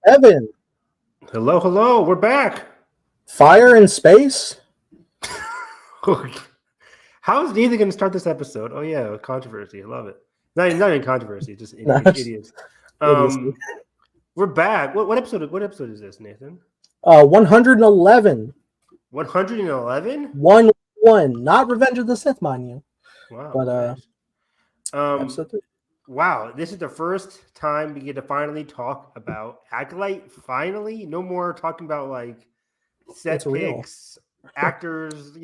Evan, Hello, hello. We're back. fire in space? How is Nathan going to start this episode? Oh yeah, controversy. I love it. Not even controversy, just No, it's idiots. idiocy. We're back. What episode? What episode is this, Nathan? 111. 111. 1-1. Not Revenge of the Sith, mind you. Wow, But nice. episode 3. Wow, this is the first time we get to finally talk about Acolyte. Finally, no more talking about like set It's real. picks, actors,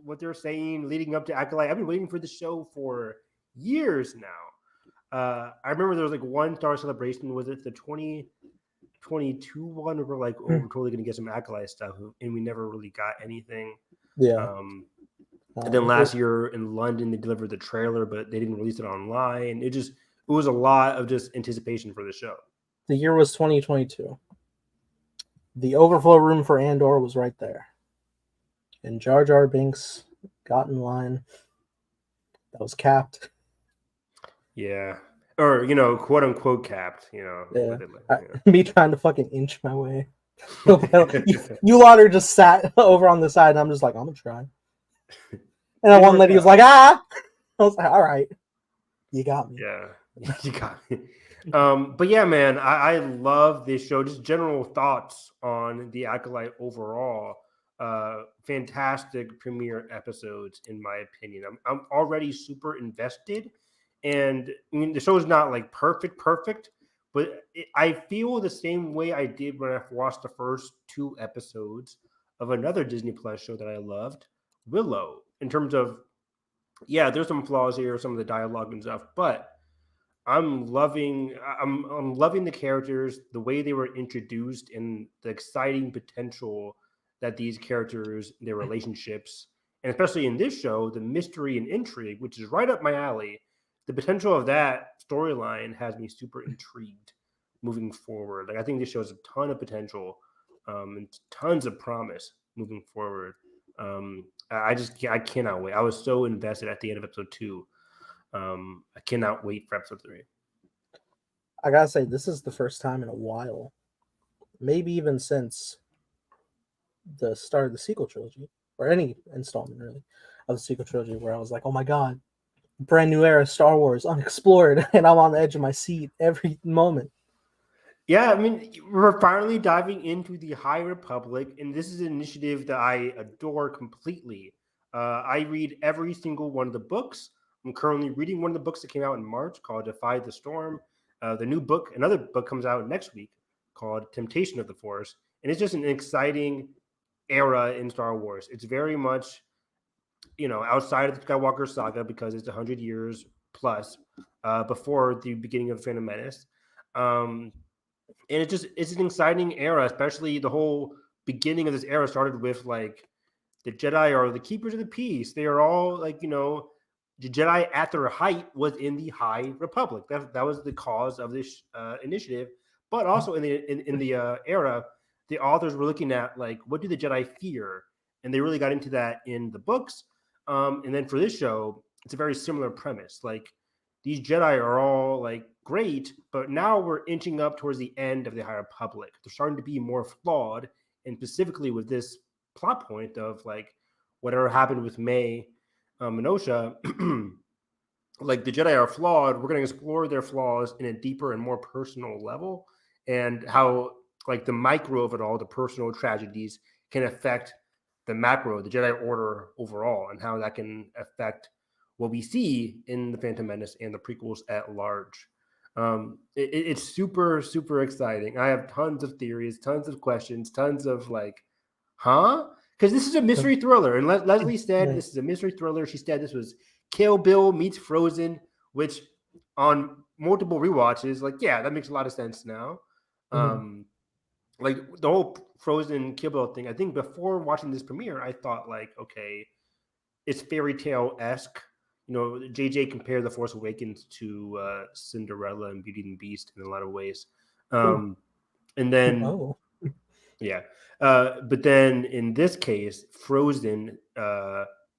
what they're saying leading up to Acolyte. I've been waiting for the show for years now. I remember there was like one Star Celebration. Was it the 2022 one? We were like, oh, we're totally going to get some Acolyte stuff. And we never really got anything. Yeah. And then last year in London, they delivered the trailer, but they didn't release it online. It was a lot of just anticipation for the show. The year was 2022. The overflow room for Andor was right there. And Jar Jar Binks got in line. That was capped. Yeah. Or, quote unquote capped, Yeah. with Me trying to fucking inch my way. you lot are just sat over on the side, and I'm just like, I'm going to try. And then one lady was like, I was like, all right. You got me. Yeah, you got me. But yeah, man, I love this show. Just general thoughts on the Acolyte overall. Fantastic premiere episodes, in my opinion. I'm already super invested. And I mean, the show's not like perfect, but I feel the same way I did when I watched the first 2 episodes of another Disney Plus show that I loved, Willow, in terms of, yeah, there's some flaws here, some of the dialogue and stuff, but I'm loving the characters, the way they were introduced, and the exciting potential that these characters, their relationships, and especially in this show, the mystery and intrigue, which is right up my alley. The potential of that storyline has me super intrigued moving forward. Like, I think this show has a ton of potential, and tons of promise moving forward. I cannot wait. I was so invested at the end of episode 2. I cannot wait for episode 3. I gotta say, this is the first time in a while, maybe even since the start of the sequel trilogy, or any installment really of the sequel trilogy, where I was like, oh my god, brand new era Star Wars, unexplored, and I'm on the edge of my seat every moment. Yeah, I mean, we're finally diving into the High Republic, and this is an initiative that I adore completely. I read every single one of the books. I'm currently reading one of the books that came out in March called Defy the Storm. The new book, another book comes out next week called Temptation of the Force, and it's just an exciting era in Star Wars. It's very much, outside of the Skywalker saga because it's 100 years plus before the beginning of the Phantom Menace. And it's an exciting era, especially the whole beginning of this era started with like the Jedi are the keepers of the peace. They are all like, the Jedi at their height was in the High Republic. That was the cause of this initiative. But also in the era, the authors were looking at like, what do the Jedi fear? And they really got into that in the books. And then for this show, it's a very similar premise. Like, these Jedi are all like great, but now we're inching up towards the end of the High Republic. They're starting to be more flawed, and specifically with this plot point of like whatever happened with May Minotia, like the Jedi are flawed. We're going to explore their flaws in a deeper and more personal level, and how like the micro of it all, the personal tragedies, can affect the macro, the Jedi Order overall, and how that can affect what we see in the Phantom Menace and the prequels at large. It's super, super exciting. I have tons of theories, tons of questions, tons of like, huh? Because this is a mystery thriller. And Leslie said this is a mystery thriller. She said this was Kill Bill meets Frozen, which on multiple rewatches, like, yeah, that makes a lot of sense now. Like the whole Frozen Kill Bill thing, I think before watching this premiere, I thought like, okay, it's fairy tale-esque. JJ compared The Force Awakens to Cinderella and Beauty and the Beast in a lot of ways. And then, yeah. But then in this case, Frozen,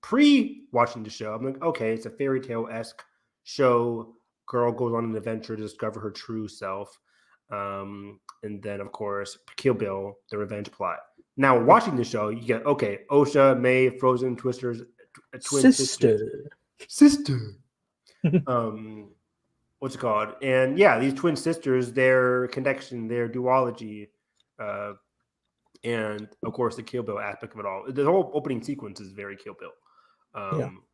pre-watching the show, I'm like, okay, it's a fairy tale-esque show. Girl goes on an adventure to discover her true self. And then, of course, Kill Bill, the revenge plot. Now, watching the show, you get, okay, Osha, May, Frozen, Twisters, twin sisters. Sister. What's it called? And yeah, these twin sisters, their connection, their duology, and of course the Kill Bill aspect of it all. The whole opening sequence is very Kill Bill.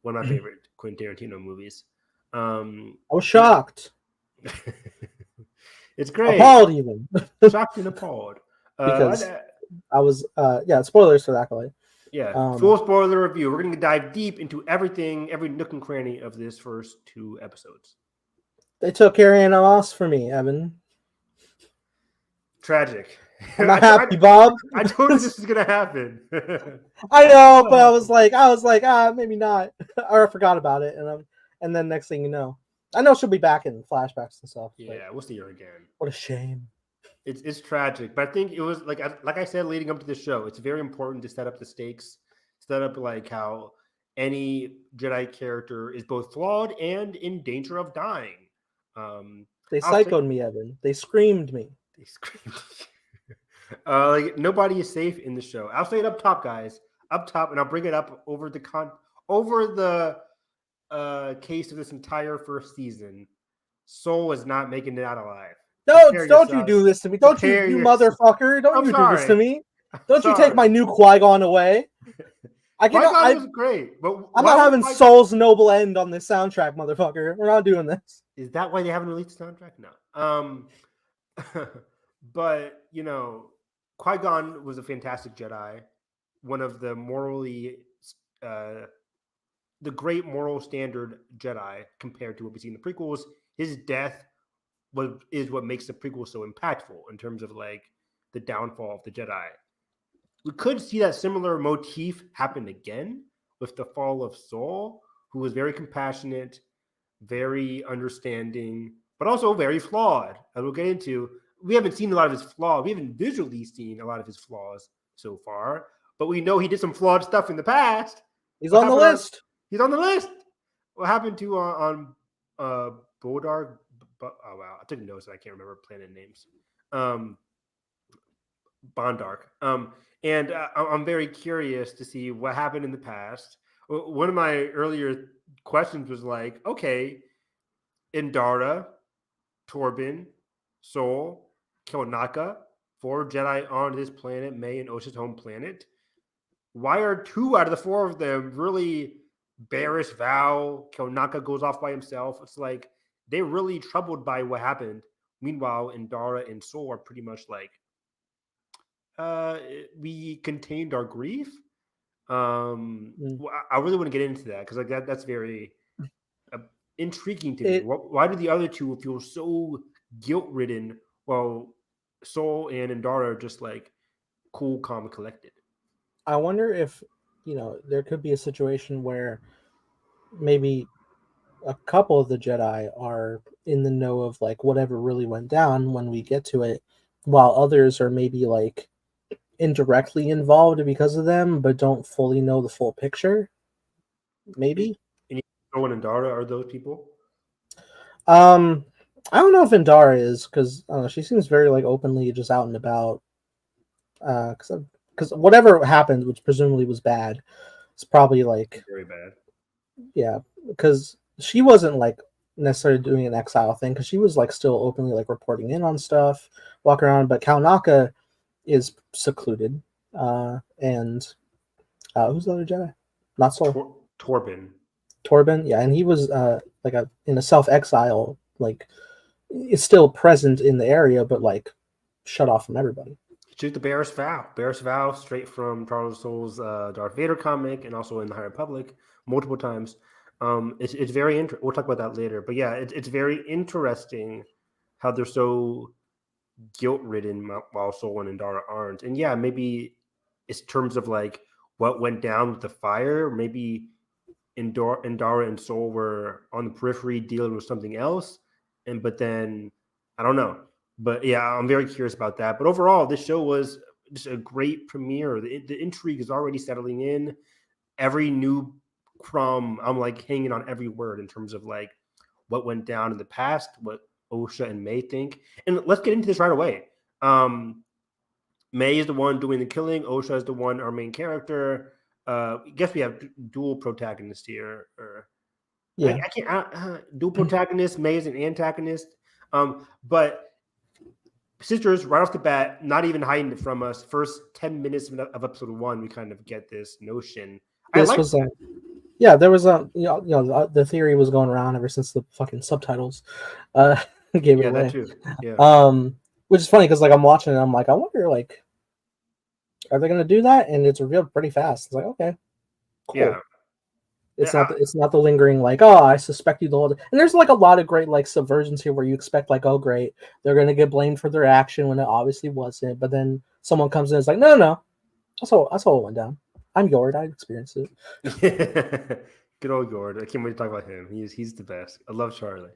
One of my favorite Quentin Tarantino movies. I was shocked. It's great. Appalled even. Shocked and appalled. Because I was spoilers for the Acolyte. Yeah, full spoiler review. We're going to dive deep into everything, every nook and cranny of this first 2 episodes. They took Carrie-Anne Moss for me, Evan. Tragic. I'm not happy, Bob. I told you this was gonna happen. I know, but I was like, maybe not, or I forgot about it, and then next thing you know, I know she'll be back in flashbacks and stuff. Yeah, we'll see her again. What a shame. It's tragic, but I think it was like I said leading up to the show, it's very important to set up the stakes, set up like how any Jedi character is both flawed and in danger of dying. They psychoed me, Evan. They screamed me. They screamed. Like nobody is safe in the show. I'll say it up top, guys. Up top, and I'll bring it up over the case of this entire first season. Soul is not making it out alive. Don't you do this to me. Don't you motherfucker. Don't you do this to me. Don't you take my new Qui-Gon away. Qui-Gon was great, but I'm not having Soul's noble end on this soundtrack, motherfucker. We're not doing this. Is that why they haven't released the soundtrack? No. But, you know, Qui-Gon was a fantastic Jedi. One of the the great moral standard Jedi compared to what we see in the prequels. His death is what makes the prequel so impactful in terms of like the downfall of the Jedi. We could see that similar motif happen again with the fall of Soul, who was very compassionate, very understanding, but also very flawed. As we'll get into, we haven't seen a lot of his flaws. We haven't visually seen a lot of his flaws so far, but we know he did some flawed stuff in the past. He's on the list. He's on the list. What happened to on Bodar? Oh wow, I took notes. I can't remember planet names. Bondark. And I'm very curious to see what happened in the past. One of my earlier questions was like, okay, Indara, Torben, Soul, Kilnaka, 4 Jedi on this planet, May and Osha's home planet. Why are 2 out of the 4 of them really Barriss, Val, Kilnaka goes off by himself? It's like they're really troubled by what happened. Meanwhile, Indara and Soul are pretty much like, we contained our grief. I really want to get into that because like that's very intriguing to me. Why do the other 2 feel so guilt-ridden while Soul and Indara are just like cool, calm, and collected? I wonder if, there could be a situation where maybe a couple of the Jedi are in the know of like whatever really went down when we get to it, while others are maybe like indirectly involved because of them, but don't fully know the full picture. Maybe. And Soul and Indara are those people? I don't know if Indara is, because she seems very like openly just out and about. Because whatever happened, which presumably was bad, it's probably like very bad. Yeah, because she wasn't like necessarily doing an exile thing, because she was like still openly like reporting in on stuff, walking around. But Kilnaka is secluded, and who's the other Jedi? Not Soul. Torben, yeah, and he was like in a self-exile, like is still present in the area, but like shut off from everybody. Shoot the Barriss Vow. Barriss Vow, straight from Charles Soule's Darth Vader comic, and also in the High Republic multiple times. It's very interesting. We'll talk about that later, but yeah, it's very interesting how they're so guilt-ridden while Soul and Indara aren't. And yeah, maybe it's terms of like what went down with the fire. Maybe Indara and Soul were on the periphery dealing with something else, but then I don't know. But yeah, I'm very curious about that. But overall, this show was just a great premiere. The intrigue is already settling in. Every new crumb, I'm like hanging on every word in terms of like what went down in the past, what Osha and May think. And let's get into this right away. May is the one doing the killing. Osha is the one, our main character. I guess we have dual protagonists here. Or Yeah. I can't dual protagonist. May is an antagonist. But sisters, right off the bat, not even hiding it from us. First 10 minutes of episode 1, we kind of get this notion. This was yeah, there was a the theory was going around ever since the fucking subtitles gave it away. That too. Yeah. Which is funny because like I'm watching it, I'm like, I wonder like, are they gonna do that? And it's revealed pretty fast. It's like, okay, cool. Yeah. It's not the lingering like, oh, I suspect you the whole day. And there's like a lot of great like subversions here where you expect like, oh great, they're gonna get blamed for their action when it obviously wasn't. But then someone comes in and is like, no, I saw it went down. I'm Yord. I experienced it. Good old Yord. I can't wait to talk about him. He's the best. I love Charlie.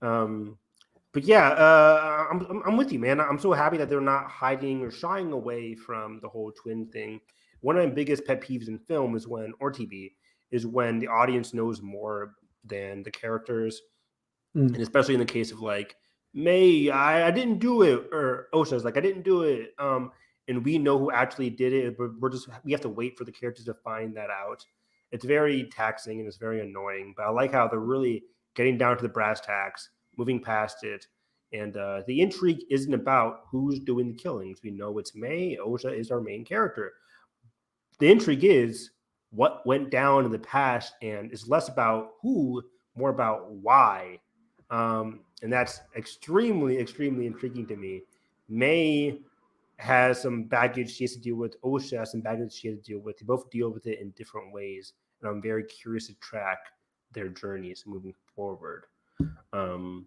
But yeah, I'm with you, man. I'm so happy that they're not hiding or shying away from the whole twin thing. One of my biggest pet peeves in film is when the audience knows more than the characters, and especially in the case of like May, I didn't do it, or Osha's like I didn't do it. And we know who actually did it, but we have to wait for the characters to find that out. It's very taxing and it's very annoying. But I like how they're really getting down to the brass tacks, moving past it. And the intrigue isn't about who's doing the killings. We know it's May. Osha is our main character. The intrigue is what went down in the past, and it's less about who, more about why. And that's extremely, extremely intriguing to me. May has some baggage she has to deal with. Osha has some baggage she has to deal with. They both deal with it in different ways, and I'm very curious to track their journeys moving forward. But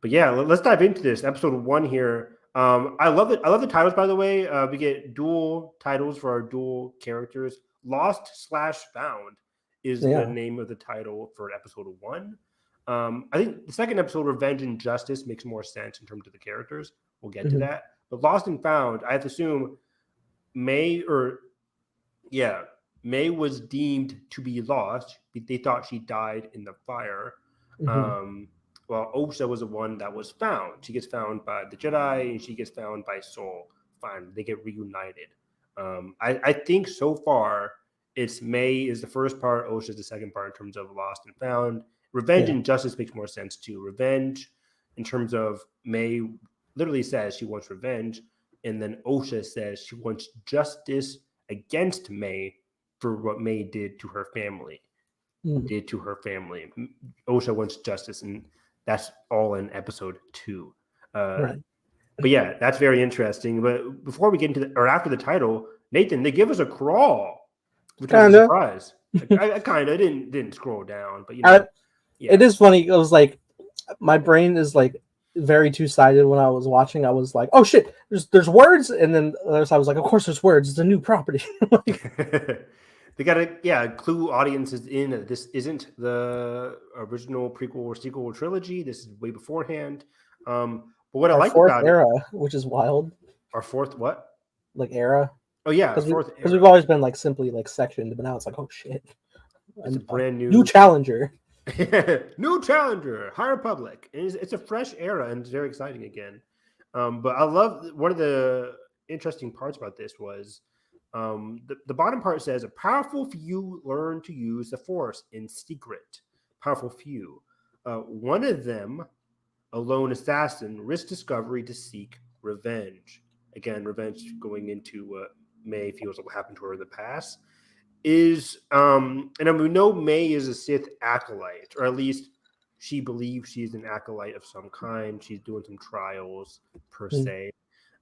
yeah, let's dive into this episode 1 here. I love it. I love the titles, by the way. We get dual titles for our dual characters. Lost/Found is the name of the title for episode 1. I think the second episode, Revenge and Justice, makes more sense in terms of the characters. We'll get to that. But Lost and Found, I have to assume May was deemed to be lost. They thought she died in the fire. Well, Osha was the one that was found. She gets found by the Jedi, and she gets found by Soul. Fine, they get reunited. I think so far it's May is the first part, Osha is the second part in terms of Lost and Found. Revenge and Justice makes more sense too. Revenge, in terms of May, literally says she wants revenge, and then Osha says she wants justice against May for what May did to her family. Osha wants justice, and that's all in episode 2. Right. But yeah, that's very interesting. But before we get into after the title, Nathan, they give us a crawl, which was a surprise. I kind of didn't scroll down, but it is funny. It was like my brain is like very two-sided. When I was watching, I was like, oh shit, there's words, and then I was like, of course there's words, it's a new property. They gotta clue audiences in that this isn't the original prequel or sequel trilogy. This is way beforehand. But what I like about era, which is wild. Our fourth what? Like era. Oh yeah, because we've always been like simply like sectioned, but now it's like, oh shit, it's a brand new challenger. New challenger, High Republic. It's a fresh era, and it's very exciting again. But I love one of the interesting parts about this was the bottom part says a powerful few learn to use the Force in secret. Powerful few. One of them, a lone assassin, risks discovery to seek revenge. Again, revenge going into what May feels like what happened to her in the past. And we know May is a Sith acolyte, or at least she believes she's an acolyte of some kind. She's doing some trials per se.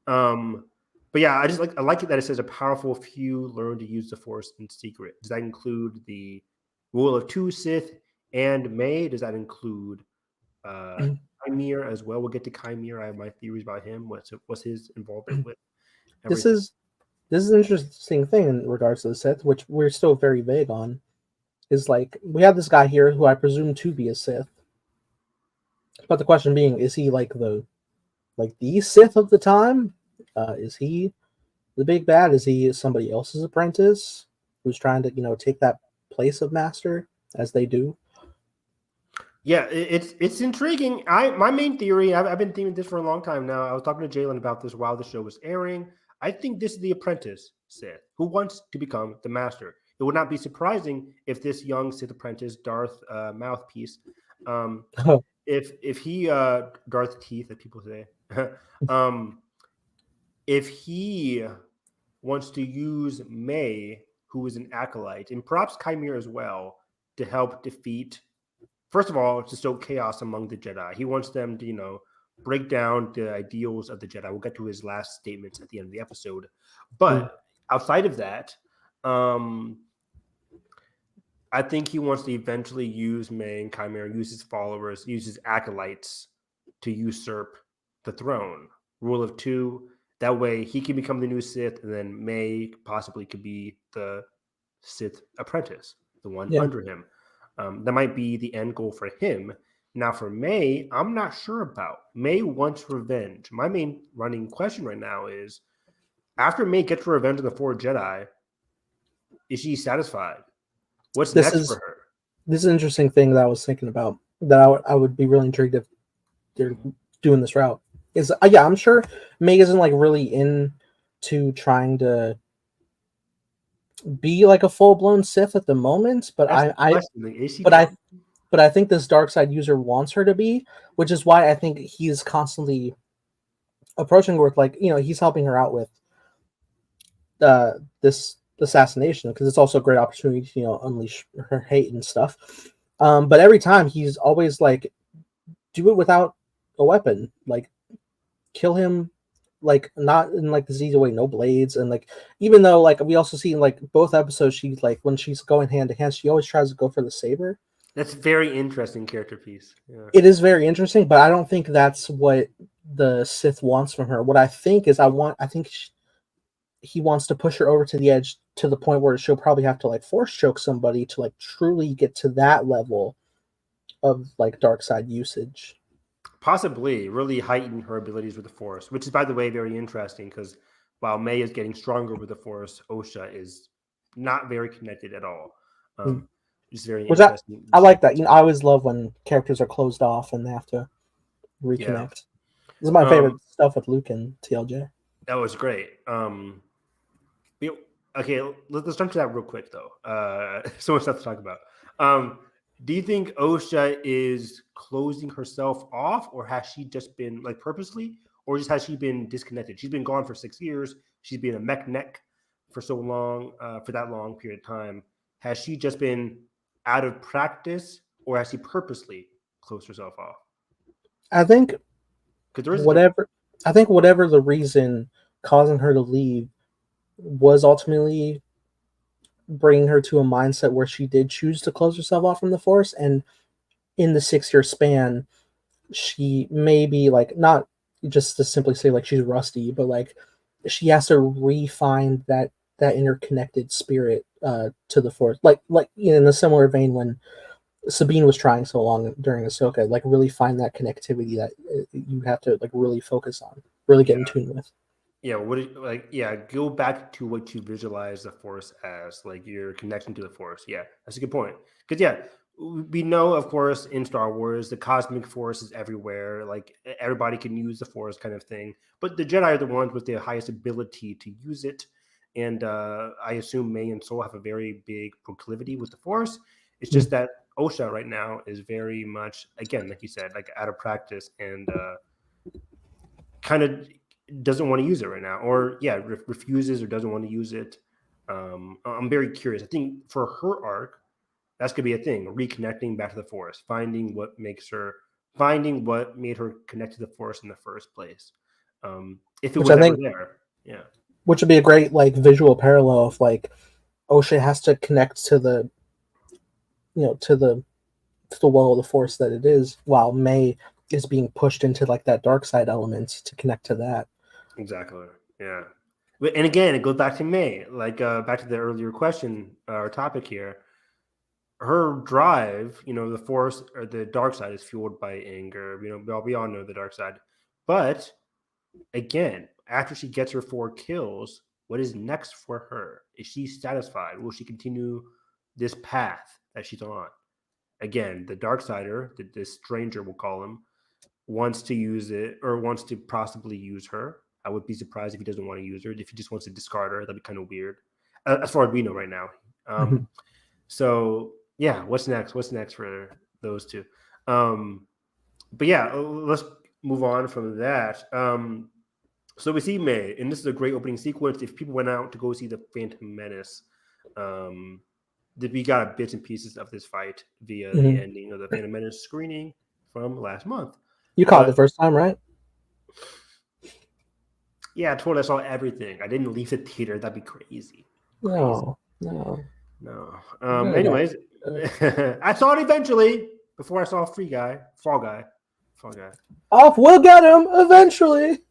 But yeah, I like it that it says a powerful few learn to use the Force in secret. Does that include the rule of 2 Sith and May? Does that include Chimere as well? We'll get to Chimere. I have my theories about him. What's his involvement with everything? This is an interesting thing in regards to the Sith, which we're still very vague on. Is like we have this guy here who I presume to be a Sith, but the question being, is he like the Sith of the time? Is he the big bad? Is he somebody else's apprentice who's trying to take that place of master as they do? Yeah, it's intriguing. My main theory, I've been thinking this for a long time now. I was talking to Jalen about this while the show was airing. I think this is the apprentice Sith who wants to become the master. It would not be surprising if this young Sith apprentice, Darth Mouthpiece, um, if he Darth Teeth, as people say, um, if he wants to use May, who is an acolyte, and perhaps Chimera as well, to help defeat. First of all, to stoke chaos among the Jedi. He wants them to, break down the ideals of the Jedi. We'll get to his last statements at the end of the episode. Mm. But outside of that, um, I think he wants to eventually use May and Chimera, use his followers, use his acolytes to usurp the throne. Rule of two. That way he can become the new Sith, and then May possibly could be the Sith apprentice, the one Yeah. under him. That might be the end goal for him. Now, for May, I'm not sure about. May wants revenge. My main running question right now is after May gets her revenge on the four Jedi, is she satisfied? What's This next for is her? this is an interesting thing that I was thinking about that I would be really intrigued if they're doing this route. Is yeah, I'm sure May isn't like really into trying to be like a full blown Sith at the moment, but That's the I question. Like, is she but I down? but I think this dark side user wants her to be, which is why I think he's constantly approaching her with like he's helping her out with this assassination because it's also a great opportunity to unleash her hate and stuff. But every time he's always like, do it without a weapon, like kill him, like not in like the easy way, no blades, and like even though like we also see in like both episodes, she's like when she's going hand to hand, she always tries to go for the saber. That's a very interesting character piece. Yeah. It is very interesting, but I don't think that's what the Sith wants from her. What I think is, I think he wants to push her over to the edge to the point where she'll probably have to like force choke somebody to like truly get to that level of like dark side usage. Possibly really heighten her abilities with the Force, which is, by the way, very interesting because while May is getting stronger with the Force, Osha is not very connected at all. Mm. It's very Which I, interesting. I like that. I always love when characters are closed off and they have to Yeah. reconnect. This is my favorite Um, stuff with Luke and TLJ. that was great. Okay, let's jump to that real quick though. So much stuff to talk about. Do you think Osha is closing herself off, or has she just been like purposely, or just has she been disconnected? She's been gone for 6 years. She's been a mech neck for so long, for that long period of time. Has she just been out of practice, or has she purposely closed herself off? I think Because there is a difference. whatever whatever the reason causing her to leave was ultimately bringing her to a mindset where she did choose to close herself off from the Force, and in the 6 year span she may be like not just to simply say like she's rusty, but like she has to refine that interconnected spirit to the Force, like in a similar vein when Sabine was trying so long during Ahsoka, like really find that connectivity that you have to like really focus on, really get Yeah. in tune with. Yeah, go back to what you visualize the Force as, like your connection to the Force. Yeah, that's a good point. Because yeah, we know, of course, in Star Wars, the cosmic Force is everywhere. Like everybody can use the Force, kind of thing. But the Jedi are the ones with the highest ability to use it, and I assume May and Soul have a very big proclivity with the Force. It's Mm. just that Osha right now is very much, again, like you said, like out of practice and kind of doesn't want to use it right now, or yeah, refuses or doesn't want to use it. I'm very curious. I think for her arc, that's gonna be a thing: reconnecting back to the Force, finding what made her connect to the Force in the first place. If it Which was I ever think there, yeah, which would be a great like visual parallel of like O'Shea has to connect to the to the well of the Force that it is, while May is being pushed into like that dark side element to connect to that. exactly, yeah. And again, it goes back to May, like back to the earlier question or topic here. Her drive, the Force or the dark side is fueled by anger. We all know the dark side. But again, after she gets her 4 kills, what is next for her? Is she satisfied? Will she continue this path that she's on? again, the Darksider, this stranger, we'll call him, wants to use it or wants to possibly use her. I would be surprised if he doesn't want to use her. If he just wants to discard her, that'd be kind of weird. As far as we know right now. Mhm. So yeah, what's next? What's next for those two? But yeah, let's move on from that. So we see May, and this is a great opening sequence. If people went out to go see the Phantom Menace, we got bits and pieces of this fight via the Mhm. ending of the Phantom Menace screening from last month. You caught it the first time, right? Yeah, I told I saw everything. I didn't leave the theater. That'd be crazy. Crazy. No. No. Very Anyways, I saw it eventually before I saw Fall Guy. Off, we'll get him eventually.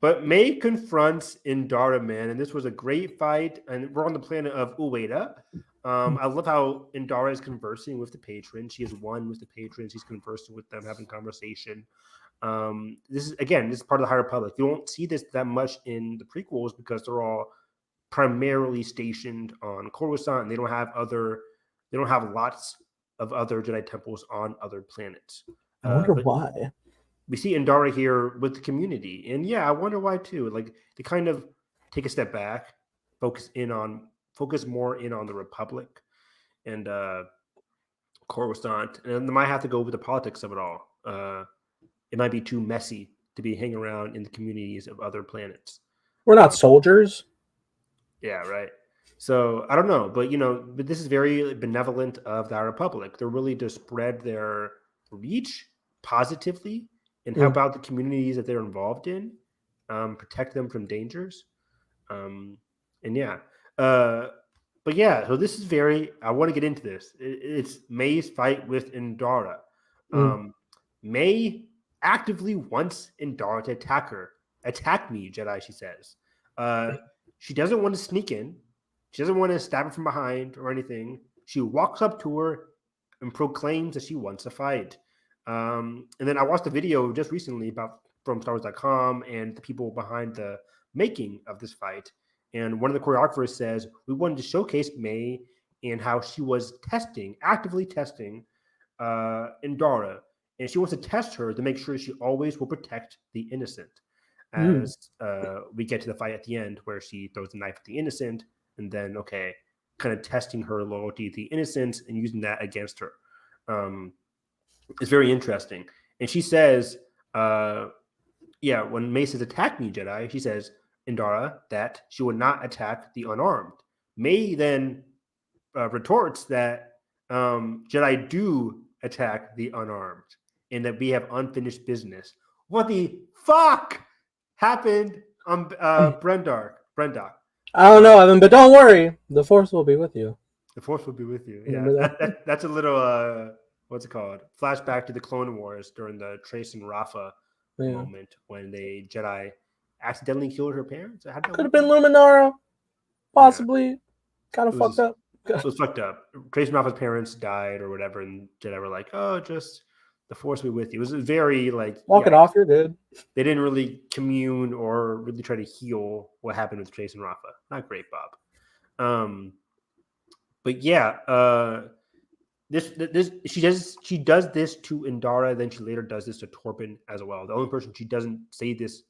But May confronts Indara, man, and this was a great fight. And we're on the planet of Ueda. I love how Indara is conversing with the patrons. She is one with the patrons. He's conversing with them, having conversation. This is part of the High Republic. You don't see this that much in the prequels because they're all primarily stationed on Coruscant, and they don't have lots of other Jedi temples on other planets. I wonder But why. we see Indara here with the community, and yeah, I wonder why too. Like they kind of take a step back, focus more in on the Republic and Coruscant, and they might have to go with the politics of it all. It might be too messy to be hanging around in the communities of other planets. We're not soldiers. Yeah, right. So I don't know, but this is very benevolent of the Republic. They're really to spread their reach positively and help out the communities that they're involved in, protect them from dangers, and yeah. But yeah, so this is very. I want to get into this. It's May's fight with Indara. May actively wants Indara to attack her. Attack me, Jedi, she says. She doesn't want to sneak in. She doesn't want to stab her from behind or anything. She walks up to her and proclaims that she wants to fight. And then I watched a video just recently from StarWars.com and the people behind the making of this fight. And one of the choreographers says, we wanted to showcase May and how she was actively testing Indara. And she wants to test her to make sure she always will protect the innocent. As we get to the fight at the end where she throws the knife at the innocent and then, kind of testing her loyalty to the innocent and using that against her. It's very interesting. And she says, when May says, attack me, Jedi, she says, Indara, that she would not attack the unarmed. May then retorts that Jedi do attack the unarmed and that we have unfinished business. What the fuck happened on Brendock? I don't know, Evan, but don't worry. The Force will be with you. The Force will be with you. Yeah, that's a little what's it called? Flashback to the Clone Wars during the Trace and Rafa moment when the Jedi accidentally killed her parents. Could have been Luminara, possibly. Yeah. Kind of fucked up. It was fucked up. Trace and Rafa's parents died or whatever, and Jedi were like, "Oh, just the Force will be with you." It was very walk it off. You're good. They didn't really commune or really try to heal what happened with Trace and Rafa. Not great, Bob. But yeah, this she does this to Indara, then she later does this to Torpin as well. The only person she doesn't say this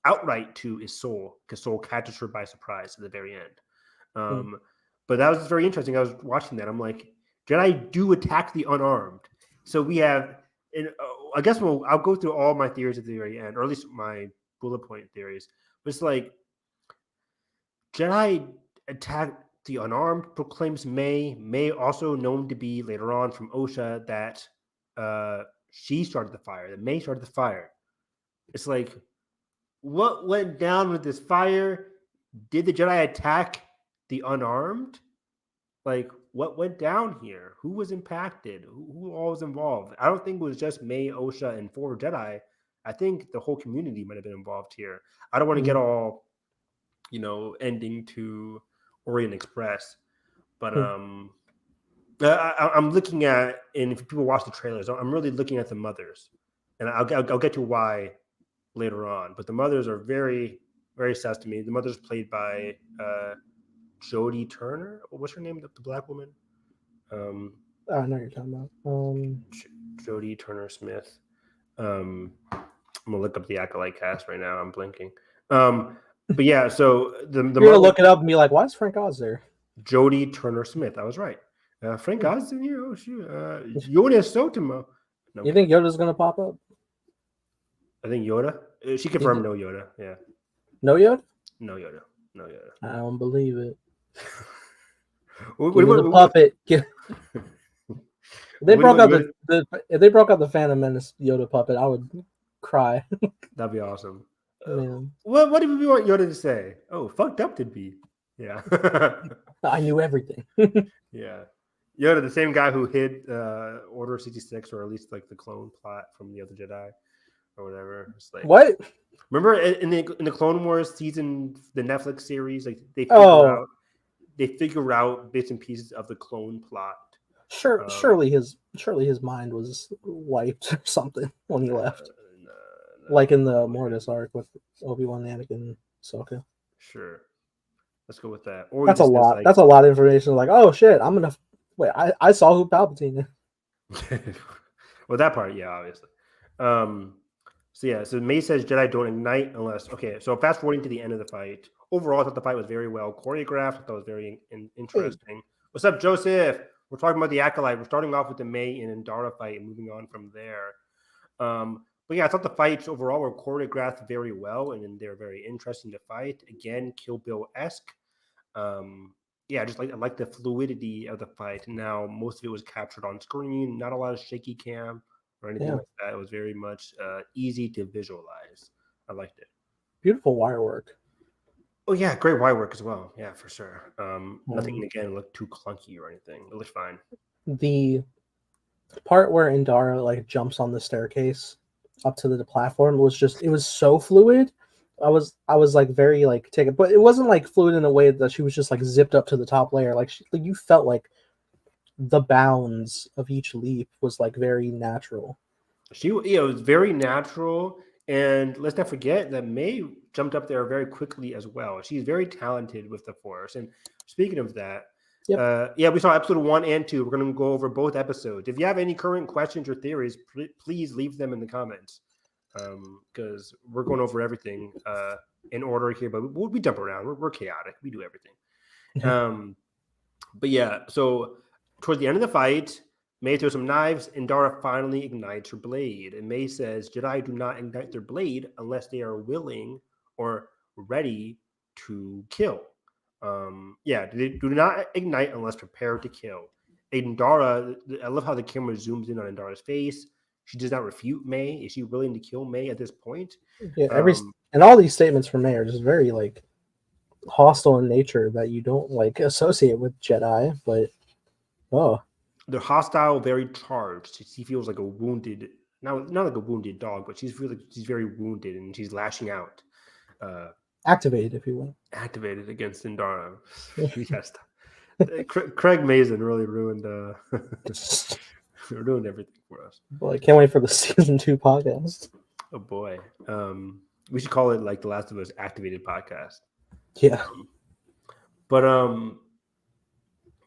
outright to is Soul, because Soul catches her by surprise at the very end. But that was very interesting. I was watching that. I'm like, Jedi do attack the unarmed. So we have, and I guess I'll go through all my theories at the very end, or at least my bullet point theories. But it's like Jedi attack the unarmed, proclaims May. May also known to be later on from Osha that she started the fire, that May started the fire. It's like, what went down with this fire? Did the Jedi attack the unarmed? Like, what went down here? Who was impacted? Who all was involved? I don't think it was just May, Osha, and 4 Jedi. I think the whole community might have been involved here. I don't want to get all, ending to Orient Express, but I'm looking at, and if people watch the trailers, I'm really looking at the mothers, and I'll get to why later on. But the mothers are very, very sus to me. The mother's played by Jodie Turner. What's her name? The black woman. Oh, I know what you're talking about. Jodie Turner Smith. I'm gonna look up the Acolyte cast right now. I'm blinking. But yeah, so the You're gonna model look it up and be like, "Why is Frank Oz there?" Jodie Turner Smith. I was right. Frank Hmm. Oz in here. Oh shoot. Yoda Sotomo. No, You think Yoda's gonna pop up? I think Yoda. She confirmed no Yoda. Yeah, No Yoda? no Yoda. No Yoda. I don't believe it. What- Give me the what- puppet. If they what broke about out Yoda? if they broke out the Phantom Menace Yoda puppet, I would cry. That'd be awesome. Man, What did we want Yoda to say? Oh, fucked up to be. Yeah. I knew everything. Yeah. Yoda, the same guy who hid Order 66, or at least like the clone plot from the other Jedi or whatever. It's like, What? remember in the Clone Wars season, the Netflix series, like Oh, they figure out bits and pieces of the clone plot. surely his mind was wiped or something when he left. No, Like in the Mortis arc with Obi-Wan, Anakin, Ahsoka. sure. Let's go with that. Or That's a just lot. like, That's a lot of information. Like, oh shit, I'm gonna wait. I saw who Palpatine is. well, that part, yeah, obviously. So yeah, so May says Jedi don't ignite unless okay. So fast forwarding to the end of the fight. Overall, I thought the fight was very well choreographed. I thought it was very interesting. What's up, Joseph? We're talking about the Acolyte. We're starting off with the May and Indara fight and moving on from there. But yeah, I thought the fights overall were choreographed very well and they're very interesting to fight. Again, Kill Bill-esque. Yeah, just like I like the fluidity of the fight. Now, most of it was captured on screen, not a lot of shaky cam or anything like that. It was very much easy to visualize. I liked it. Beautiful wire work. Oh yeah, great wire work as well. Yeah, for sure. Nothing again looked too clunky or anything. It looked fine. The part where Indara like jumps on the staircase up to the platform it was so fluid. I was like very like taken, but it wasn't like fluid in a way that she was just like zipped up to the top layer. Like you felt like the bounds of each leap was like very natural. It was very natural, and let's not forget that May jumped up there very quickly as well. She's very talented with the Force. And speaking of that, yeah, we saw episode 1 and 2. We're going to go over both episodes. If you have any current questions or theories, please leave them in the comments, because we're going over everything in order here. But we jump around. We're chaotic. We do everything. But yeah, so towards the end of the fight, May throws some knives, and Dara finally ignites her blade. And May says Jedi do not ignite their blade unless they are willing or ready to kill. Yeah, they do not ignite unless prepared to kill. And Dara, I love how the camera zooms in on Dara's face. She does not refute May. Is she willing to kill May at this point? Yeah, and all these statements from May are just very like hostile in nature that you don't like associate with Jedi, but they're hostile, very charged. She feels like a wounded, not like a wounded dog, but she feels like she's very wounded and she's lashing out. Activated, if you will. Activated against Indara. Yes. Craig Mazin really ruined ruined everything for us. Well, I can't wait for the season 2 podcast. Oh boy. We should call it like the Last of Us Activated podcast. Yeah.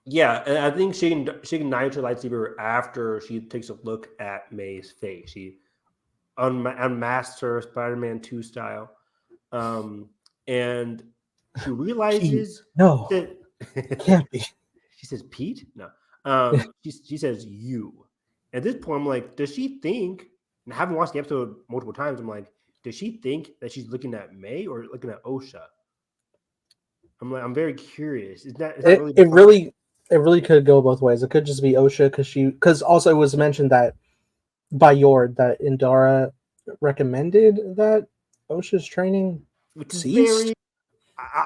Yeah, and I think she ignites her lightsaber after she takes a look at May's face. She unmasks her Spider-Man 2 style. And she realizes no, that it can't be. She says Pete? No. She says you. At this point, I'm like, does she think, and I haven't watched the episode multiple times, I'm like, does she think that she's looking at May or looking at Osha? I'm very curious. Is that really it really could go both ways. It could just be Osha because also it was mentioned that by Yord that Indara recommended that Osha's training ceased.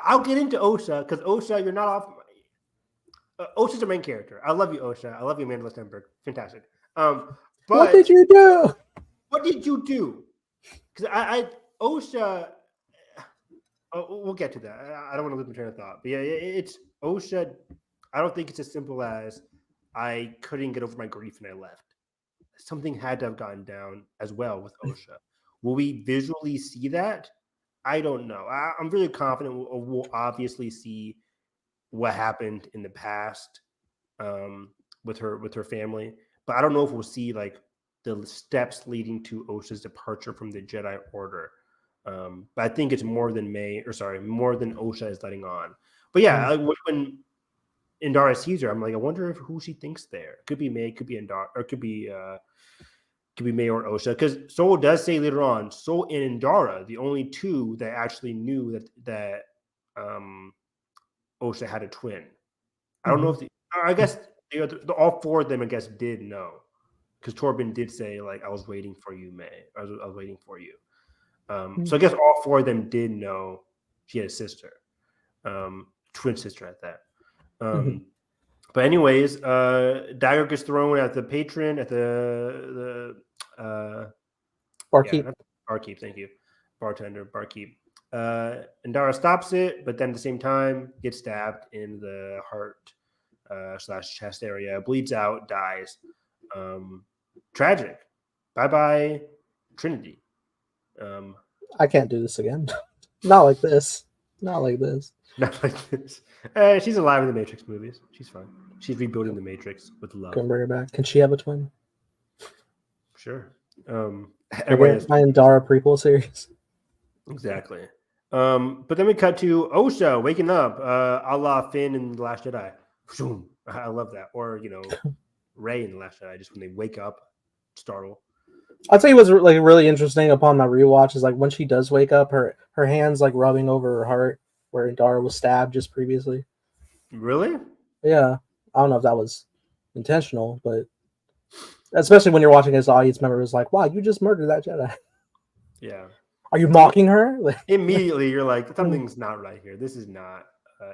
I'll get into Osha because Osha, you're not off. Osha's the main character. I love you, Osha. I love you, Amanda Stenberg. Fantastic. But what did you do? What did you do? Because Osha. We'll get to that. I don't want to lose my train of thought. But yeah, it's Osha. I don't think it's as simple as I couldn't get over my grief and I left. Something had to have gotten down as well with Osha. Will we visually see that? I don't know. I'm really confident we'll obviously see what happened in the past. with her family. But I don't know if we'll see like the steps leading to Osha's departure from the Jedi Order. But I think it's more than more than Osha is letting on. But yeah, when Indara sees her, I'm like, I wonder who she thinks there. Could be May, could be Indara, or could be May or Osha. Because Soul does say later on, Soul and Indara, the only two that actually knew that Osha had a twin. I don't know if I guess all four of them, I guess, did know. Because Torben did say, like, I was waiting for you, May. I was waiting for you. So I guess all four of them did know she had a sister, twin sister at that. But anyways, dagger gets thrown at the patron, at the Barkeep. Yeah, barkeep. Thank you, bartender, barkeep. Indara stops it, but then at the same time gets stabbed in the heart / chest area, bleeds out, dies. Tragic. Bye bye, Trinity. I can't do this again. Not like this. Not like this. Not like this. She's alive in the Matrix movies. She's fine. She's rebuilding the Matrix with love. Can bring her back. Can she have a twin? Sure. Forget my Indara prequel series. Exactly. But then we cut to Osha waking up, a la Finn in The Last Jedi. I love that. Or, Rey in The Last Jedi, just when they wake up, startle. I'll tell you what's like really interesting upon my rewatch is like when she does wake up, her hands like rubbing over her heart where Indara was stabbed just previously. Really? Yeah. I don't know if that was intentional, but especially when you're watching as audience member, is like, wow, you just murdered that Jedi. Yeah. Are you mocking her? Immediately, you're like, something's not right here. This is not.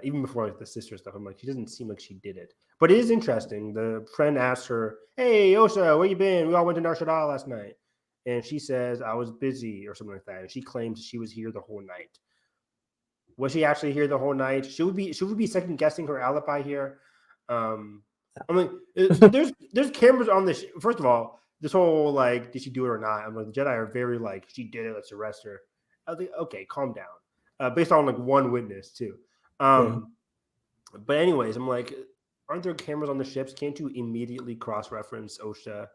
Even before like the sister stuff, I'm like, she doesn't seem like she did it. But it is interesting. The friend asks her, "Hey, Osha, where you been? We all went to Nar Shaddaa last night," and she says, "I was busy" or something like that. And she claims she was here the whole night. Was she actually here the whole night? Should we be second guessing her alibi here? I mean, there's cameras on this. First of all, this whole like, did she do it or not? I'm like, the Jedi are very like, she did it. Let's arrest her. I was like, okay, calm down. Based on like one witness too. But anyways, I'm like, aren't there cameras on the ships? Can't you immediately cross-reference Osha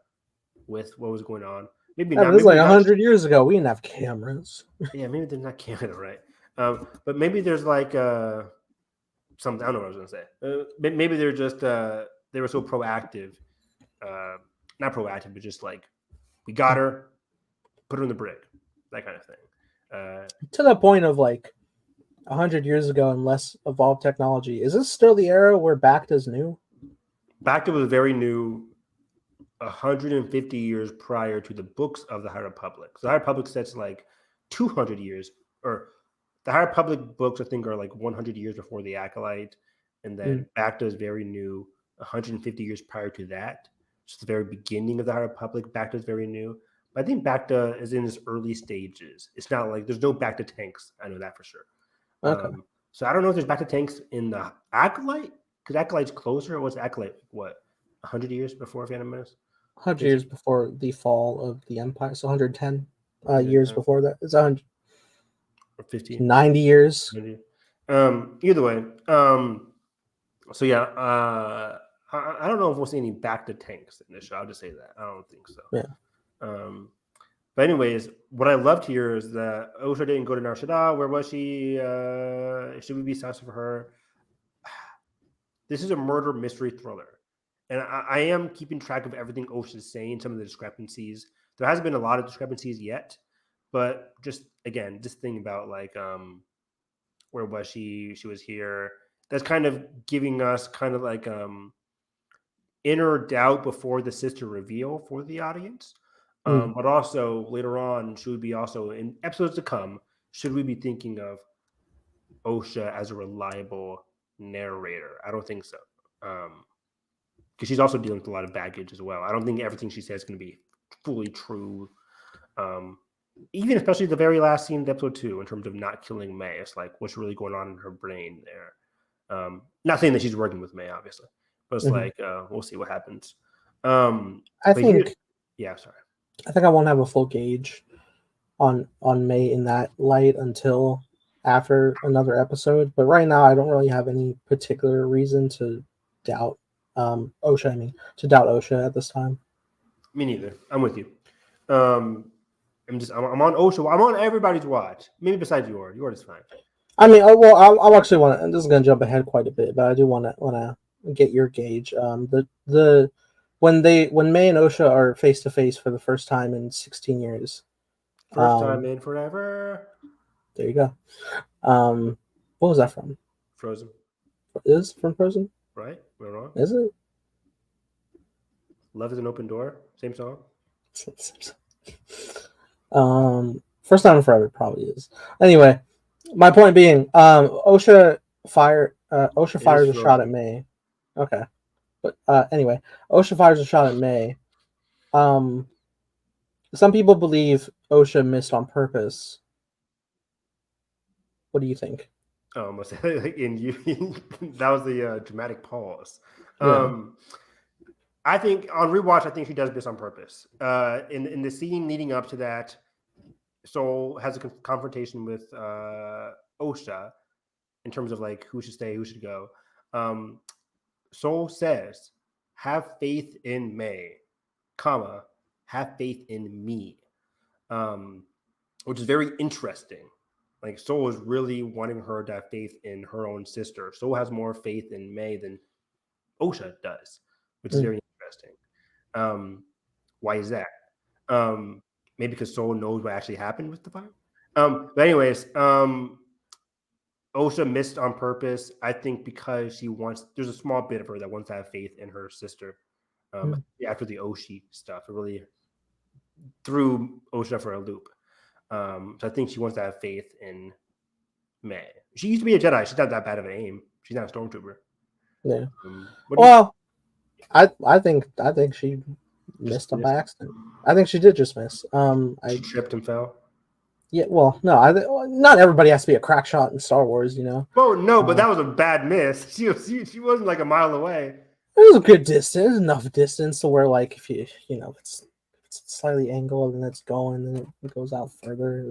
with what was going on? Maybe not. It was like 100 years ago. We didn't have cameras. Yeah, maybe they're not camera, right? But maybe there's like something. I don't know what I was gonna say. Maybe they're just they were so proactive, not proactive, but just like we got her, put her in the brig, that kind of thing. To the point of like 100 years ago and less evolved technology. Is this still the era where Bacta's new? Bacta was very new 150 years prior to the books of the High Republic. So the High Republic sets like 200 years, or the High Republic books I think are like 100 years before the Acolyte, and then Bacta is very new 150 years prior to that. It's the very beginning of the High Republic. Bacta is very new. But I think Bacta is in its early stages. It's not like there's no Bacta tanks. I know that for sure. Okay. So I don't know if there's Bacta tanks in the Acolyte, because Acolyte's closer. What's Acolyte? What, 100 years before Phantom Menace? 100 years before the fall of the Empire. So 110 years before that. It's 100. Or 15. 90 years. Either way. So yeah, I don't know if we'll see any Bacta tanks in this show. I'll just say that. I don't think so. Yeah. But anyways, what I loved here is that Osha didn't go to Nar Shaddaa. Where was she? Should we be sorry for her? This is a murder mystery thriller. And I am keeping track of everything Osha is saying, some of the discrepancies. There hasn't been a lot of discrepancies yet. But just, again, this thing about, like, where was she? She was here. That's kind of giving us kind of like inner doubt before the sister reveal for the audience. But also later on, should we be also in episodes to come, should we be thinking of Osha as a reliable narrator? I don't think so. Because she's also dealing with a lot of baggage as well. I don't think everything she says is going to be fully true. Even especially the very last scene of episode 2 in terms of not killing May. It's like, what's really going on in her brain there? Not saying that she's working with May, obviously. But it's like, we'll see what happens. I think... Yeah, sorry. I think I won't have a full gauge on May in that light until after another episode. But right now, I don't really have any particular reason to doubt Osha. I mean, to doubt Osha at this time. Me neither. I'm with you. I'm on OSHA. I'm on everybody's watch. Maybe besides yours. Yours is fine. I mean, well, I'll actually want to. This is going to jump ahead quite a bit, but I do want to get your gauge. The when May and Osha are face to face for the first time in 16 years. First time in forever. There you go. What was that from? Frozen. Is from Frozen? Right? Am I wrong? Is it? Love is an open door. Same song. First time in forever probably is. Anyway, my point being, Osha fires a shot at May. Okay, but anyway, Osha fires a shot at May. Some people believe Osha missed on purpose. What do you think? Oh, almost in you. That was the dramatic pause. Yeah. I think on rewatch, I think she does this on purpose. In the scene leading up to that, Soul has a confrontation with Osha in terms of like who should stay, who should go. Soul says, "Have faith in May, comma, have faith in me," which is very interesting. Like Soul is really wanting her to have faith in her own sister. Soul has more faith in May than Osha does, which is very interesting. Why is that? Maybe because Soul knows what actually happened with the fire. But anyways, Osha missed on purpose. I think because there's a small bit of her that wants to have faith in her sister. After the Oshi stuff, it really threw Osha for a loop. So I think she wants to have faith in May. She used to be a Jedi. She's not that bad of an aim. She's not a stormtrooper. Yeah. Well, I think she missed by accident. I think she did just miss. She tripped and fell. Yeah. Well, no. Not everybody has to be a crack shot in Star Wars, you know. Oh no, but that was a bad miss. She wasn't like a mile away. It was a good distance, enough distance to where like if it's slightly angled and it's going and it goes out further.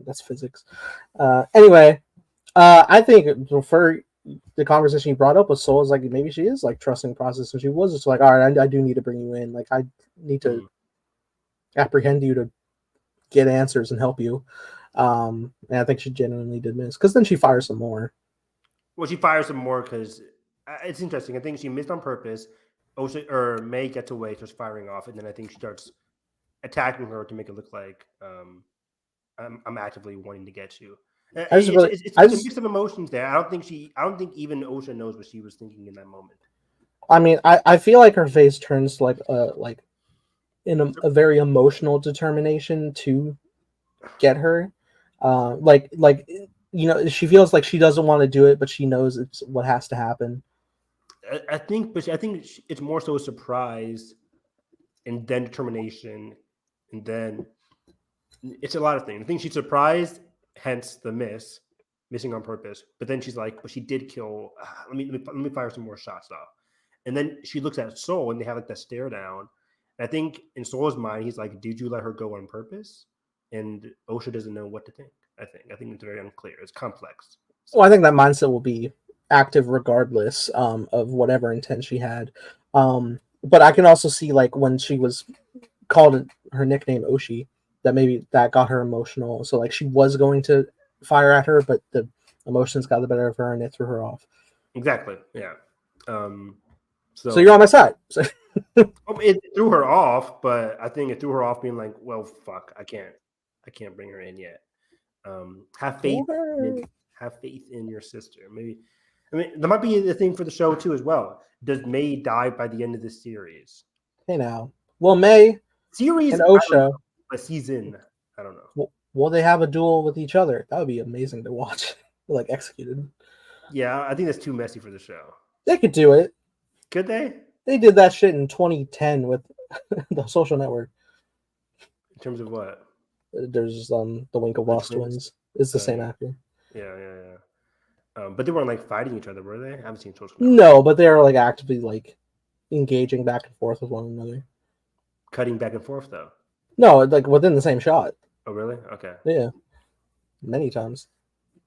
That's physics. Anyway, I think for the conversation you brought up with Soul is like maybe she is like trusting the process, and she was just like, all right, I do need to bring you in. Like I need to apprehend you to get answers and help you. And I think she genuinely did miss because then she fires some more. Well, she fires some more because it's interesting. I think she missed on purpose. Osha or May gets away, starts firing off, and then I think she starts attacking her to make it look like I'm actively wanting to get you. It's a mix of emotions there. I don't think even Osha knows what she was thinking in that moment. I mean, I feel like her face turns like in a very emotional determination to get her. She feels like she doesn't want to do it, but she knows it's what has to happen. I think it's more so a surprise, and then determination, and then it's a lot of things. I think she's surprised, hence the missing on purpose. But then she's like, "But she did kill. Let me fire some more shots off." And then she looks at Soul, and they have like that stare down. And I think in Soul's mind, he's like, "Did you let her go on purpose?" And Osha doesn't know what to think. I think it's very unclear. It's complex. Well, I think that mindset will be active regardless of whatever intent she had. But I can also see like when she was called her nickname Oshi, that maybe that got her emotional. So like she was going to fire at her, but the emotions got the better of her and it threw her off. Exactly. Yeah. So you're on my side. It threw her off, but I think it threw her off being like, well, fuck, I can't bring her in yet. Have faith in your sister. Maybe. I mean, that might be the thing for the show too, as well. Does May die by the end of this series? Hey now, well, May series and Osha, a season. I don't know. Will they have a duel with each other? That would be amazing to watch, like executed. Yeah, I think that's too messy for the show. They could do it. Could they? They did that shit in 2010 with the Social Network. In terms of what? There's the Winklevoss twins. It's the same actor. Yeah. But they weren't like fighting each other, were they? I haven't seen Social Network. No, but they were like actively like engaging back and forth with one another. Cutting back and forth though. No, like within the same shot. Oh really? Okay. Yeah. Many times.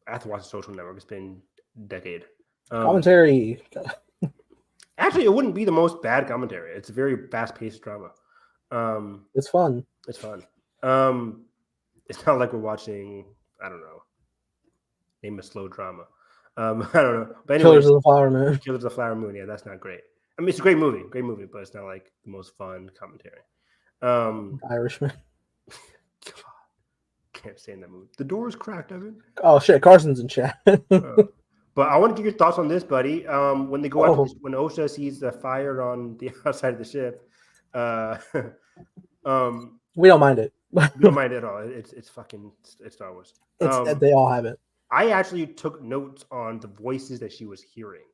I have to watch the Social Network. It's been a decade. Commentary. Actually, it wouldn't be the most bad commentary. It's a very fast-paced drama. It's fun. It's fun. It's not like we're watching, I don't know, name a slow drama. I don't know. But anyways, Killers of the Flower Moon. Killers of the Flower Moon. Yeah, that's not great. I mean, it's a great movie, but it's not like the most fun commentary. Irishman. God, can't stand that movie. The door is cracked, Evan. Oh shit, Carson's in chat. But I want to get your thoughts on this, buddy. When they go out, when Osha sees the fire on the outside of the ship, we don't mind it. we don't mind it at all. It's fucking it's Star Wars. They all have it. I actually took notes on the voices that she was hearing.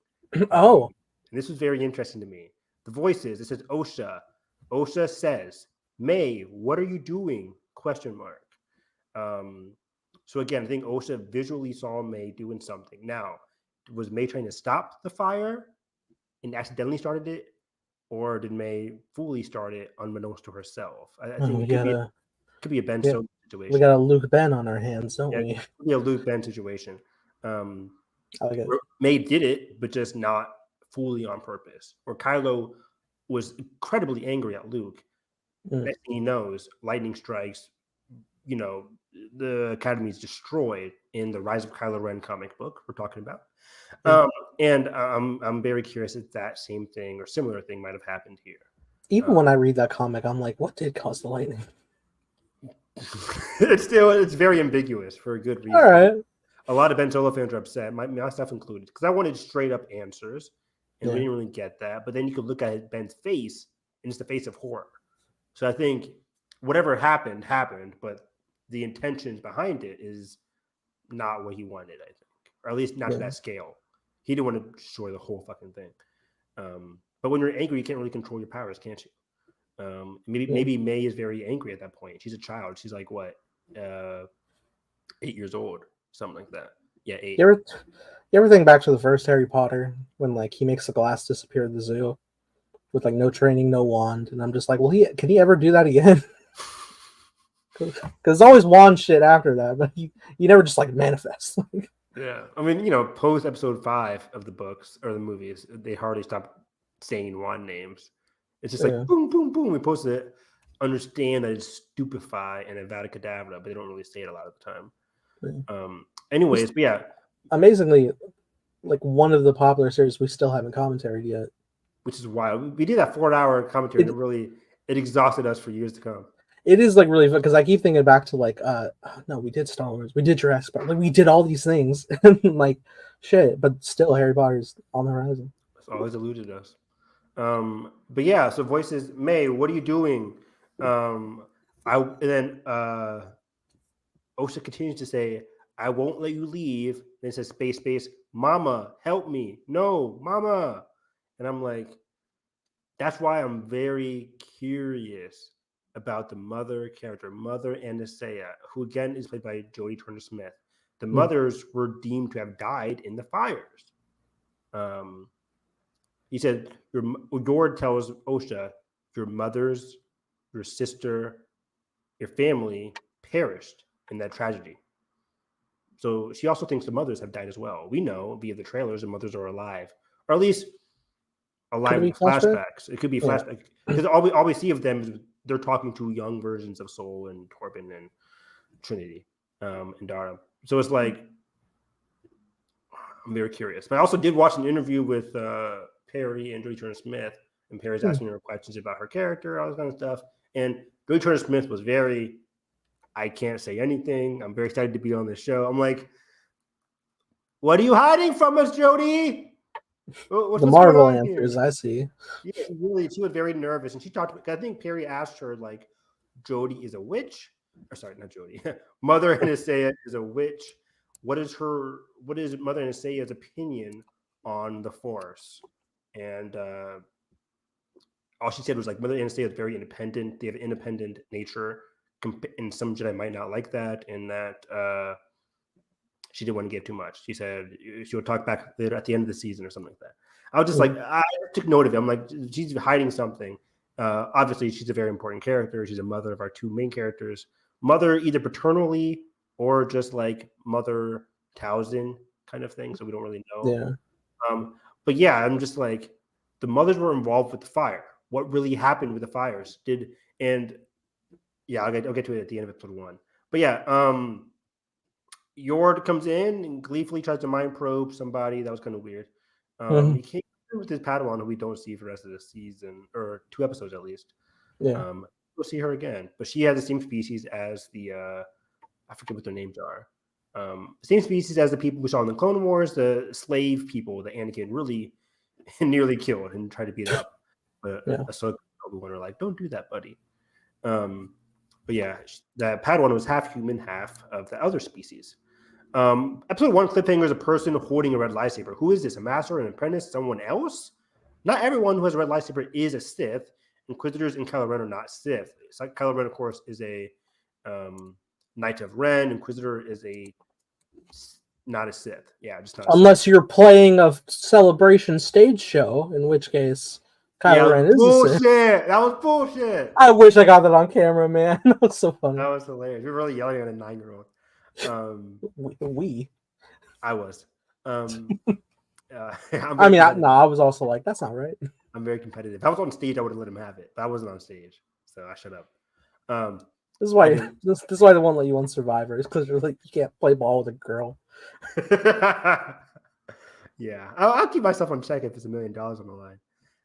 Oh, and this was very interesting to me. The voices. It says Osha. Osha says, "May, what are you doing?" ? So again, I think Osha visually saw May doing something. Now, was May trying to stop the fire and accidentally started it, or did May fully start it unbeknownst to herself? I think it could be a Ben Stone situation. We got a Luke Ben on our hands, don't we? It could be a Luke Ben situation. I like it. May did it, but just not fully on purpose. Or Kylo was incredibly angry at Luke. Next thing he knows, lightning strikes. You know, the Academy is destroyed in the Rise of Kylo Ren comic book we're talking about. And I'm very curious if that same thing or similar thing might have happened here. Even when I read that comic, I'm like, what did cause the lightning? It's very ambiguous for a good reason. All right. A lot of Ben Solo fans are upset, myself included, because I wanted straight up answers, and we didn't really get that. But then you could look at Ben's face, and it's the face of horror. So I think whatever happened, but the intentions behind it is not what he wanted, I think, or at least not to that scale. He didn't want to destroy the whole fucking thing. But when you're angry, you can't really control your powers, can't you? Maybe May is very angry at that point. She's a child. She's like what, 8 years old, something like that. Yeah, 8. You ever think back to the first Harry Potter when like he makes the glass disappear at the zoo with like no training, no wand, and I'm just like, well, can he ever do that again? Because it's always wand shit after that, but you never just like manifest. Yeah, I mean, post episode 5 of the books or the movies, they hardly stop saying wand names. It's just like boom, boom, boom. We're supposed to understand that it's stupefy and Avada Kedavra, but they don't really say it a lot of the time. Anyways, but yeah. Amazingly, like one of the popular series we still haven't commentaried yet. Which is wild. We did that 4-hour commentary and it exhausted us for years to come. It is like really fun because I keep thinking back to like no, we did Star Wars, we did Jurassic Park, like we did all these things and like shit, but still Harry Potter's on the horizon. It's always eluded us. But yeah, so voices, May, what are you doing? And then Osha continues to say, I won't let you leave. Then it says space, Mama, help me. No, Mama. And I'm like, that's why I'm very curious about the mother character, Mother Anastasia, who again is played by Jodie Turner-Smith. The mothers were deemed to have died in the fires. He said, Gord tells Osha, your mothers, your sister, your family perished in that tragedy. So she also thinks the mothers have died as well. We know via the trailers the mothers are alive, or at least alive in flashbacks. It could be flashback because all we see of them is they're talking to young versions of Sol and Torben and Trinity and Dara. So it's like, I'm very curious. But I also did watch an interview with Perry and Jodie Turner-Smith, and Perry's asking her questions about her character, all this kind of stuff. And Jodie Turner-Smith was very, I can't say anything. I'm very excited to be on this show. I'm like, what are you hiding from us, Jodie? What's the Marvel answers, here? I see. Yeah, she was very nervous. And she talked, I think Perry asked her, like, Jodie is a witch. Or sorry, not Jodie. Mother Anastasia is a witch. What is Mother Anastasia's opinion on the Force? And all she said was like, Mother Anastasia is very independent. They have an independent nature. And some Jedi might not like that. And that she didn't want to give too much. She said she would talk back later at the end of the season or something like that. I was just like, I took note of it. I'm like, she's hiding something. Obviously, she's a very important character. She's a mother of our two main characters. Mother either paternally or just like Mother Towson kind of thing. So we don't really know. Yeah. But yeah, I'm just like, the mothers were involved with the fire. What really happened with the fires? I'll get to it at the end of episode 1. But yeah, Yord comes in and gleefully tries to mind probe somebody. That was kind of weird. Mhm. He came with his Padawan, who we don't see for the rest of the season, or 2 episodes at least. Yeah. We'll see her again, but she has the same species as the I forget what their names are. Same species as the people we saw in the Clone Wars, the slave people that Anakin really nearly killed and tried to beat up. But Yeah. Ahsoka and Obi-Wan were like, "Don't do that, buddy." But yeah, that Padawan was half human, half of the other species. Episode 1 cliffhanger is a person holding a red lightsaber. Who is this? A master, an apprentice, someone else? Not everyone who has a red lightsaber is a Sith. Inquisitors and Kylo Ren are not Sith. So Kylo Ren, of course, is a Knight of Ren. Inquisitor is not a Sith. Yeah, just not. Unless you're playing a celebration stage show, in which case Kylo Ren is bullshit. a Sith. That was bullshit. I wish I got that on camera, man. That was so funny. That was hilarious. We were really yelling at a 9-year-old. I was. I was also like, that's not right. I'm very competitive. If I was on stage, I would have let him have it, but I wasn't on stage, so I shut up. This is why this is why they won't let you on Survivor, is because you're like, you can't play ball with a girl. Yeah, I'll keep myself on check if it's $1 million on the line.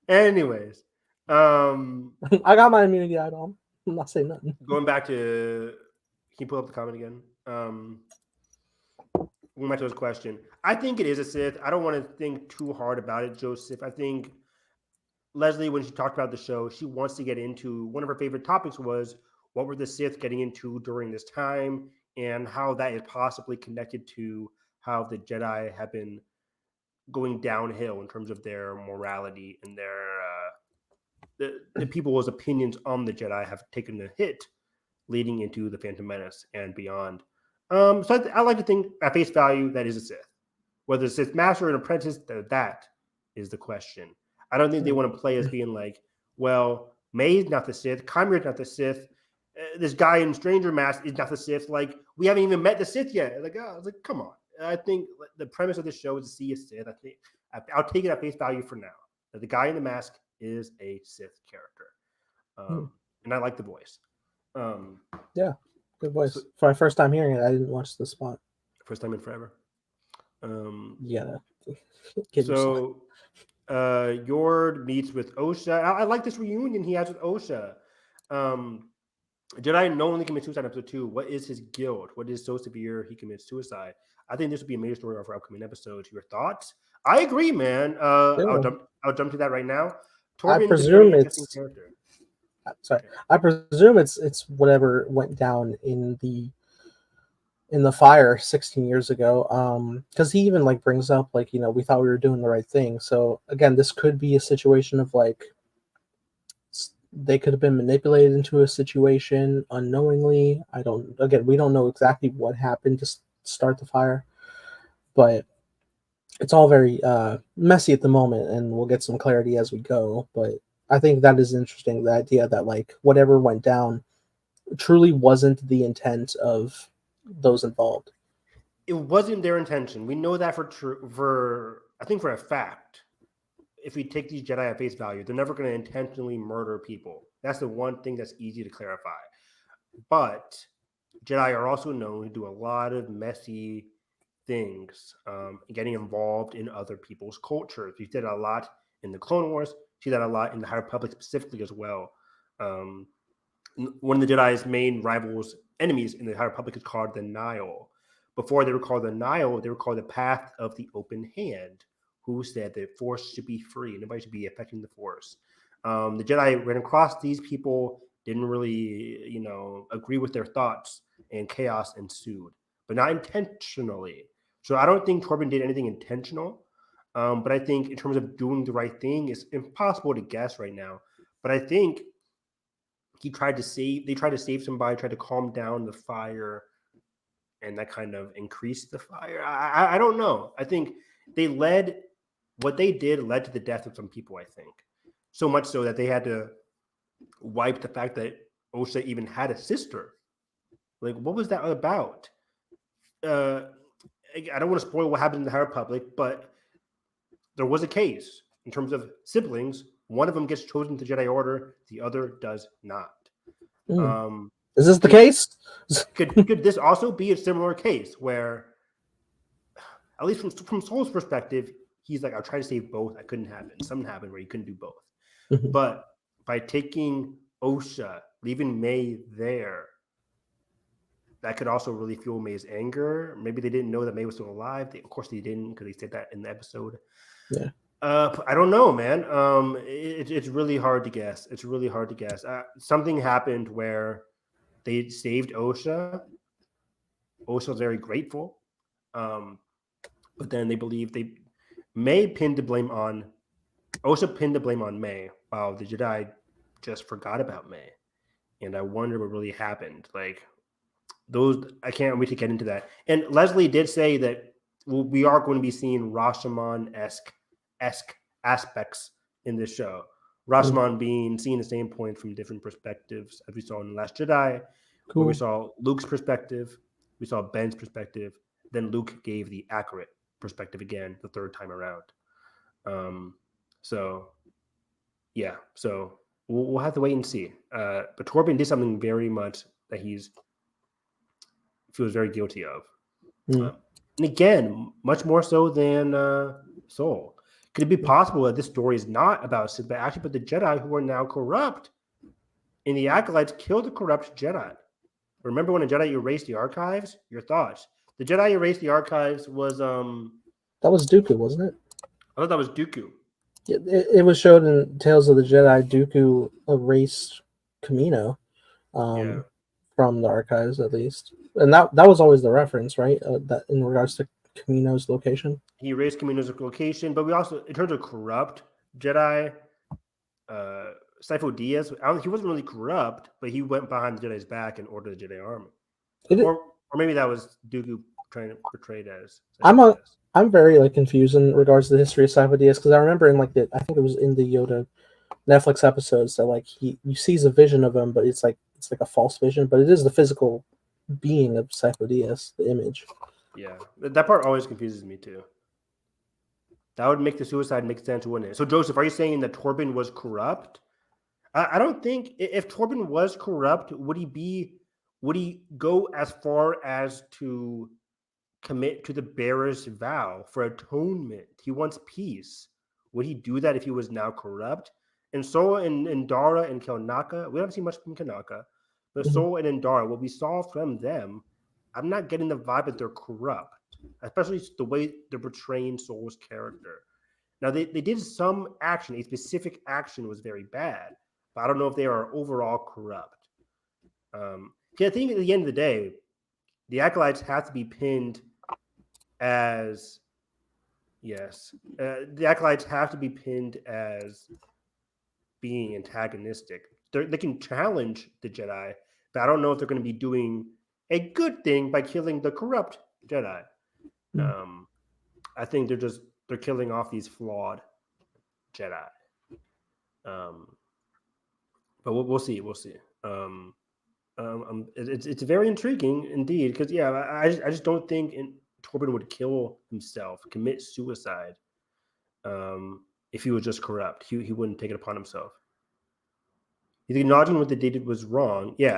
Anyways, I got my immunity item. I'm not saying nothing. Going back to, can you pull up the comment again? Going back to his question, I think it is a Sith. I don't want to think too hard about it, Joseph. I think Leslie, when she talked about the show, she wants to get into, one of her favorite topics was, what were the Sith getting into during this time, and how that is possibly connected to how the Jedi have been going downhill in terms of their morality and their the people's opinions on the Jedi have taken a hit leading into the Phantom Menace and beyond. So I like to think at face value that is a Sith. Whether it's Sith Master or an apprentice, that is the question. I don't think they want to play as being like, well, May's not the Sith, Kymer's not the Sith, this guy in Stranger Mask is not the Sith. Like, we haven't even met the Sith yet. Like, come on. I think the premise of the show is to see a Sith. I think I'll take it at face value for now. That the guy in the mask is a Sith character, and I like the voice. Yeah, good voice. So, for my first time hearing it, I didn't watch the spot. First time in forever. Yeah. So, Yord meets with Osha. I like this reunion he has with Osha. Jedi knowingly commits suicide in episode 2. What is his guilt? What is so severe he commits suicide? I think this would be a major story of our upcoming episodes. Your thoughts? I agree, man. I'll jump to that right now. Torben, I presume it's character. Sorry. I presume it's whatever went down in the fire 16 years ago. Because he even like brings up like, we thought we were doing the right thing. So again, this could be a situation of like they could have been manipulated into a situation unknowingly. We don't know exactly what happened to start the fire, but it's all very messy at the moment, and we'll get some clarity as we go. But I think that is interesting, the idea that like whatever went down truly wasn't the intent of those involved. It wasn't their intention. We know that for I think for a fact. If we take these Jedi at face value, they're never going to intentionally murder people. That's the one thing that's easy to clarify. But Jedi are also known to do a lot of messy things, getting involved in other people's cultures. We did a lot in the Clone Wars. See that a lot in the High Republic specifically as well. One of the Jedi's main enemies in the High Republic is called the Nihil. Before they were called the Nihil, they were called the Path of the Open Hand, who said the Force should be free. Nobody should be affecting the Force. The Jedi ran across these people, didn't really, agree with their thoughts, and chaos ensued, but not intentionally. So I don't think Torben did anything intentional, but I think in terms of doing the right thing, it's impossible to guess right now. But I think they tried to save somebody, tried to calm down the fire, and that kind of increased the fire. I don't know. I think what they did led to the death of some people, I think. So much so that they had to wipe the fact that Osha even had a sister. Like, what was that about? I don't want to spoil what happened in the High Republic, but there was a case. in terms of siblings, one of them gets chosen to the Jedi Order, the other does not. Is this the case? Could this also be a similar case where, at least from Soul's perspective, he's like, I'll try to save both. I couldn't happen. Something happened where he couldn't do both. But by taking Osha, leaving May there, that could also really fuel May's anger. Maybe they didn't know that May was still alive. Of course, they didn't, because they said that in the episode. Yeah. I don't know, man. It's really hard to guess. It's really hard to guess. Something happened where they saved Osha. Osha was very grateful. But then they believe Osha pinned the blame on May, while the Jedi just forgot about May. And I wonder what really happened. Like, I can't wait to get into that. And Leslie did say that we are going to be seeing Rashomon-esque aspects in this show. Rashomon being seen the same point from different perspectives, as we saw in The Last Jedi. Where we saw Luke's perspective, we saw Ben's perspective, then Luke gave the accurate perspective again the third time around. So we'll have to wait and see. But Torben did something very much that he feels very guilty of. And again, much more so than Soul. Could it be possible that this story is not about Sith, but actually about the Jedi who are now corrupt? And the Acolytes killed the corrupt Jedi. Remember when a Jedi erased the archives? Your thoughts? The Jedi erased the archives was that was Dooku, wasn't it? I thought that was Dooku. It was showed in Tales of the Jedi. Dooku erased Kamino from the archives, at least, and that was always the reference, right? That in regards to Kamino's location. He erased Kamino's location, but we also, in terms of corrupt Jedi, Sifo Dyas, he wasn't really corrupt, but he went behind the Jedi's back and ordered the Jedi army. Or maybe that was Dooku trying to portray it as. I'm very confused in regards to the history of Sifo Dyas, because I remember in I think it was in the Yoda Netflix episodes that you sees a vision of him, but it's like a false vision, but it is the physical being of Sifo Dyas, the image. Yeah, that part always confuses me too. That would make the suicide make sense, wouldn't it? So Joseph, are you saying that Torben was corrupt? I don't think, if Torben was corrupt, would he go as far as to commit to the bearer's vow for atonement? He wants peace. Would he do that if he was now corrupt? And Sola and Dara and Kanaka, we haven't seen much from Kanaka, but Sola and Dara, what we saw from them, I'm not getting the vibe that they're corrupt, especially the way they're portraying Soul's character. Now, they did some action. A specific action was very bad, but I don't know if they are overall corrupt. I think at the end of the day, the Acolytes have to be pinned as, the Acolytes have to be pinned as being antagonistic. They can challenge the Jedi, but I don't know if they're going to be doing a good thing by killing the corrupt Jedi. I think they're killing off these flawed Jedi. But we'll see. We'll see. It's very intriguing indeed, because I just don't think Torben would kill himself, commit suicide, if he was just corrupt. He wouldn't take it upon himself. He's acknowledging what they did was wrong. Yeah.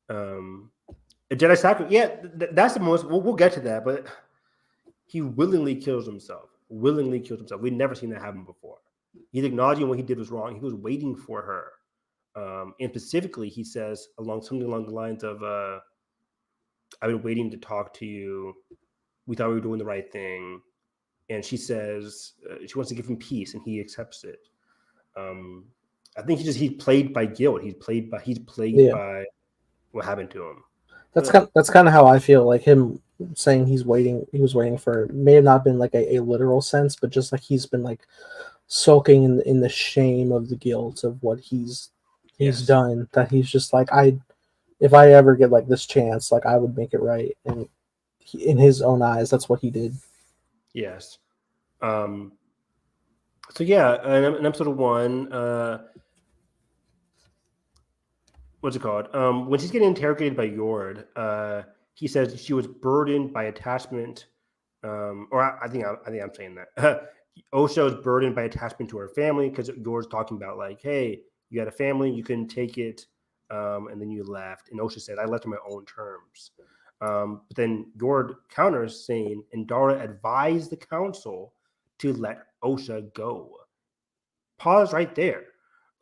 A Jedi sacrifice. Yeah, that's the most. We'll get to that, but he willingly kills himself. We've never seen that happen before. He's acknowledging what he did was wrong. He was waiting for her. And specifically, he says something along the lines of, I've been waiting to talk to you. We thought we were doing the right thing. And she says she wants to give him peace, and he accepts it. I think he played by guilt. He's played by what happened to him. That's kind of how I feel. Like him saying he was waiting for, may have not been like a literal sense, but just like he's been like soaking in the shame of the guilt of what he's done, that he's just like, if I ever get like this chance, like I would make it right. And in his own eyes, that's what he did. Yes. So in episode 1, what's it called? When she's getting interrogated by Yord, he says she was burdened by attachment. Or I think I'm saying that. Osha was burdened by attachment to her family because Yor's talking about like, hey, you had a family, you couldn't take it, and then you left. And Osha said, I left on my own terms. But then Yor counters saying, and Dara advised the council to let Osha go. Pause right there.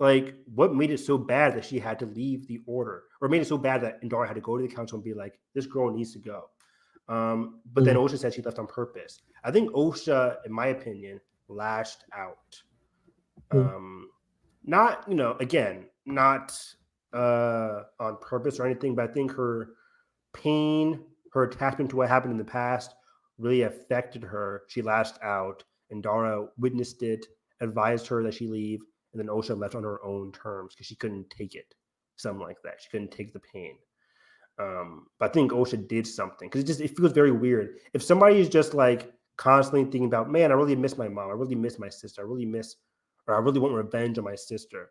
Like, what made it so bad that she had to leave the order, or made it so bad that Indara had to go to the council and be like, this girl needs to go. But then Osha said she left on purpose. I think Osha, in my opinion, lashed out. Not, again, not on purpose or anything, but I think her pain, her attachment to what happened in the past really affected her. She lashed out, and Dara witnessed it, advised her that she leave, and then Osha left on her own terms because she couldn't take it. Something like that. She couldn't take the pain. But I think Osha did something because it feels very weird. If somebody is just like constantly thinking about, man, I really miss my mom, I really miss my sister, I really want revenge on my sister.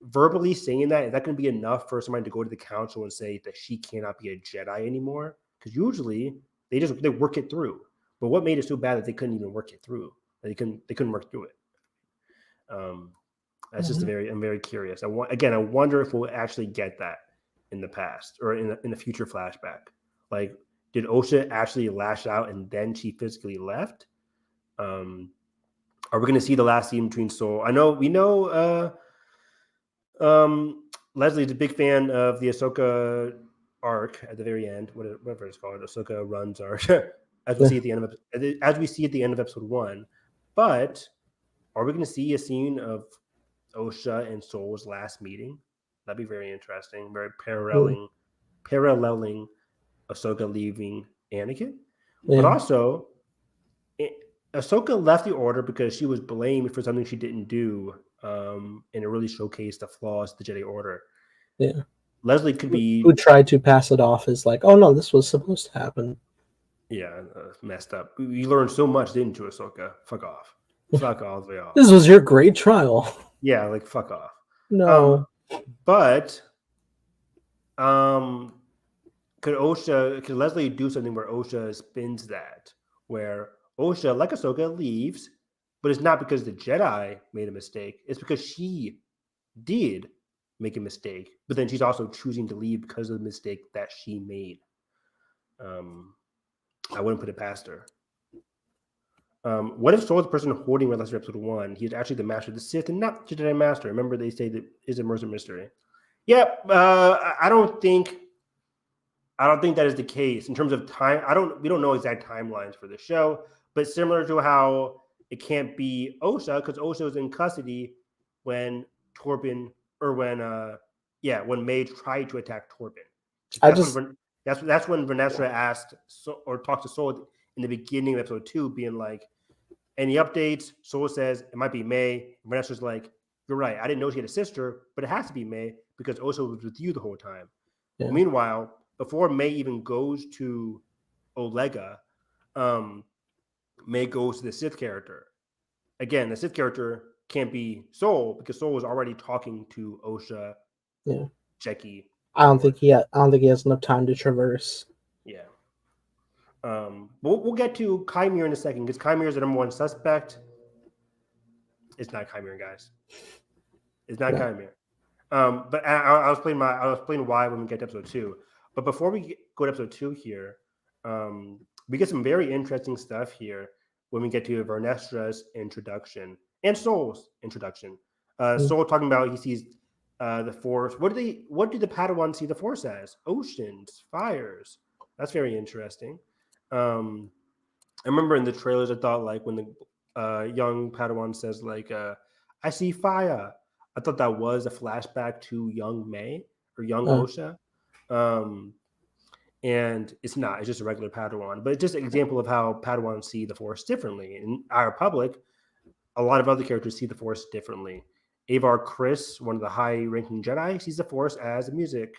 Verbally saying that, is that going to be enough for somebody to go to the council and say that she cannot be a Jedi anymore? Because usually they work it through. But what made it so bad that they couldn't even work it through? They couldn't work through it. That's just I'm very curious. I wonder if we'll actually get that in the past or in a future flashback. Like, did Osha actually lash out and then she physically left? Are we going to see the last scene between Soul? We know Leslie's a big fan of the Ahsoka arc at the very end, whatever it's called, Ahsoka runs arc, as we see at the end of episode 1. But are we going to see a scene of Osha and Soul's last meeting? That'd be very interesting. Very paralleling Ahsoka leaving Anakin, but also Ahsoka left the order because she was blamed for something she didn't do. And it really showcased the flaws of the Jedi Order. Yeah. Leslie could be... Who tried to pass it off as like, oh no, this was supposed to happen. Yeah, messed up. You learned so much, didn't you, Ahsoka? Fuck off. Fuck all the way off. This was your great trial. Yeah, like, fuck off. No. But... could Leslie do something where Osha spins that? Where Osha, like Ahsoka, leaves... But it's not because the Jedi made a mistake. It's because she did make a mistake. But then she's also choosing to leave because of the mistake that she made. I wouldn't put it past her. What if Soul is the person holding Red Lesser episode 1? He's actually the master of the Sith and not the Jedi Master. Remember, they say that is a immersive mystery. Yep. I don't think that is the case in terms of time. We don't know exact timelines for the show, but similar to how it can't be Osha because Osha was in custody when Torben when Maige tried to attack Torben. That's when Vanessa asked or talked to Soul in the beginning of episode 2, being like, any updates? Soul says it might be May. Vanessa's like, you're right. I didn't know she had a sister, but it has to be May because Osha was with you the whole time. Yeah. Meanwhile, before May even goes to Olega, May goes to the Sith character. Again, the Sith character can't be Soul because Soul was already talking to Osha, Jeki. I don't think he has enough time to traverse. Yeah. We'll get to Chimera in a second because Chimera is the number one suspect. It's not Chimera, guys. It's not Chimera. But I'll explain why when we get to episode 2. But before we go to episode 2 here, we get some very interesting stuff here when we get to Vernestra's introduction and Soul's introduction. Soul talking about he sees the Force. What do the Padawans see the Force as? Oceans, fires. That's very interesting. I remember in the trailers, I thought like when the young Padawan says like, I see fire. I thought that was a flashback to young May or young Osha. And it's not. It's just a regular Padawan. But it's just an example of how Padawans see the Force differently. In our Republic, a lot of other characters see the Force differently. Avar Kriss, one of the high-ranking Jedi, sees the Force as music.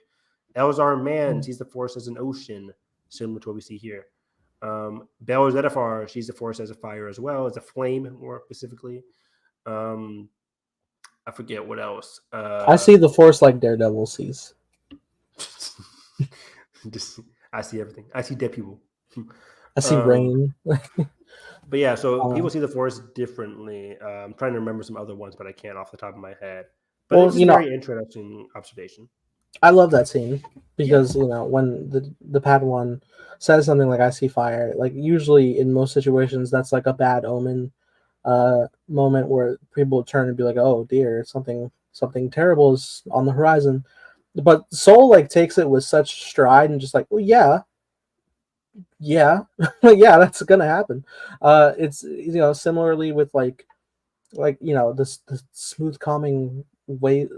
Elzar Mann sees the Force as an ocean, similar to what we see here. Bel Zettifar sees the Force as a fire as well, as a flame, more specifically. I forget what else. I see the Force like Daredevil sees. I see everything. I see dead people. I see Um, rain. but yeah, so uh, people see the Force differently. I'm trying to remember some other ones, but I can't off the top of my head. But well, it's just a very interesting observation. I love that scene Yeah, because when the Padawan says something like "I see fire," like usually in most situations that's like a bad omen moment where people turn and be like, "Oh dear, something terrible is on the horizon." But Soul like takes it with such stride and just like, "Well, yeah, yeah, that's gonna happen." It's similarly with the smooth calming way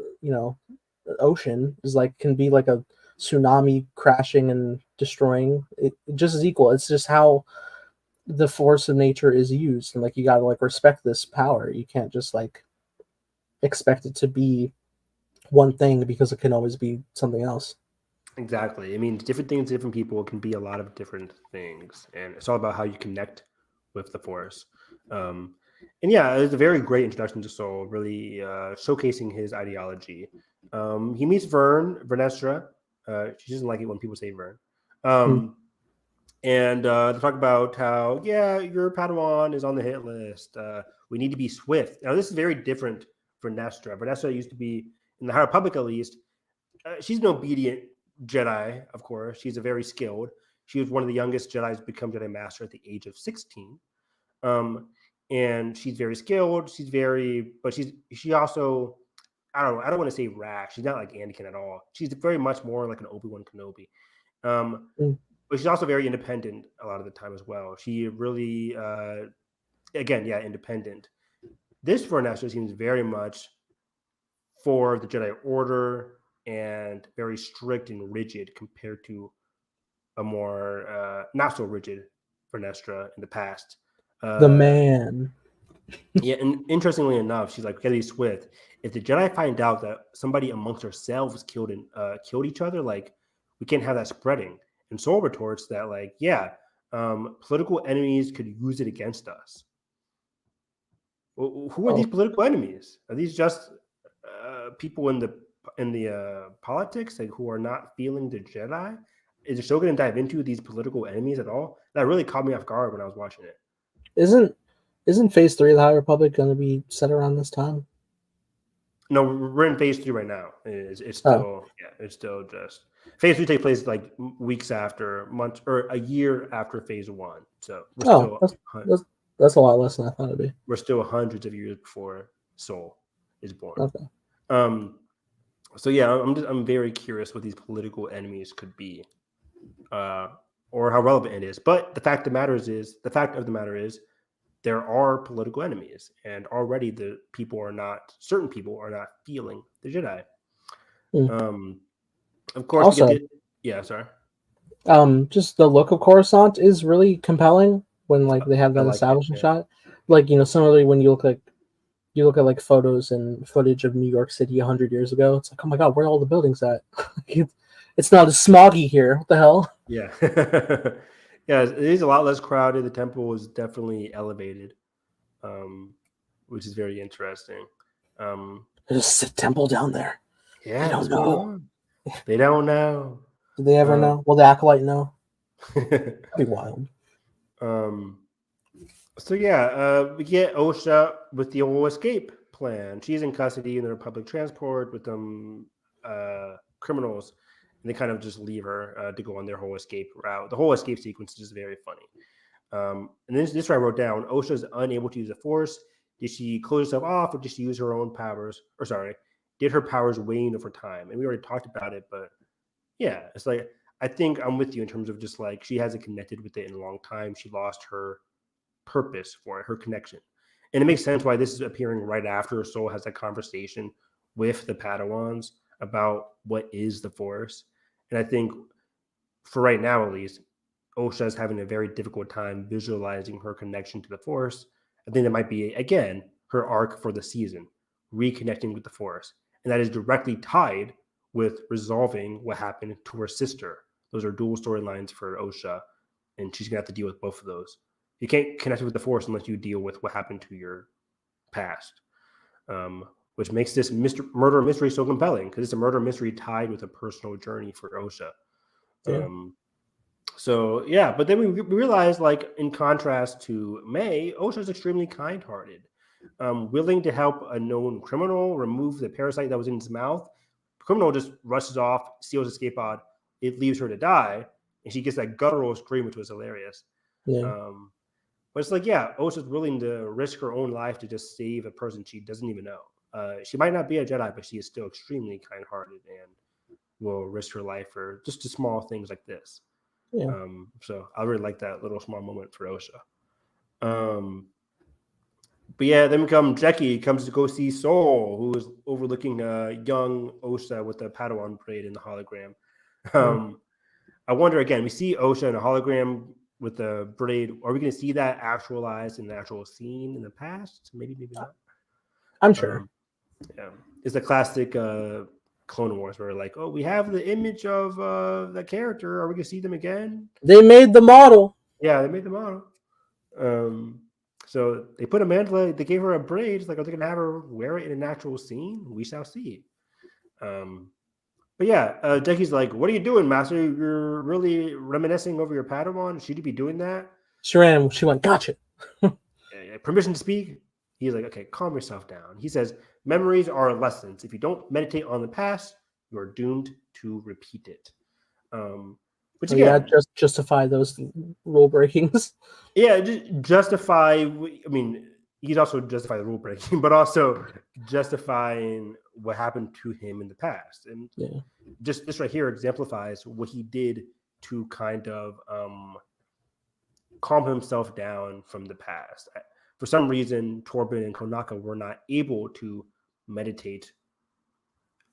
ocean is like can be like a tsunami crashing and destroying it just as equal. It's just how the force of nature is used, and like you gotta like respect this power. You can't just like expect it to be one thing because it can always be something else. exactly. I mean, different things, to different people can be a lot of different things, and it's all about how you connect with the Force. Um, and yeah, it's a very great introduction to Soul, really showcasing his ideology. He meets Vernestra. She doesn't like it when people say Vern. Hmm. Um, and they talk about how, yeah, your Padawan is on the hit list. We need to be swift. Now, this is very different for Nestra. Vernestra used to be, in the High Republic at least, she's an obedient Jedi, of course. She's a very skilled. She was one of the youngest Jedi's to become Jedi Master at the age of 16. Um, and she's very skilled. But she also, I don't know, I don't want to say rash. She's not like Anakin at all. She's very much more like an Obi-Wan Kenobi. Um, Hmm. but she's also very independent a lot of the time as well. She really, again, yeah, independent. This Vernestra seems very much for the Jedi Order and very strict and rigid compared to a more not so rigid Vernestra in the past. The Uh, man. yeah, and interestingly enough, she's like Kelly Swift. If the Jedi find out that somebody amongst ourselves killed each other, like we can't have that spreading. And Soul retorts that, like, yeah, political enemies could use it against us. Well, who are these Oh, political enemies? Are these just people in the politics, like, who are not feeling the Jedi? Is the show going to dive into these political enemies at all? That really caught me off guard when I was watching it. isn't isn't Phase 3 of the High Republic going to be set around this time? No, we're in phase 3 right now. It's Oh, still, yeah, it's still just phase 3 takes place like weeks after, months, or a year after phase 1. So oh, that's a lot less than I thought it'd be. we're still hundreds of years before Soul is born. Okay. Um, so yeah, I'm very curious what these political enemies could be, uh, or how relevant it is. But the fact of the matter is, there are political enemies, and already certain people are not feeling the Jedi. Hmm. Um, of course, we get Also, the yeah, sorry, just the look of Coruscant is really compelling when like they have I that like it. establishing Yeah, shot. Like similarly when you look at like photos and footage of New York City 100 years ago, it's like, oh my god, where are all the buildings at? It's not as smoggy here. What the hell? yeah, yeah. It is a lot less crowded. The temple is definitely elevated, um, which is very interesting. Um, There's a temple down there. They yeah, what's don't going know. on? They don't know. Did they ever Um, know? Will the Acolyte know? That'd be wild. um, so yeah, we get Osha with the whole escape plan. She's in custody in the public transport with them criminals, and they kind of just leave her to go on their whole escape route. The whole escape sequence is just very funny. And this I wrote down. Osha is unable to use the Force. Did she close herself off, or did she use her own powers? Or sorry, did her powers wane over time? And we already talked about it, but yeah, it's like I think I'm with you in terms of just like she hasn't connected with it in a long time. She lost her purpose for it, her connection. And it makes sense why this is appearing right after Soul has that conversation with the Padawans about what is the Force. And I think for right now, at least, Osha is having a very difficult time visualizing her connection to the Force. I think that might be, again, her arc for the season, reconnecting with the Force. And that is directly tied with resolving what happened to her sister. Those are dual storylines for Osha, and she's going to have to deal with both of those. You can't connect with the Force unless you deal with what happened to your past, which makes this murder mystery so compelling because it's a murder mystery tied with a personal journey for Osha. Yeah. Um, So yeah, but then we realized, like in contrast to May, Osha is extremely kind-hearted, willing to help a known criminal remove the parasite that was in his mouth. The criminal just rushes off, steals the escape pod. It leaves her to die, and she gets that guttural scream, which was hilarious. Yeah. Um, but it's like, yeah, Osha's willing to risk her own life to just save a person she doesn't even know. She might not be a Jedi, but she is still extremely kind-hearted and will risk her life for just the small things like this. Yeah. So I really like that little small moment for Osha. But yeah, then Jackie comes to go see Soul, who is overlooking young Osha with the Padawan parade in the hologram. I wonder again, we see Osha in a hologram with the braid. Are we going to see that actualized in an actual scene in the past? Maybe, maybe not. I'm sure. Yeah, it's the classic Clone Wars where like, oh, we have the image of the character. Are we going to see them again? They made the model. Yeah, they made the model. So they put Amanda, they gave her a braid. It's like, are they gonna have her wear it in an actual scene? We shall see. But yeah, Jackie's like, "What are you doing, Master? You're really reminiscing over your Padawan. Should you be doing that?" She ran. She went, gotcha. Permission to speak. He's like, "Okay, calm yourself down." He says, "Memories are lessons. If you don't meditate on the past, you are doomed to repeat it." Which again, just justify those rule breakings. Yeah, justify. I mean, he's also justify the rule breaking, but also justifying what happened to him in the past, and just this right here exemplifies what he did to kind of calm himself down from the past. For some reason, Torben and Konaka were not able to meditate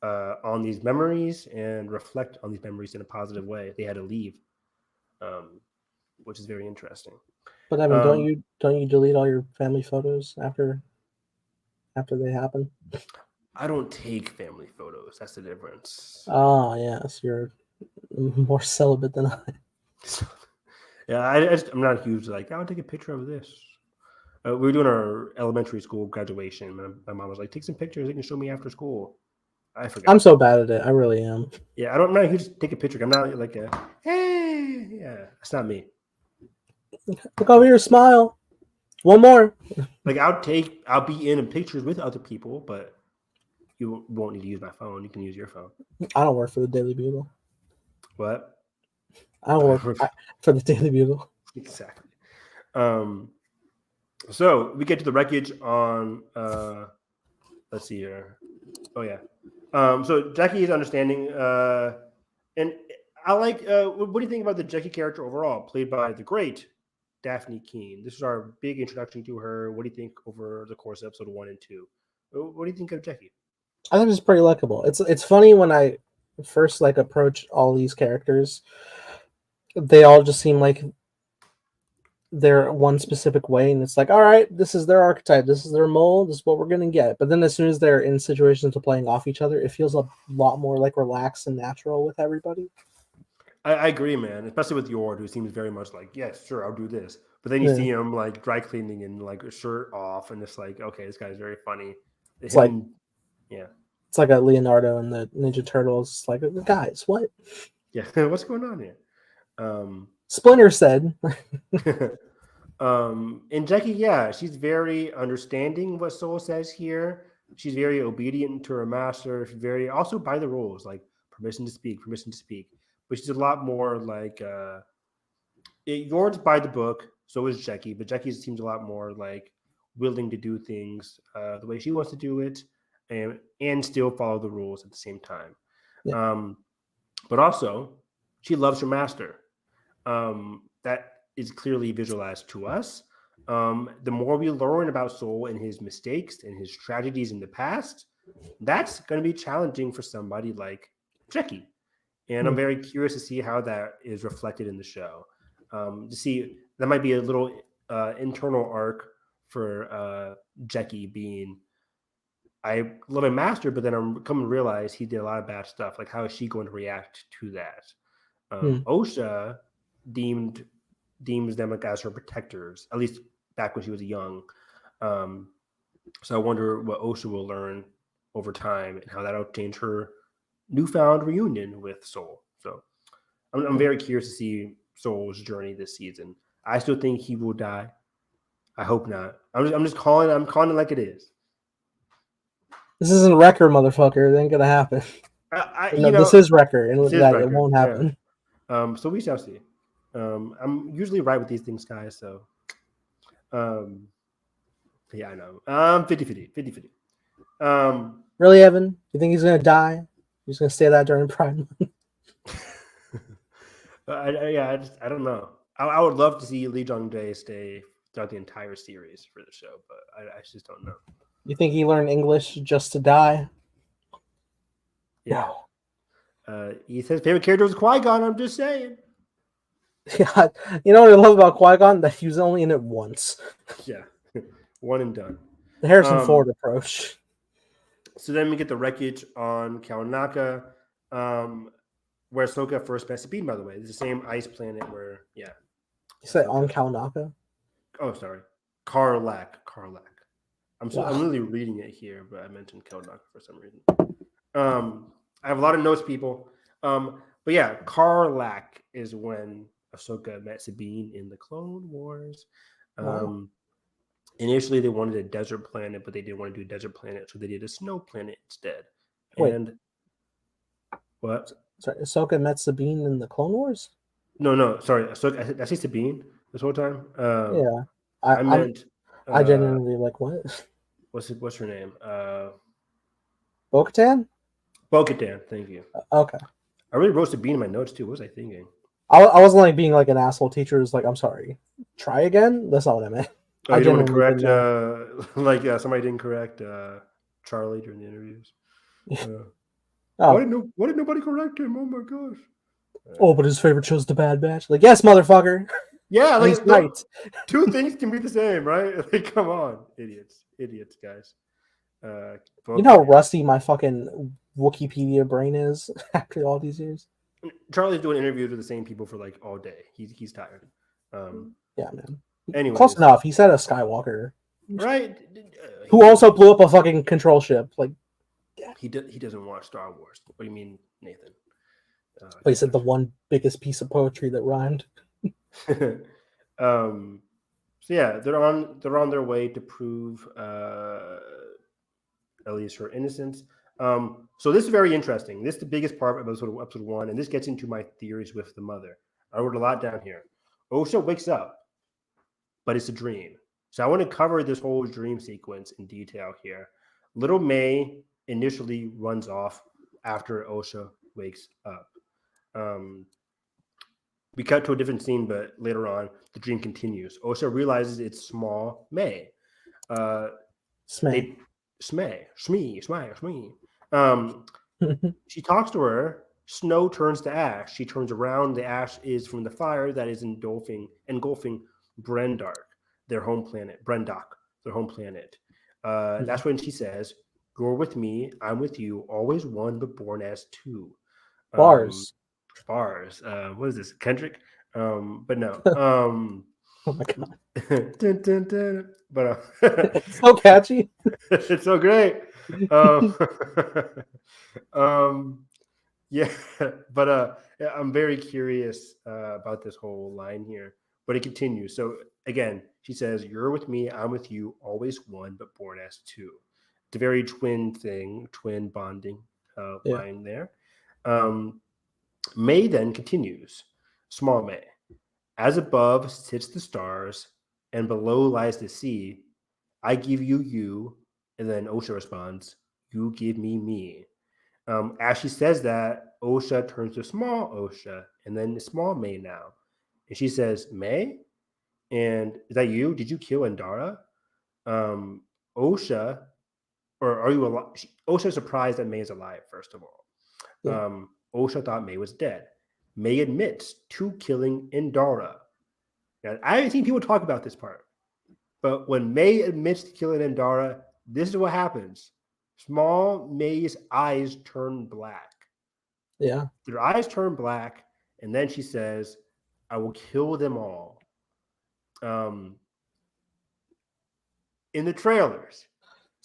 on these memories and reflect on these memories in a positive way. They had to leave, which is very interesting. But Evan, don't you delete all your family photos after they happen? I don't take family photos. That's the difference. Oh yes, you're more celibate than I. Yeah, I'm not huge. Like, I'll take a picture of this. We were doing our elementary school graduation. My mom was like, "Take some pictures. You can show me after school." I forgot. I'm so bad at it. I really am. Yeah, I'm not huge to take a picture. I'm not like a hey. Yeah, that's not me. Look over here, smile. One more. Like I'll be in pictures with other people, but you won't need to use my phone. You can use your phone. I don't work for the Daily Bugle. What? I don't work for the Daily Bugle. Exactly. So we get to the wreckage on let's see here. Oh yeah. So Jackie is understanding and I like what do you think about the Jackie character overall, played by the great Daphne Keene? This is our big introduction to her. What do you think over the course of episode 1 and 2? What do you think of Jackie? I think it's pretty likable. It's funny when I first like approach all these characters, they all just seem like they're one specific way, and it's like, all right, this is their archetype, this is their mold, this is what we're gonna get. But then as soon as they're in situations of playing off each other, it feels a lot more like relaxed and natural with everybody. I agree, man. Especially with Yord, who seems very much like, yes, sure, I'll do this. But then you see him like dry cleaning and like a shirt off, and it's like, okay, this guy's very funny. It's like, yeah, it's like a Leonardo and the Ninja Turtles. Like, guys, what? Yeah, what's going on here? Splinter said. And Jackie, yeah, she's very understanding what Soul says here. She's very obedient to her master. She's very also by the rules, like permission to speak. But she's a lot more like Yord's by the book, so is Jackie, but Jackie seems a lot more like willing to do things the way she wants to do it, and still follow the rules at the same time. Yeah. But also, she loves her master. That is clearly visualized to us. The more we learn about Soul and his mistakes and his tragedies in the past, that's going to be challenging for somebody like Jackie. And I'm very curious to see how that is reflected in the show. To see, that might be a little internal arc for Jackie being, I love my master, but then I'm coming to realize he did a lot of bad stuff. Like, how is she going to react to that? Osha deems them like as her protectors, at least back when she was young. So I wonder what Osha will learn over time and how that'll change her newfound reunion with Soul. So I'm very curious to see soul's journey this season. I still think he will die. I hope not. I'm just calling. I'm calling it like it is. This isn't Wrecker, motherfucker. It ain't gonna happen. No, this is Wrecker, and this with is that, Wrecker, it won't happen. So we shall see. I'm usually right with these things, guys. So, yeah, I know. 50-50. Really, Evan? You think he's gonna die? He's gonna say that during Pride Month? I don't know. I would love to see Lee Jong-jae stay throughout the entire series for the show, but I just don't know. You think he learned English just to die? Yeah. He says favorite character was Qui-Gon. I'm just saying. Yeah, you know what I love about Qui-Gon? That he was only in it once. Yeah, one and done. The Harrison Ford approach. So then we get the wreckage on Kawanaka, where Ahsoka first met Sabine, by the way. It's the same ice planet where, yeah. You said on Kawanaka? Oh, sorry. Karlak. I'm literally reading it here, but I mentioned Kawanaka for some reason. I have a lot of notes, people. But yeah, Karlak is when Ahsoka met Sabine in the Clone Wars. Wow. Initially, they wanted a desert planet, but they didn't want to do a desert planet, so they did a snow planet instead. Wait. And what? Sorry, Ahsoka met Sabine in the Clone Wars? No. Sorry, Ahsoka. I say Sabine this whole time. Yeah, I meant. I genuinely like what? What's her name? Bo-Katan? Bo-Katan. Thank you. Okay. I really wrote Sabine in my notes too. What was I thinking? I wasn't like being like an asshole teacher who's like, I'm sorry. Try again? That's not what I meant. Oh, you didn't want to correct somebody didn't correct Charlie during the interviews. Why did nobody correct him? Oh my gosh. Oh, but his favorite show's The Bad Batch. Like, yes, motherfucker. Yeah, like he's right. Two things can be the same, right? Like, come on, idiots, guys. You know how rusty my fucking Wikipedia brain is after all these years. Charlie's doing interviews with the same people for like all day. He's tired. Yeah, man. Anyways, close enough. He said a Skywalker, right? Who also blew up a fucking control ship. Like, yeah. He doesn't watch Star Wars. What do you mean, Nathan? But he said the one biggest piece of poetry that rhymed. So yeah, they're on their way to prove at least her innocence. So this is very interesting. This is the biggest part of episode 1, and this gets into my theories with the mother. I wrote a lot down here. Osha wakes up, but it's a dream. So I want to cover this whole dream sequence in detail here. Little May initially runs off after Osha wakes up. We cut to a different scene, but later on, the dream continues. Osha realizes it's small May. Smee. She talks to her. Snow turns to ash. She turns around. The ash is from the fire that is engulfing Brendark, their home planet. That's when she says, "You're with me. I'm with you. Always one, but born as two." Bars. What is this, Kendrick? But no. Oh my god. Dun, dun, dun. But it's so catchy. It's so great. Yeah, but I'm very curious about this whole line here. But it continues. So again, she says, "You're with me, I'm with you, always one, but born as two." It's a very twin bonding line there. May then continues. Small May. "As above sits the stars, and below lies the sea. I give you you," and then Osha responds, "You give me." As she says that, Osha turns to small Osha, and then small May now. And she says, "May? And is that you? Did you kill Endara?" Osha, or are you alive? Osha's surprised that May is alive, first of all. Yeah. Osha thought May was dead. May admits to killing Endara. Now, I haven't seen people talk about this part, but when May admits to killing Endara, this is what happens. Small May's eyes turn black. Yeah. Their eyes turn black, and then she says, "I will kill them all." In the trailers,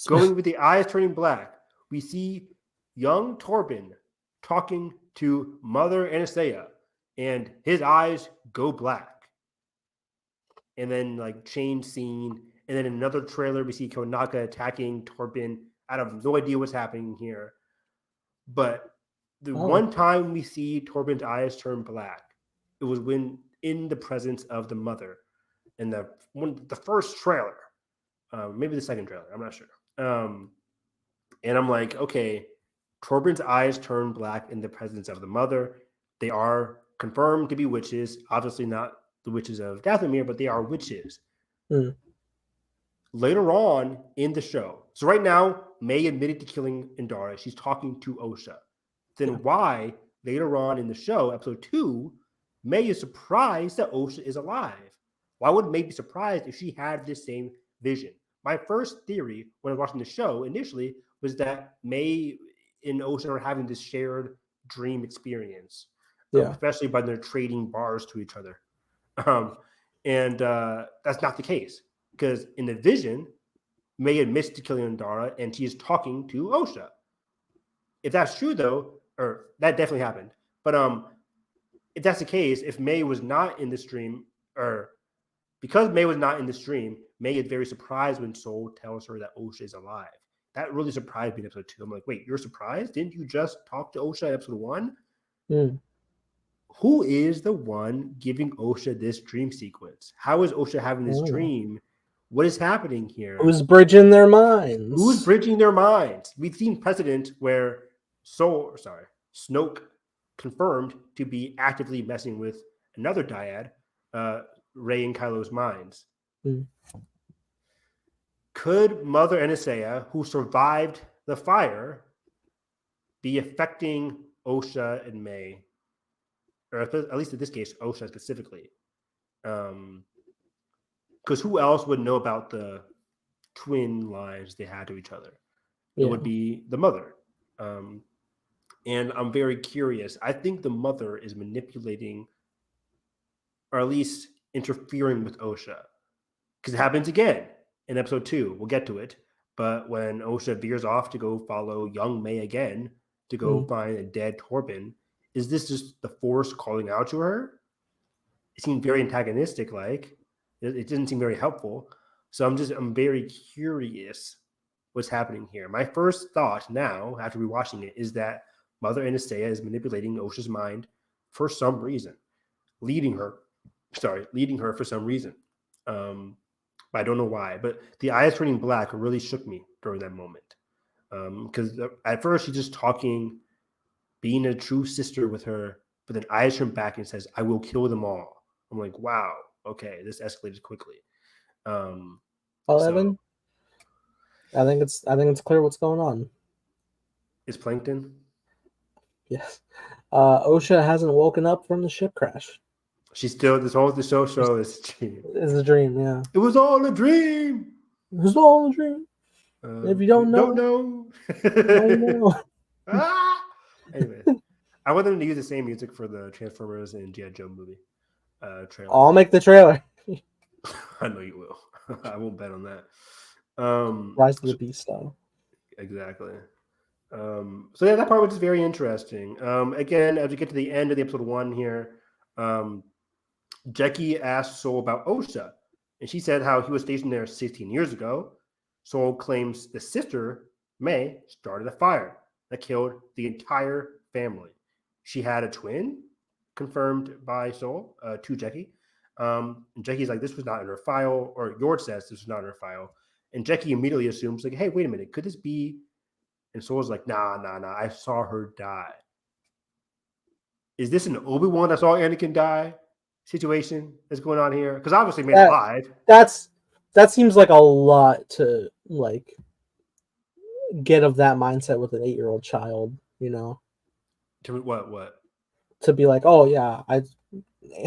going with the eyes turning black, we see young Torben talking to Mother Anastasia. and his eyes go black. And then like change scene, and then in another trailer we see Konaka attacking Torben. I have no idea what's happening here, but the Oh. one time we see Torben's eyes turn black, it was when in the presence of the mother in the first trailer, maybe the second trailer. I'm not sure. And I'm like, okay, Torben's eyes turn black in the presence of the mother. They are confirmed to be witches. Obviously, not the witches of Dathomir, but they are witches. Mm. Later on in the show, so right now, May admitted to killing Indara. She's talking to Osha. Then Yeah. why later on in the show, episode 2, May is surprised that Osha is alive? Why would May be surprised if she had this same vision? My first theory when I was watching the show initially was that May and Osha are having this shared dream experience, Yeah. especially by their trading bars to each other. And that's not the case, because in the vision, May admits to killing Indara and she is talking to Osha. If that's true, though, or that definitely happened, but if that's the case, if May was not in the stream, or because May was not in the stream, May is very surprised when Soul tells her that Osha is alive. That really surprised me in episode 2. I'm like, wait, you're surprised? Didn't you just talk to Osha in episode 1? Mm. Who is the one giving Osha this dream sequence? How is Osha having this dream? What is happening here? Who's bridging their minds? Who's bridging their minds? We've seen precedent where Snoke confirmed to be actively messing with another dyad, Rey and Kylo's minds. Mm. Could Mother Anastasia, who survived the fire, be affecting Osha and May? Or at least in this case, Osha specifically. Because who else would know about the twin lives they had to each other? It would be the mother. And I'm very curious. I think the mother is manipulating, or at least interfering with Osha. Because it happens again in episode 2. We'll get to it. But when Osha veers off to go follow young May again to go find a dead Torben, is this just the Force calling out to her? It seemed very antagonistic, like. It didn't seem very helpful. So I'm very curious what's happening here. My first thought now, after rewatching it, is that Mother Anastasia is manipulating Osha's mind for some reason, leading her for some reason. But I don't know why. But the eyes turning black really shook me during that moment. Because at first she's just talking, being a true sister with her, but then eyes turn back and says, "I will kill them all." I'm like, wow, okay, this escalated quickly. Evan, I think it's clear what's going on. Is Plankton? Yes. Osha hasn't woken up from the ship crash. She's still the show is a dream. It's a dream, yeah. It was all a dream. It was all a dream. If you don't know, don't know. Anyway, I want them to use the same music for the Transformers and G.I. Joe movie trailer. I'll make the trailer. I know you will. I won't bet on that. Rise of the Beast style. Exactly. So yeah, that part was just very interesting. Again, as we get to the end of the episode 1 here, Jackie asked Soul about Osha, and she said how he was stationed there 16 years ago. Soul claims the sister, May, started a fire that killed the entire family. She had a twin, confirmed by Soul to Jackie. And Jackie's like, this was not in her file, or George says this was not in her file. And Jackie immediately assumes, like, hey, wait a minute, could this be? And Soul's like, nah, I saw her die. Is this an Obi-Wan that saw Anakin die situation that's going on here? Because obviously May's alive. That seems like a lot to like get of that mindset with an 8-year-old child, you know. To what? To be like, oh yeah,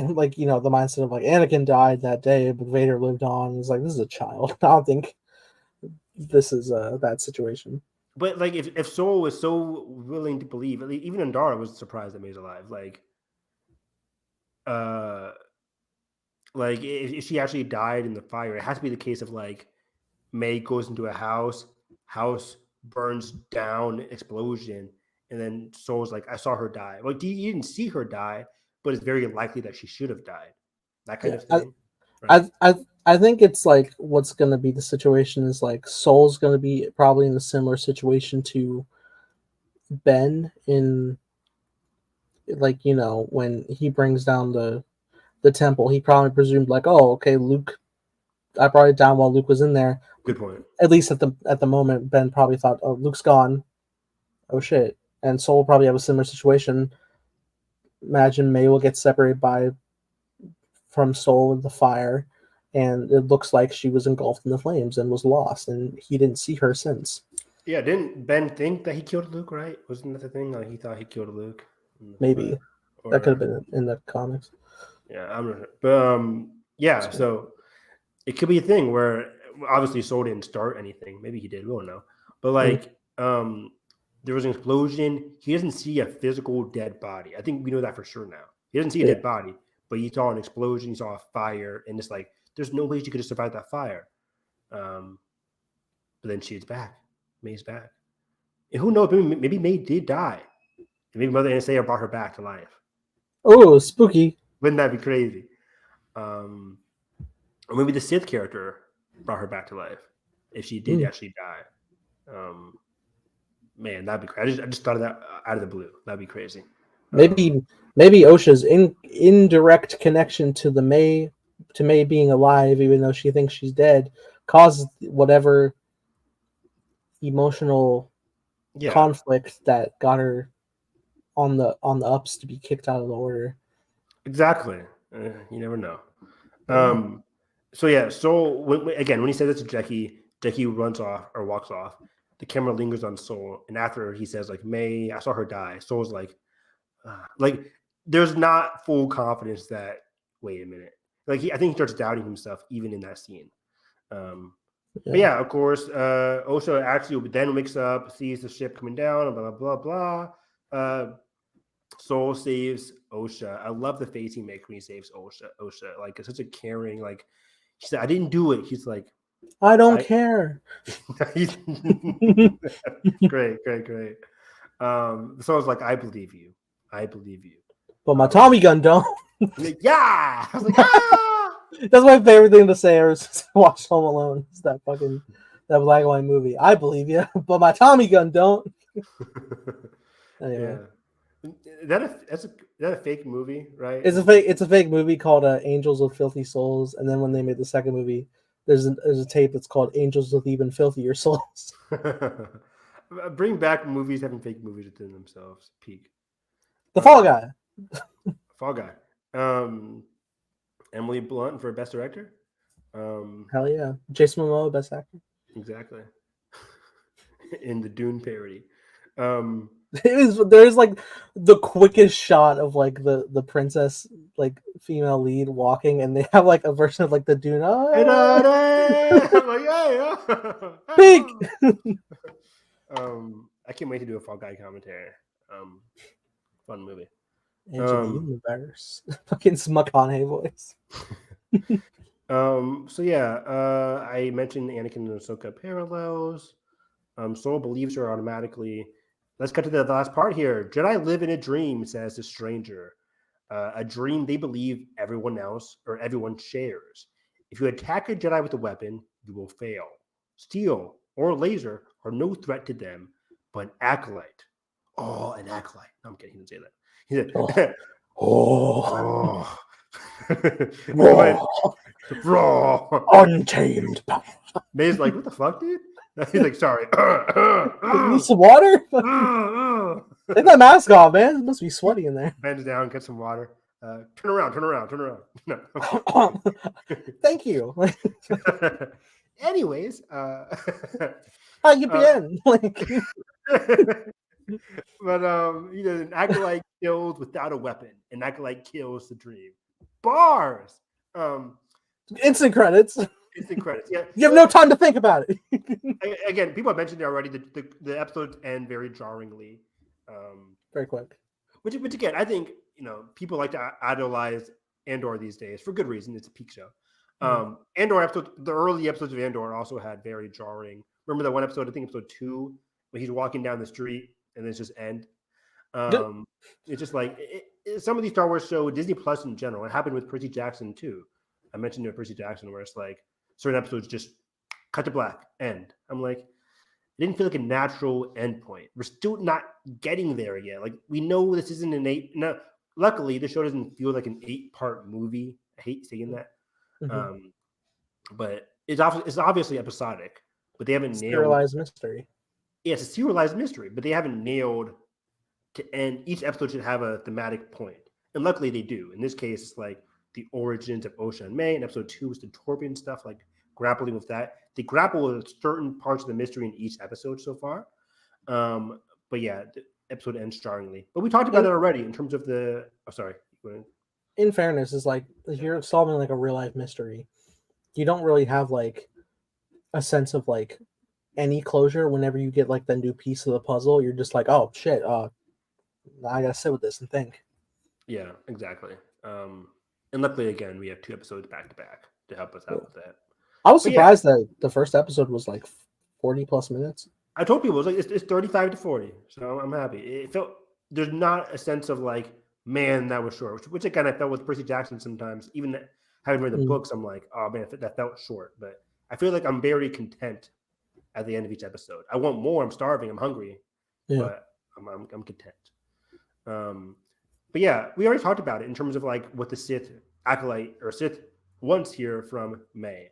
like, you know, the mindset of like Anakin died that day, but Vader lived on. It's like, this is a child. I don't think this is that situation. But like, if Soul was so willing to believe, even Indara was surprised that May's alive. Like if she actually died in the fire, it has to be the case of like May goes into a house burns down, explosion, and then Soul's like, I saw her die. Like, you didn't see her die, but it's very likely that she should have died. That kind Yeah, of thing. Right? I think it's like what's gonna be the situation is like Soul's gonna be probably in a similar situation to Ben in like when he brings down the temple, he probably presumed like, oh, okay, Luke. I brought it down while Luke was in there. Good point. At least at the moment, Ben probably thought, oh, Luke's gone. Oh shit. And Soul will probably have a similar situation. Imagine May will get separated from Soul with the fire, and it looks like she was engulfed in the flames and was lost, and he didn't see her since. Yeah, didn't Ben think that he killed Luke? Right? Wasn't that the thing? Like he thought he killed Luke. Maybe that could have been in the comics. Yeah, I'm not sure. But yeah, so it could be a thing where obviously Soul didn't start anything. Maybe he did. We don't know. But like, there was an explosion. He doesn't see a physical dead body. I think we know that for sure now. He doesn't see a dead body, but he saw an explosion. He saw a fire, and it's like there's no way she could have survived that fire. But then she's back. May's back. And who knows? Maybe May did die. And maybe Mother Anastasia brought her back to life. Oh, spooky. Wouldn't that be crazy? Or maybe the Sith character brought her back to life if she did actually die. Man, that'd be crazy. I just thought of that out of the blue. That'd be crazy. Maybe Osha's indirect connection to May being alive, even though she thinks she's dead, caused whatever emotional conflict that got her on the ups to be kicked out of the order. Exactly. You never know. So when he says it to Jackie runs off or walks off. The camera lingers on Soul, and after he says like, "May, I saw her die." Soul's like there's not full confidence that. Wait a minute. Like I think he starts doubting himself even in that scene. But yeah, of course, Osha actually then wakes up, sees the ship coming down, blah blah blah. Soul saves Osha. I love the face he makes when he saves Osha, like it's such a caring. Like he said, "I didn't do it." He's like, "I don't care." Great. So I was like, "I believe you. But my Tommy gun don't. Yeah. I was like, ah! That's my favorite thing to say ever since I watched Home Alone. It's that black and white movie. I believe you, but my Tommy gun don't. Anyway. Yeah. Is that a fake movie, right? It's a fake movie called Angels with Filthy Souls, and then when they made the second movie, there's a tape that's called Angels with Even Filthier Souls. Bring back movies having fake movies within themselves. Peak. The Fall Guy. Fall Guy. Emily Blunt for Best Director. Hell yeah. Jason Momoa, Best Actor. Exactly. In the Dune parody. There's like the quickest shot of like the princess like female lead walking, and they have like a version of like the Dune. Big. I can't wait to do a Fall Guy commentary. Fun movie. Into the universe. Fucking McConaughey voice. So yeah, I mentioned Anakin and Ahsoka parallels. Soul believes her automatically. Let's get to the last part here. Jedi live in a dream, says the stranger. A dream they believe everyone else or everyone shares. If you attack a Jedi with a weapon, you will fail. Steel or laser are no threat to them, but an acolyte. Oh, an acolyte. No, I'm kidding. He didn't say that. He said, raw. Untamed power. May's like, what the fuck, dude? He's like, sorry. You need some water? Take that mask off, man. It must be sweaty in there. Bends down, get some water. Turn around. No. Thank you. Anyways, how you been? But an acolyte kills without a weapon. An acolyte kills the dream. Bars. Instant credits. Yeah. You have no time to think about it. Again, people have mentioned it already. The episodes end very jarringly. Very quick. Which again, I think people like to idolize Andor these days for good reason. It's a peak show. Andor episode, the early episodes of Andor also had very jarring. Remember that one episode? I think episode 2, where he's walking down the street and then it's just end. It's just like some of these Star Wars shows, Disney Plus in general, it happened with Percy Jackson too. I mentioned it with Percy Jackson, where it's like certain episodes just cut to black, end. I'm like, it didn't feel like a natural end point. We're still not getting there yet. Like, we know this isn't an 8. No, luckily, the show doesn't feel like an 8-part movie. I hate saying that. Mm-hmm. But it's obviously episodic, but they haven't nailed. Serialized mystery. Yeah, it's a serialized mystery, but they haven't nailed to end. Each episode should have a thematic point, and luckily they do. In this case, it's like the origins of Osha and May. In episode 2 is the Torbian stuff, like grappling with that. They grapple with certain parts of the mystery in each episode so far. But yeah, the episode ends jarringly. But we talked about that already in terms of the. Oh, sorry. In fairness, is like if you're solving like a real life mystery, you don't really have like a sense of like any closure. Whenever you get like the new piece of the puzzle, you're just like, oh shit, I gotta sit with this and think. Yeah, exactly. And luckily, again, we have 2 episodes back to back to help us out with that. I was surprised that the first episode was like 40 plus minutes. I told people it's 35 to 40, so I'm happy. It felt there's not a sense of like, man, that was short, which again I felt with Percy Jackson sometimes. Even having read the books, I'm like, oh man, that felt short. But I feel like I'm very content at the end of each episode. I want more. I'm starving. I'm hungry, but I'm content. But yeah, we already talked about it in terms of like what the Sith Acolyte or Sith wants here from May.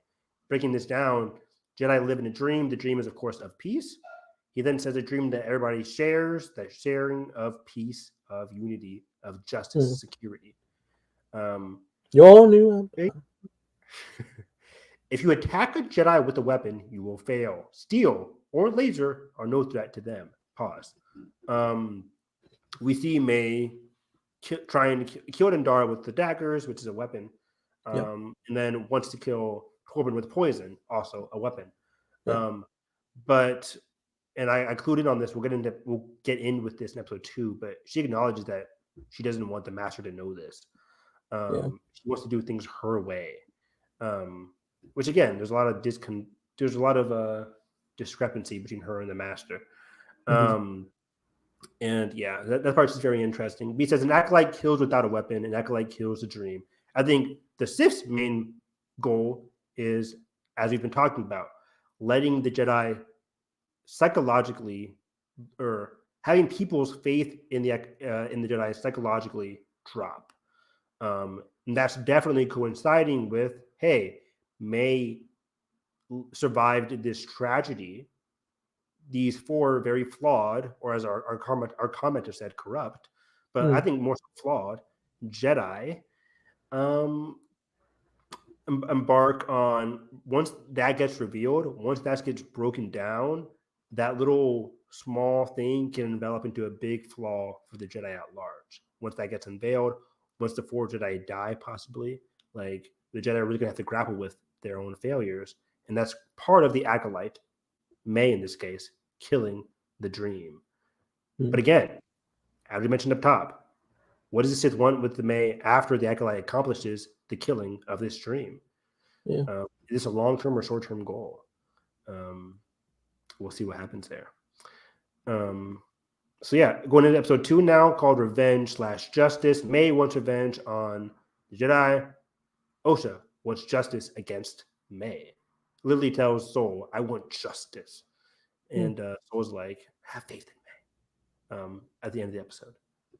Breaking this down, Jedi live in a dream. The dream is, of course, of peace. He then says a dream that everybody shares, that sharing of peace, of unity, of justice, security. You all knew. If you attack a Jedi with a weapon, you will fail. Steel or laser are no threat to them. Pause. We see May trying to kill Dendara with the daggers, which is a weapon, and then wants to kill Corbin with poison, also a weapon. But I clued in on this. We'll get in with this in episode 2. But she acknowledges that she doesn't want the master to know this. She wants to do things her way, which again, there's a lot of discrepancy between her and the master. And yeah, that part's just very interesting. He says an acolyte kills without a weapon, an acolyte kills a dream. I think the Sith's main goal is, as we've been talking about, letting the Jedi psychologically, or having people's faith in the Jedi psychologically drop. And that's definitely coinciding with, hey, May survived this tragedy. These 4 very flawed, or as our commenter said, corrupt, but I think more so flawed Jedi embark on, once that gets revealed, once that gets broken down, that little small thing can envelop into a big flaw for the Jedi at large. Once that gets unveiled, once the 4 Jedi die, possibly, like the Jedi are really gonna have to grapple with their own failures, and that's part of the Acolyte, May in this case, killing the dream. But again, as we mentioned up top, what does the Sith want with the May after the Acolyte accomplishes the killing of this dream? Is this a long-term or short-term goal? We'll see what happens there. So yeah, going into episode 2 now, called Revenge/Justice. May wants revenge on the Jedi. Osha wants justice against May. Lily tells Soul, I want justice. And Soul's like, have faith in May, at the end of the episode.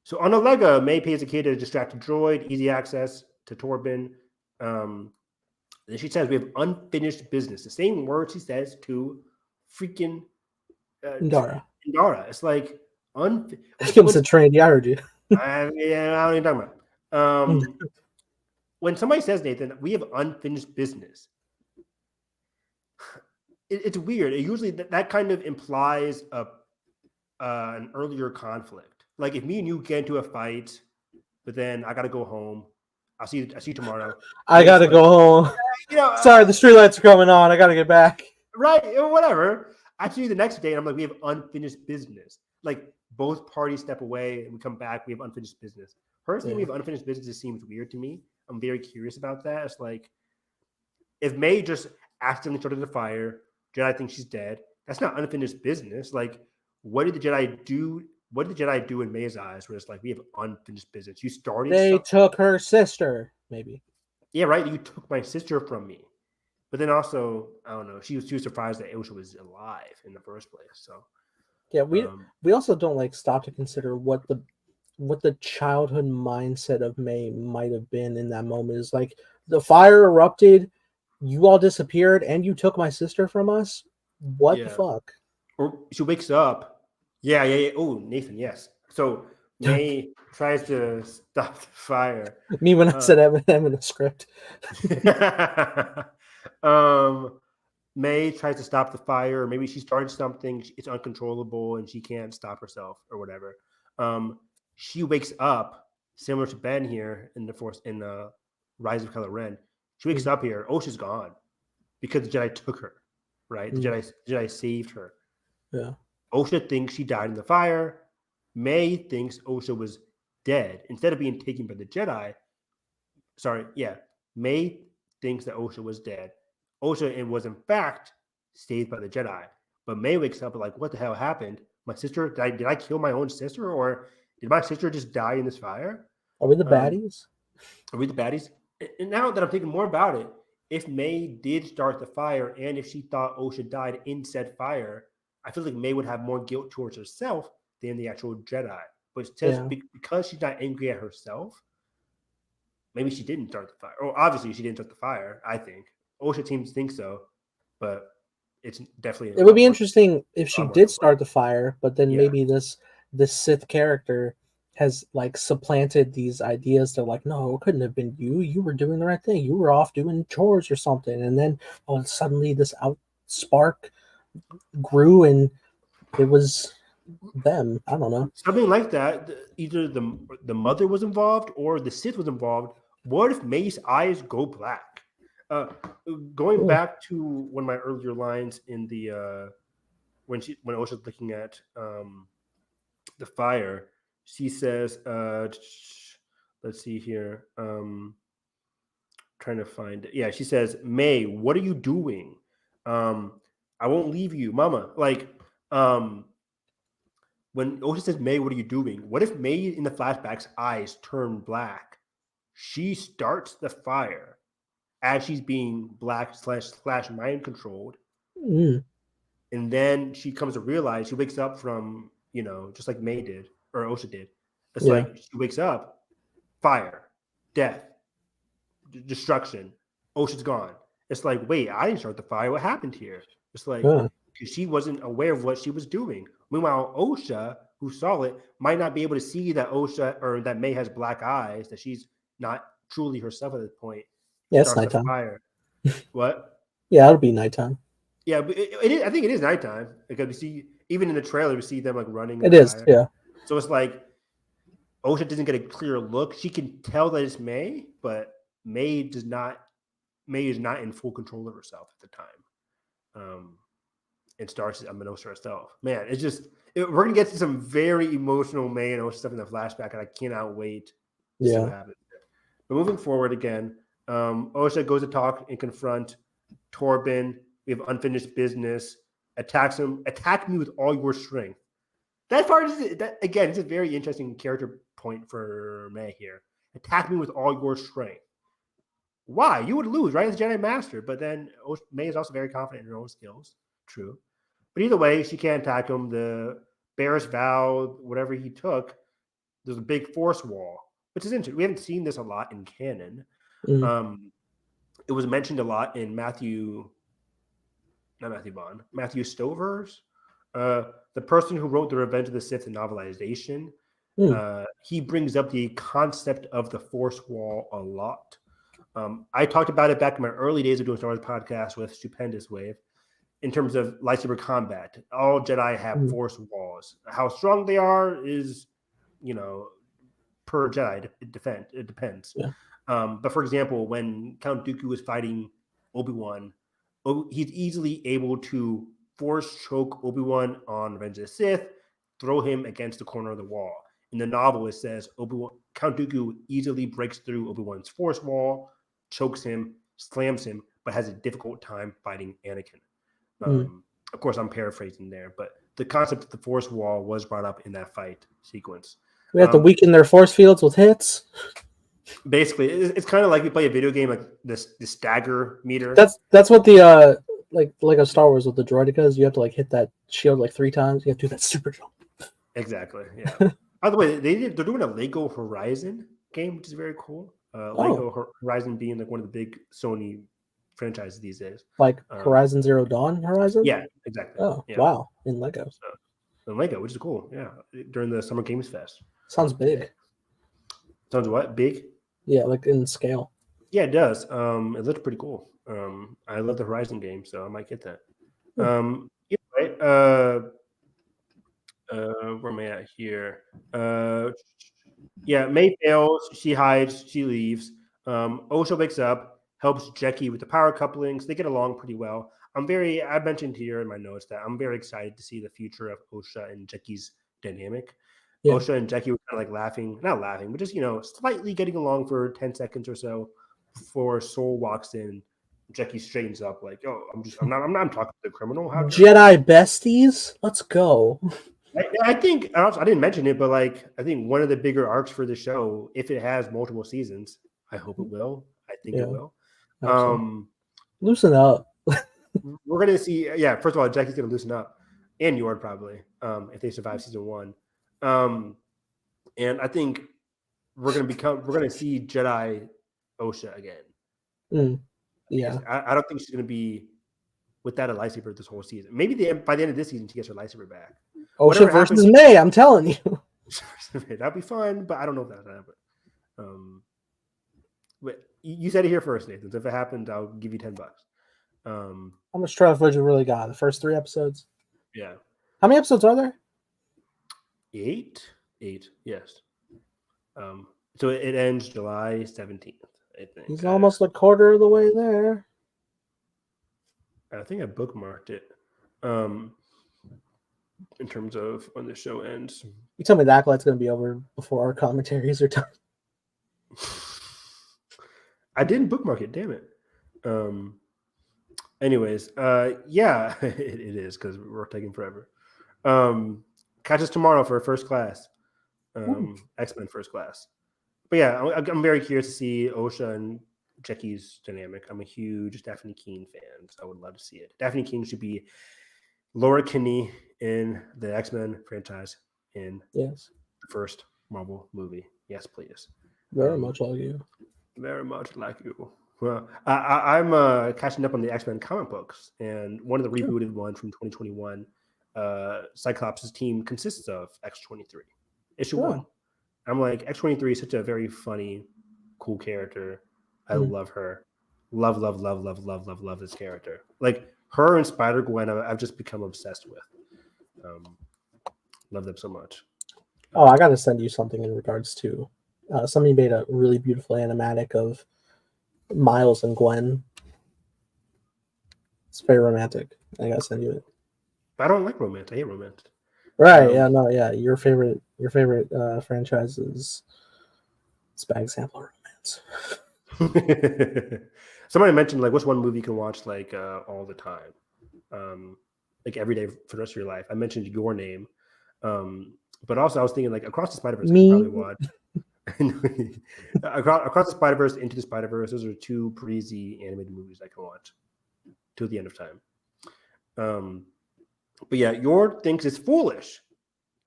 So on Olega, May pays a kid to distract a droid, easy access to Torbin. Then she says, we have unfinished business. The same word she says to freaking Dara. It's like, Give us a train. I heard you. I don't even talking about. When somebody says, Nathan, we have unfinished business, it's weird. It usually that kind of implies an earlier conflict. Like if me and you get into a fight, but then I gotta go home. I see you tomorrow. I gotta go home. Sorry, the streetlights are coming on. I gotta get back. Right, or whatever. I see you the next day, and I'm like, we have unfinished business. Like both parties step away, and we come back. We have unfinished business. Personally, we have unfinished business. It seems weird to me. I'm very curious about that. It's like if May just accidentally started the fire, Jedi thinks she's dead. That's not unfinished business. Like, what did the Jedi do what did the Jedi do in May's eyes? Where it's like, we have unfinished business. You started They something. took her sister, maybe. Yeah, right. You took my sister from me. But then also, I don't know. She was surprised that Osha was alive in the first place. So Yeah, we also don't like stop to consider what the childhood mindset of May might have been in that moment. Is like the fire erupted, you all disappeared, and you took my sister from us. What the yeah. fuck? Or she wakes up. Yeah. Oh, Nathan, yes. So May tries to stop the fire. Me when I said Eminem in the script. May tries to stop the fire, or maybe she started something, it's uncontrollable, and she can't stop herself, or whatever. She wakes up, similar to Ben here in the Rise of Kylo Ren. She wakes up here. Osha's gone because the Jedi took her. Right, the Jedi saved her. Yeah. Osha thinks she died in the fire. May thinks Osha was dead instead of being taken by the Jedi. May thinks that Osha was dead. Osha was in fact saved by the Jedi. But May wakes up like, what the hell happened? My sister, did I kill my own sister, or did my sister just die in this fire? Are we the baddies? Are we the baddies? And now that I'm thinking more about it, if May did start the fire, and if she thought Osha died in said fire, I feel like May would have more guilt towards herself than the actual Jedi. But it says because she's not angry at herself, maybe she didn't start the fire. Or obviously she didn't start the fire, I think. Osha teams think so, but it's definitely It would be interesting if she did start the fire, but then maybe this Sith character has like supplanted these ideas. They're like, no, it couldn't have been you. You were doing the right thing. You were off doing chores or something. And then suddenly this spark grew and it was them. I don't know. Something like that. Either the mother was involved or the Sith was involved. What if May's eyes go black? Going back to one of my earlier lines in the when Osha's looking at the fire, she says, let's see here. Trying to find it. Yeah, she says, May, what are you doing? I won't leave you, Mama. Like, when Osha says, May, what are you doing? What if May in the flashback's eyes turn black? She starts the fire as she's being black slash mind controlled. And then she comes to realize, she wakes up from, just like May did, or Osha did. It's like she wakes up, fire, death, destruction. Osha's gone. It's like, wait, I didn't start the fire. What happened here? It's like, because she wasn't aware of what she was doing. Meanwhile, Osha, who saw it, might not be able to see that Osha or that May has black eyes, that she's not truly herself at this point. Yeah, it's nighttime. Fire. What? Yeah, it'll be nighttime. Yeah, but it is. I think it is nighttime because we see, even in the trailer, we see them like running. It is, fire. yeah. So it's like Osha doesn't get a clear look. She can tell that it's May, but May does not. May is not in full control of herself at the time. And starts unbeknownst to herself. Man, it's just we're gonna get to some very emotional May and Osha stuff in the flashback, and I cannot wait to see what happens. But moving forward again, Osha goes to talk and confront Torben. We have unfinished business. Attacks him. Attack me with all your strength. That part is again. It's a very interesting character point for May here. Attack me with all your strength. Why? You would lose, right? As Jedi Master. But then May is also very confident in her own skills. True. But either way, she can't attack him. The Bear's Vow, whatever he took, there's a big force wall, which is interesting. We haven't seen this a lot in canon. It was mentioned a lot in Matthew Stover's. The person who wrote The Revenge of the Sith novelization, he brings up the concept of the force wall a lot. I talked about it back in my early days of doing Star Wars podcast with Stupendous Wave. In terms of lightsaber combat, all Jedi have force walls. How strong they are is, per Jedi. It depends. Yeah. But for example, when Count Dooku was fighting Obi-Wan, he's easily able to force choke Obi-Wan on Revenge of the Sith, throw him against the corner of the wall. In the novel, it says Count Dooku easily breaks through Obi-Wan's force wall, chokes him, slams him, but has a difficult time fighting Anakin. Of course, I'm paraphrasing there, but the concept of the force wall was brought up in that fight sequence. We have to weaken their force fields with hits. Basically, it's kind of like you play a video game like this dagger meter. That's what the like a Star Wars with the droidicas. You have to like hit that shield like 3 times. You have to do that super jump. Exactly. Yeah. By the way, they're doing a Lego Horizon game, which is very cool. Lego Horizon being like one of the big Sony franchises these days. Like Horizon Zero Dawn Horizon? Yeah, exactly. Oh, yeah. Wow. In Lego. So, in Lego, which is cool. Yeah. During the Summer Games Fest. Sounds big. Sounds what? Big? Yeah, like in scale. Yeah, it does. It looks pretty cool. I love the Horizon game, so I might get that. Where am I at here? May fails. She hides. She leaves. Osha wakes up, helps Jackie with the power couplings. They get along pretty well. I mentioned here in my notes that I'm very excited to see the future of Osha and Jackie's dynamic. Yeah. Osha and Jackie were kind of like not laughing, but just, slightly getting along for 10 seconds or so before Soul walks in. Jackie straightens up like, "Oh, I'm not talking to the criminal." Jedi besties, let's go. I think I didn't mention it, but like I think one of the bigger arcs for the show, if it has multiple seasons, I hope it will. I think it will. Loosen up. We're gonna see. Yeah, first of all, Jackie's gonna loosen up, and Yord probably, if they survive season 1. And I think we're gonna see Jedi Osha again. Yeah, I don't think she's gonna be without a lightsaber this whole season. Maybe by the end of this season, she gets her lightsaber back. Osha versus May, I'm telling you. That'd be fun, but I don't know if that's gonna happen. But you said it here first, Nathan. So if it happens, I'll give you $10. How much trial footage we really got? The first 3 episodes? Yeah. How many episodes are there? 8. Yes. So it ends July 17th, I think. He's almost a quarter of the way there. I think I bookmarked it. In terms of when the show ends. You tell me the Acolyte's going to be over before our commentaries are done. I didn't bookmark it, damn it. Anyways, yeah, it is because we're taking forever. Catch us tomorrow for First Class. X-Men First Class. But yeah, I'm very curious to see Osha and Jackie's dynamic. I'm a huge Daphne Keane fan, so I would love to see it. Daphne Keane should be Laura Kinney in the X-Men franchise in the first Marvel movie. Yes, please. Very much like you. Very much like you. Well, I'm catching up on the X-Men comic books, and one of the rebooted ones from 2021, Cyclops' team consists of X-23. Issue 1. I'm like, X-23 is such a very funny, cool character. I love her. Love this character. Like, her and Spider-Gwen, I've just become obsessed with. Love them so much. Oh, I got to send you something in regards to somebody made a really beautiful animatic of Miles and Gwen. It's very romantic. I got to send you it. I don't like romance. I hate romance. Right? Your favorite franchise is it's a bad example of romance. Somebody mentioned like what's one movie you can watch like all the time, like every day for the rest of your life. I mentioned Your Name, but also I was thinking like Across the Spider-Verse. I could probably watch. Across the Spider-Verse, Into the Spider-Verse. Those are 2 pretty easy animated movies I can watch till the end of time. But yeah, Yord thinks it's foolish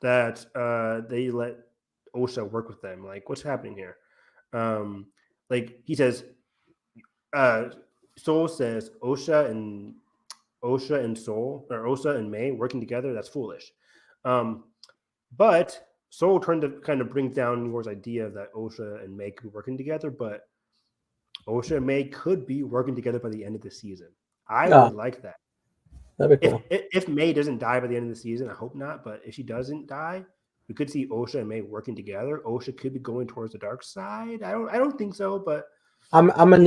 that they let Osha work with them. Like, what's happening here? Like he says, Soul says Osha and Soul, or Osha and May working together. That's foolish. But Soul turned to kind of bring down Yord's idea that Osha and May could be working together, but Osha and May could be working together by the end of the season. I would like that. That'd be cool. If May doesn't die by the end of the season, I hope not, but if she doesn't die, we could see Osha and May working together. Osha could be going towards the dark side. I don't think so, but I'm gonna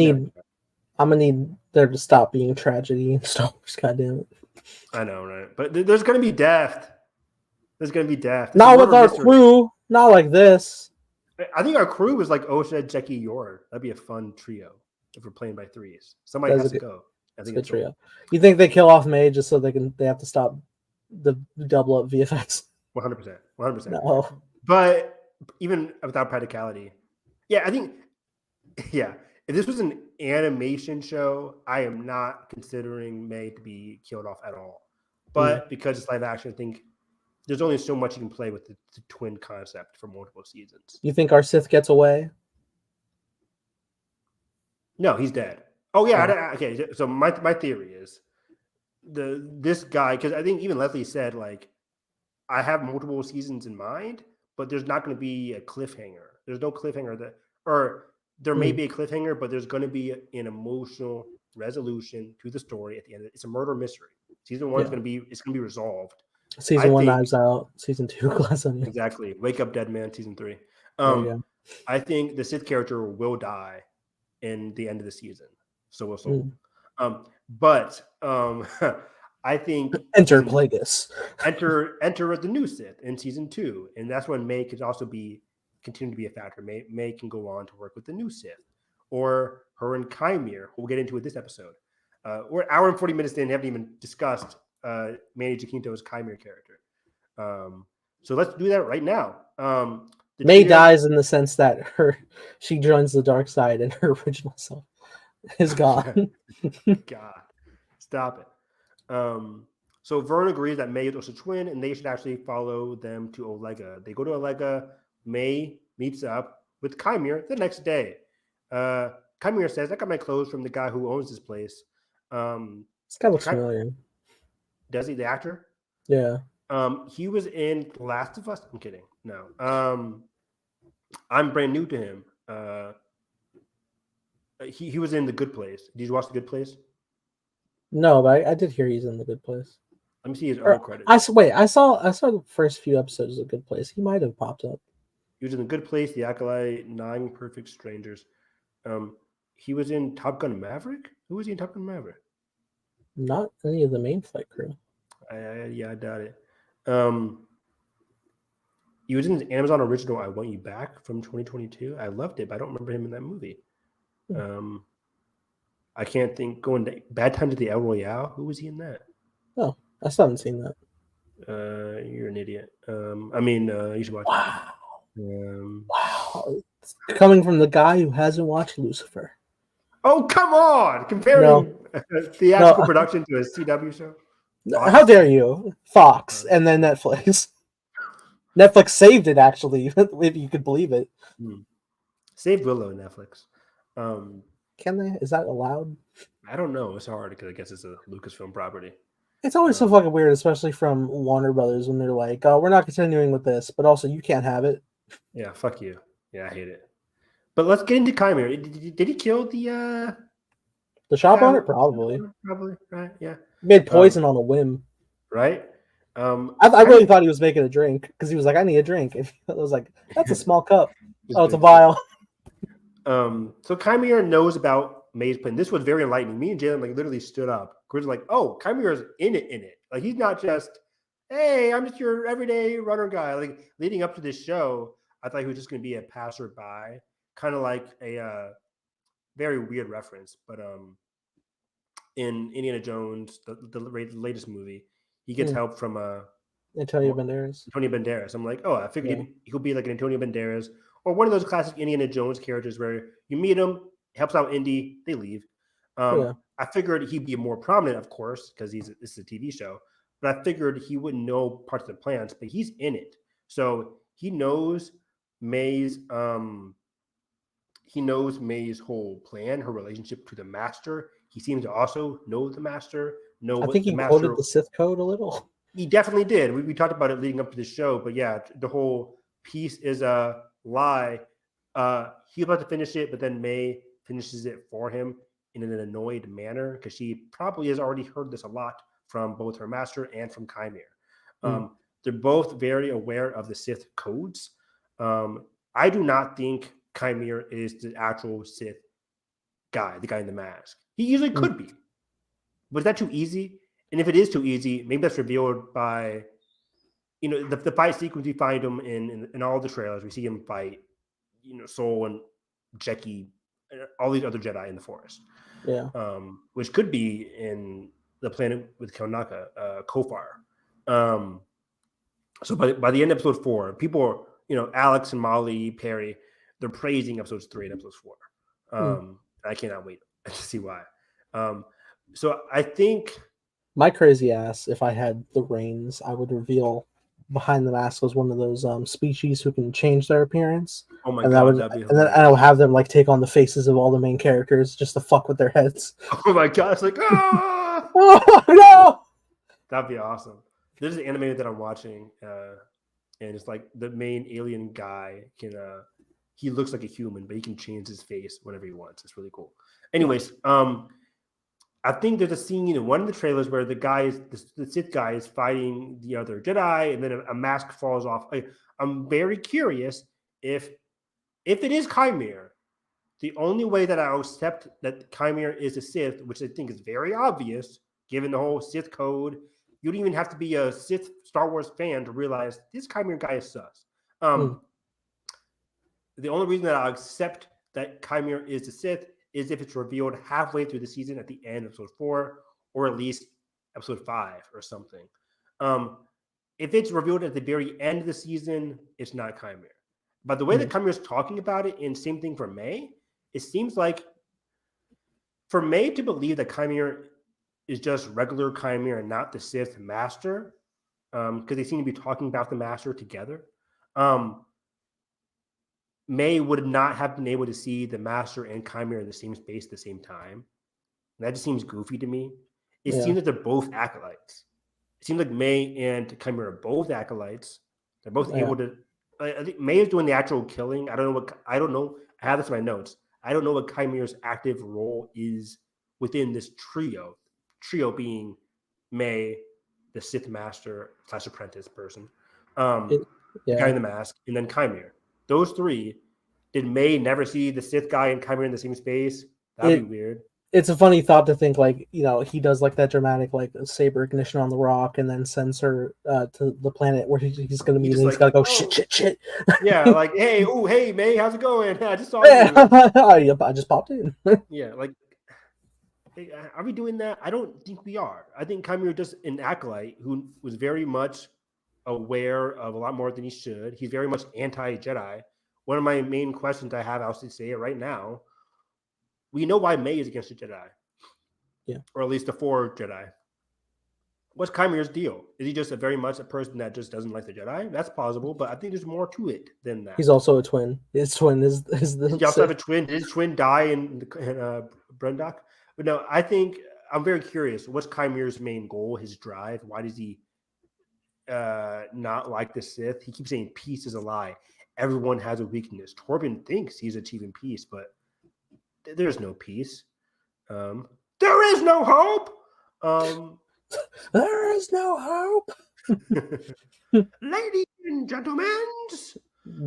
need there to stop being tragedy in Star Wars. Goddamn it! I know, right? But there's gonna be death. There's gonna be death. Not with our crew. Not like this. I think our crew is like Osha, Jackie, Yord. That'd be a fun trio if we're playing by 3s. Somebody has to go. I think it's a trio. You think they kill off May just so they have to stop the double up VFX. 100%. 100%. No. But even without practicality, yeah, I think, yeah, if this was an animation show, I am not considering May to be killed off at all. But because it's live action, I think there's only so much you can play with the twin concept for multiple seasons. You think our Sith gets away? No, he's dead. Oh yeah, okay. So my theory is this guy, because I think even Leslie said, like, I have multiple seasons in mind, but there's not going to be a cliffhanger. There's no cliffhanger or there may be a cliffhanger, but there's going to be an emotional resolution to the story at the end. It's a murder mystery. Season 1 is going to be resolved. Season 1 Knives Out. Season 2 Glass Onion. Exactly. Wake Up Dead Man. Season 3. There you go. I think the Sith character will die in the end of the season. So we'll see. But I think enter Plagueis. Enter the new Sith in season 2, and that's when May could also continue to be a factor. May can go on to work with the new Sith, or her and Chimere. We'll get into it this episode. We're an hour and 40 minutes in, haven't even discussed Manny Jacinto's Chimere character. So let's do that right now. May dies in the sense that she joins the dark side, and her original self is gone. God, stop it. So Vern agrees that May is also twin, and they should actually follow them to Olega. They go to Olega. May meets up with Chimere the next day. Chimere says, "I got my clothes from the guy who owns this place." This guy looks familiar. Does he? The actor? Yeah. He was in Last of Us. I'm kidding. No. I'm brand new to him. He was in The Good Place. Did you watch The Good Place? No, but I did hear he's in The Good Place. Let me see his other credits. I saw the first few episodes of The Good Place. He might have popped up. He was in The Good Place, The Acolyte, 9 Perfect Strangers. He was in Top Gun Maverick. Who was he in Top Gun Maverick? Not any of the main flight crew. I doubt it. He was in the Amazon original I Want You Back from 2022. I loved it, but I don't remember him in that movie. I can't think. Going to Bad Times at the El Royale. Who was he in that? Oh, I still haven't seen that. You're an idiot. You should watch it. Wow. Coming from the guy who hasn't watched Lucifer. Oh, come on! Comparing theatrical production to a CW show? How dare you? Fox and then Netflix. Netflix saved it, actually, if you could believe it. Save Willow, Netflix. Can they? Is that allowed? I don't know. It's hard because I guess it's a Lucasfilm property. It's always so fucking weird, especially from Warner Brothers, when they're like, "Oh, we're not continuing with this, but also you can't have it." Yeah, fuck you. Yeah, I hate it. But let's get into Chimere. Did he kill the shop owner? Probably, right? Yeah. He made poison on a whim, right? I really thought he was making a drink because he was like, "I need a drink." And I was like, "That's a small cup." Oh, it's a vial. So Chimere knows about May's plan. This was very enlightening. Me and Jalen literally stood up. Chris was like, "Oh, Chimere's in it. Like, he's not just, hey, I'm just your everyday runner guy." Like, leading up to this show, I thought he was just going to be a passerby, kind of like a very weird reference. But in Indiana Jones, the latest movie, he gets help from Antonio Banderas. I'm like, oh, I figured he'll be like an Antonio Banderas or one of those classic Indiana Jones characters where you meet him, helps out Indy, they leave. I figured he'd be more prominent, of course, because this is a TV show. But I figured he wouldn't know parts of the plans, but he's in it, so he knows May's whole plan, her relationship to the Master. He seems to also know the Master. I think he quoted the Sith code a little. He definitely did. We talked about it leading up to the show, but yeah, the whole piece is a lie. He's about to finish it, but then May finishes it for him in an annoyed manner because she probably has already heard this a lot from both her Master and from Chimere. They're both very aware of the Sith codes. I do not think Chimere is the actual Sith guy, the guy in the mask. He usually could be. But is that too easy? And if it is too easy, maybe that's revealed by, the fight sequence. We find him in all the trailers. We see him fight, Sol and Jeki, all these other Jedi in the forest. Yeah. Which could be in the planet with Kelnaka, Kofar. So by the end of episode 4, people are, Alex and Molly, Perry, they're praising episodes 3 and episode 4. I cannot wait to see why. So I think My crazy ass, if I had the reins, I would reveal behind the mask was one of those species who can change their appearance. oh my And god, that'd be hilarious. I would have them like take on the faces of all the main characters just to fuck with their heads. Oh my god, it's like Oh no! That'd be awesome. There's an anime that I'm watching, and it's like the main alien guy can he looks like a human, but he can change his face whenever he wants. It's really cool. Anyways, I think there's a scene in one of the trailers where the Sith guy is fighting the other Jedi, and then a mask falls off. I'm very curious if it is Chimera. The only way that I'll accept that Chimera is a Sith, which I think is very obvious, given the whole Sith code, you don't even have to be a Sith Star Wars fan to realize this Chimera guy is sus. The only reason that I'll accept that Chimera is a Sith is if it's revealed halfway through the season at the end of episode 4, or at least episode 5 or something. If it's revealed at the very end of the season, it's not Chimera. But the way that Chimera is talking about it, and same thing for May, it seems like for May to believe that Chimera is just regular Chimera and not the Sith Master, because they seem to be talking about the Master together, May would not have been able to see the Master and Chimera in the same space at the same time. And that just seems goofy to me. It seems like they're both acolytes. It seems like May and Chimera are both acolytes. They're both able to. I think May is doing the actual killing. I don't know. I have this in my notes. I don't know what Chimera's active role is within this trio. Trio being May, the Sith Master / apprentice person, the guy in the mask, and then Chimera. Those three. Did May never see the Sith guy and Chimera in the same space? That'd be weird. It's a funny thought to think, like, he does like that dramatic, like, saber ignition on the rock and then sends her to the planet where he's going to meet, and he's got to go, shit. Yeah, like, hey, May, how's it going? I just saw you. Yep, I just popped in. Yeah, like, hey, are we doing that? I don't think we are. I think Chimera just an acolyte who was very much aware of a lot more than he should. He's very much anti-Jedi. One of my main questions I have, I'll say it right now. We know why May is against the Jedi. Yeah. Or at least the 4 Jedi. What's Chimera's deal? Is he just very much a person that just doesn't like the Jedi? That's plausible, but I think there's more to it than that. He's also a twin. His twin is the. He also have a twin. Did his twin die in Brendok? But no, I think I'm very curious. What's Chimera's main goal? His drive? Why does he not like the Sith? He keeps saying peace is a lie. Everyone has a weakness. Torben thinks he's achieving peace, but there's no peace. There is no hope. There is no hope. Ladies and gentlemen,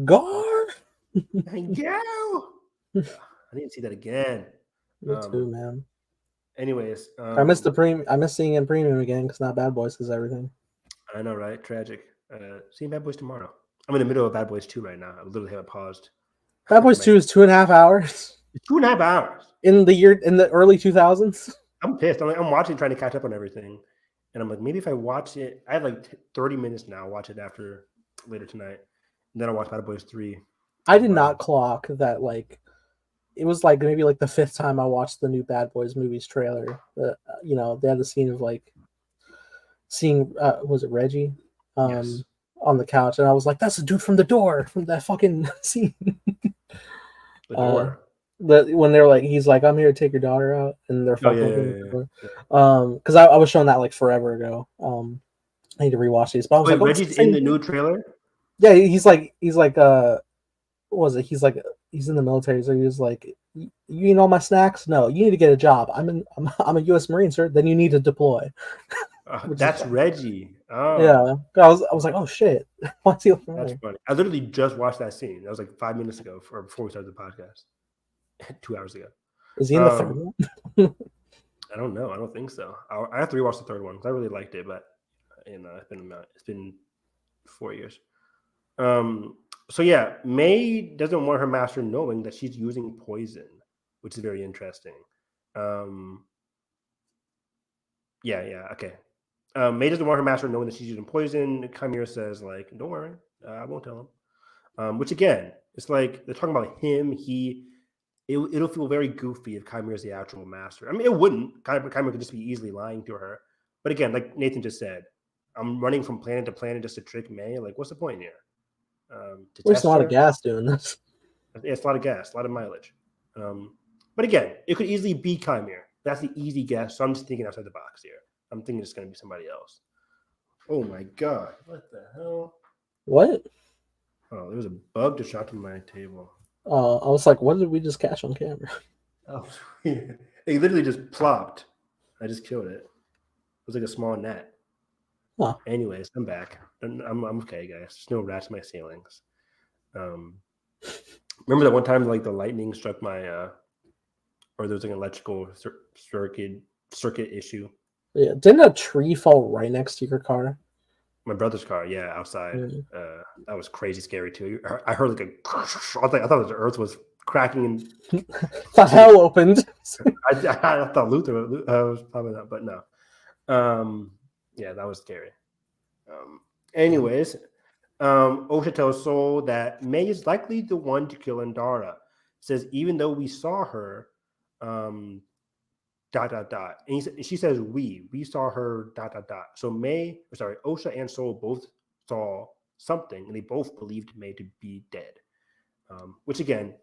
Gar and go. I didn't see that again. Me too, man. Anyways, I miss seeing in premium again because not Bad Boys is everything. I know, right? Tragic. Seeing Bad Boys tomorrow. I'm in the middle of Bad Boys 2 right now. I literally haven't paused. Bad Boys 2 is 2.5 hours. 2.5 hours in the early 2000s. I'm pissed. I'm watching, trying to catch up on everything, and I'm like, maybe if I watch it, I have like 30 minutes now. I'll watch it later tonight, and then I'll watch Bad Boys 3. I did not clock that. Like, it was like maybe like the 5th time I watched the new Bad Boys movies trailer. They had the scene of like seeing was it Reggie? Yes. On the couch, and I was like, "That's the dude from The Door, from that fucking scene." The Door. When they're like, he's like, "I'm here to take your daughter out," and they're fucking. Yeah. Because I was shown that like forever ago. I need to rewatch these. But I was like, Reggie's in the new trailer. Yeah, he's like, what was it? He's like, he's in the military, so he was like, "You eat all my snacks? No, you need to get a job. I'm a U.S. Marine, sir. Then you need to deploy." That's Reggie. Oh. Yeah, I was like, oh shit. That's funny. I literally just watched that scene. That was like 5 minutes ago, or before we started the podcast. 2 hours ago. Is he in the third one? I don't know. I don't think so. I have to rewatch the third one because I really liked it, but it's been 4 years. So yeah, May doesn't want her master knowing that she's using poison, which is very interesting. Yeah, okay. May doesn't want her master knowing that she's using poison. Chimera says, like, don't worry, I won't tell him. Which again, it's like they're talking about him. It'll feel very goofy if Chimera is the actual master. I mean, it wouldn't. Chimera could just be easily lying to her. But again, like Nathan just said, I'm running from planet to planet just to trick May. Like, what's the point here? To There's test a lot her? of gas doing this. Yeah, it's a lot of gas, a lot of mileage. But again, it could easily be Chimera. That's the easy guess. So I'm just thinking outside the box here. I'm thinking it's going to be somebody else. Oh my god! What the hell? What? Oh, there was a bug just shot to my table. I was like, what did we just catch on camera? Oh, it literally just plopped. I just killed it. It was like a small net. Huh. Anyways, I'm back. I'm okay, guys. There's no rats in my ceilings. Remember that one time, like the lightning struck my, or there was like an electrical circuit issue. Yeah, didn't a tree fall right next to your car? My brother's car, yeah, outside. Mm. That was crazy scary too. I heard like I thought the earth was cracking and The hell opened. I thought Luther was probably not, but no. Yeah, that was scary. Anyways, Osha tells Soul that May is likely the one to kill Andara. Says even though we saw her, ... And she says we saw her ... So Osha and Soul both saw something, and they both believed May to be dead. Which again,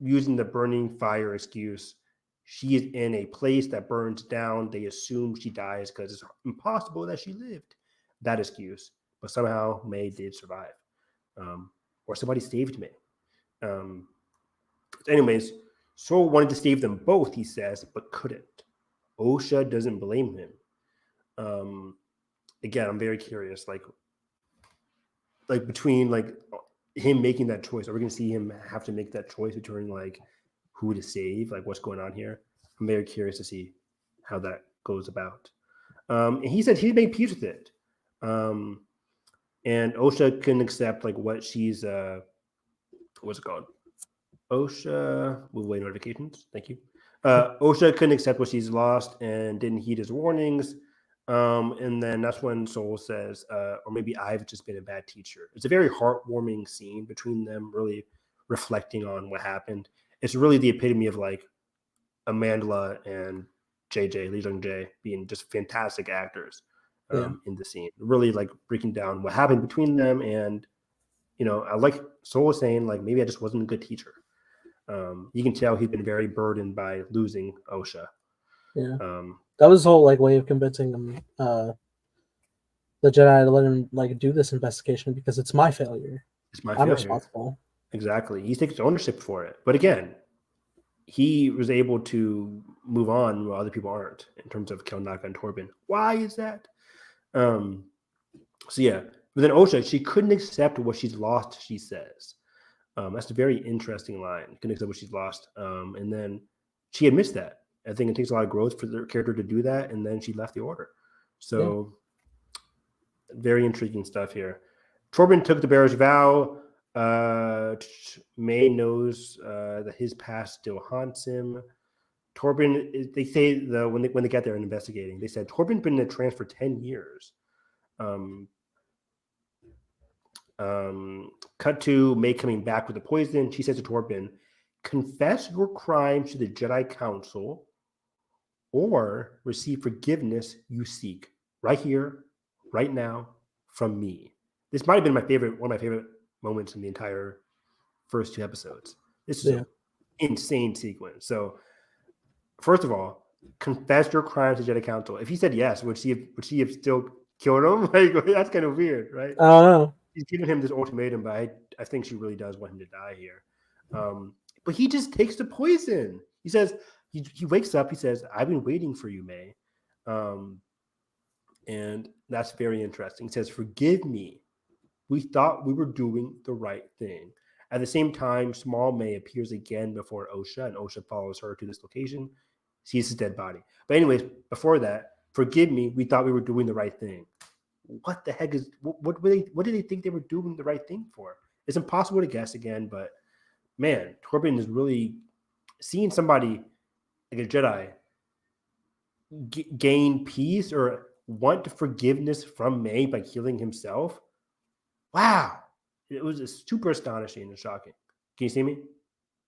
using the burning fire excuse, she is in a place that burns down. They assume she dies because it's impossible that she lived. That excuse, but somehow May did survive, or somebody saved May. Anyways, Soul wanted to save them both, he says, but couldn't. Osha doesn't blame him. Again, I'm very curious, like between like him making that choice, are we going to see him have to make that choice between like who to save, like what's going on here? I'm very curious to see how that goes about. And he said he made peace with it. And Osha couldn't accept like what she's what's it called? Osha will wait notifications. Thank you. Osha couldn't accept what she's lost and didn't heed his warnings. And then that's when Soul says, or maybe I've just been a bad teacher. It's a very heartwarming scene between them, really reflecting on what happened. It's really the epitome of like Amandla and JJ, Lee Jung Jae, being just fantastic actors in the scene. Really like breaking down what happened between them. And, you know, I like Soul was saying, like, maybe I just wasn't a good teacher. You can tell he's been very burdened by losing Osha. Yeah. That was his whole like way of convincing him, the Jedi, to let him like do this investigation because it's my failure. I'm responsible. Exactly. He takes ownership for it. But again, he was able to move on while other people aren't in terms of Kelnaka and Torben. Why is that? So yeah. But then Osha, she couldn't accept what she's lost, she says. That's a very interesting line. Couldn't accept what she's lost. And then she admits that. I think it takes a lot of growth for the character to do that. And then she left the order. So very intriguing stuff here. Torben took the bearer's vow. May knows that his past still haunts him. Torben, they say when they get there and investigating, they said Torben's been in a trance for 10 years. Cut to May coming back with the poison. She says to Torben, confess your crimes to the Jedi Council or receive forgiveness you seek right here, right now, from me. This might have been one of my favorite moments in the entire first 2 episodes. This is an insane sequence. So, first of all, confess your crimes to Jedi Council. If he said yes, would she have still killed him? Like, that's kind of weird, right? I don't know. She's giving him this ultimatum, but I think she really does want him to die here. But he just takes the poison. He says, he wakes up, he says, I've been waiting for you, May. And that's very interesting. He says, forgive me. We thought we were doing the right thing. At the same time, small May appears again before Osha, and Osha follows her to this location, sees his dead body. But anyways, before that, forgive me, we thought we were doing the right thing. What the heck is what did they think they were doing the right thing for? It's impossible to guess again, but man, Torben is really seeing somebody like a Jedi gain peace or want forgiveness from May by killing himself. Wow. It was super astonishing and shocking. Can you see me?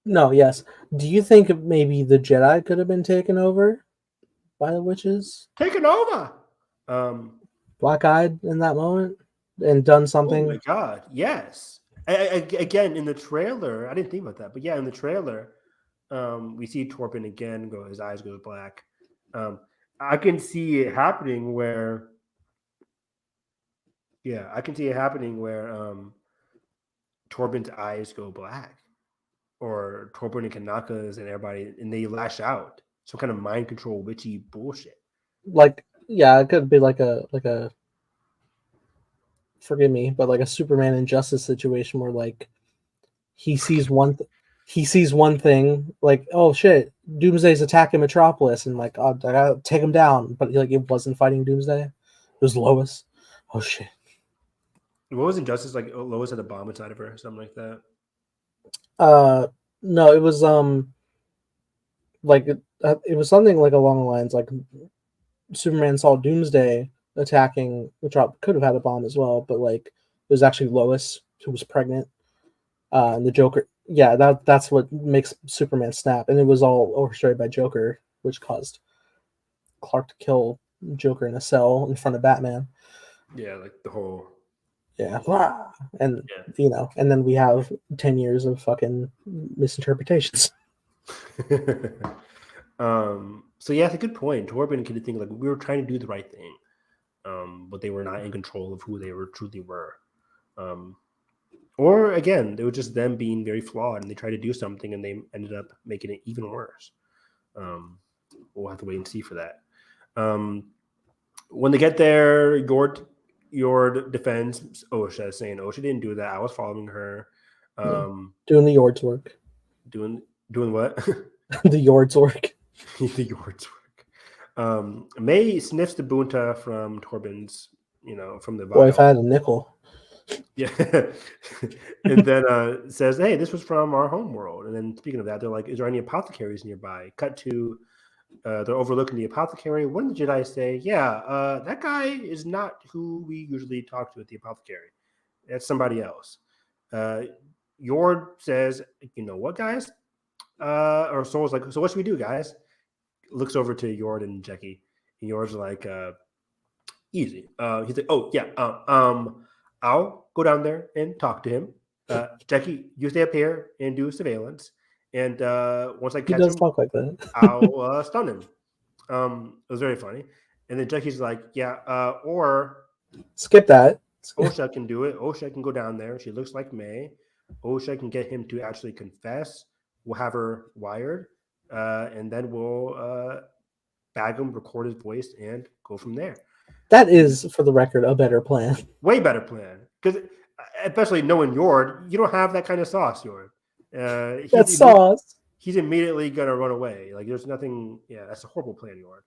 No, yes. Do you think maybe the Jedi could have been taken over by the witches, Taking over. Um, black-eyed in that moment, and done oh my something? God. Yes. Again, in the trailer, I didn't think about that, but yeah, in the trailer, we see Torben again go, his eyes go black. I can see it happening where, yeah, I can see it happening where Torben's eyes go black, or Torben and Kanaka's and everybody, and they lash out. Some kind of mind control, witchy bullshit. Like, yeah, it could be like a forgive me, but like a Superman Injustice situation where like he sees he sees one thing, like, oh shit, Doomsday's attacking Metropolis, and like, oh, I gotta take him down, but like it wasn't fighting Doomsday, it was Lois. Oh shit. What was Injustice like? Lois had a bomb inside of her, something like that. No, it was like it was something like along the lines like Superman saw Doomsday attacking, which could have had a bomb as well, but like it was actually Lois who was pregnant, and the Joker. Yeah, that's what makes Superman snap, and it was all orchestrated by Joker, which caused Clark to kill Joker in a cell in front of Batman. Yeah, like the whole. Yeah, and Yeah. and then we have 10 years of fucking misinterpretations. So yeah, it's a good point. Torben could think like we were trying to do the right thing, but they were not in control of who they truly were. Or again, it was just them being very flawed, and they tried to do something, and they ended up making it even worse. We'll have to wait and see for that. When they get there, Yord defends Osha, saying Osha didn't do that. I was following her. Doing the Yord's work. Doing what? The Yord's work. The Yord's work. May sniffs the bunta from Torben's, from the vial. Boy, if I had a nickel. Yeah. And then says, hey, this was from our home world. And then speaking of that, they're like, is there any apothecaries nearby? Cut to they're overlooking the apothecary. One of the Jedi say, yeah, that guy is not who we usually talk to at the apothecary. That's somebody else. Yord says, you know what, guys? Or Soul's like, so what should we do, guys? Looks over to Yord and Jackie. And Yord's like, easy. He's like, oh, yeah, I'll go down there and talk to him. Jackie, you stay up here and do surveillance. And once I He catch does him, talk like that. I'll stun him. It was very funny. And then Jackie's like, yeah, or skip that. Osha can do it. Osha can go down there. She looks like May. Osha can get him to actually confess. We'll have her wired. And then we'll bag him, record his voice, and go from there. That is, for the record, a better plan. Way better plan. Because especially knowing Yord, you don't have that kind of sauce, Yord. That sauce. He's immediately going to run away. Like, there's nothing. Yeah, that's a horrible plan, Yord.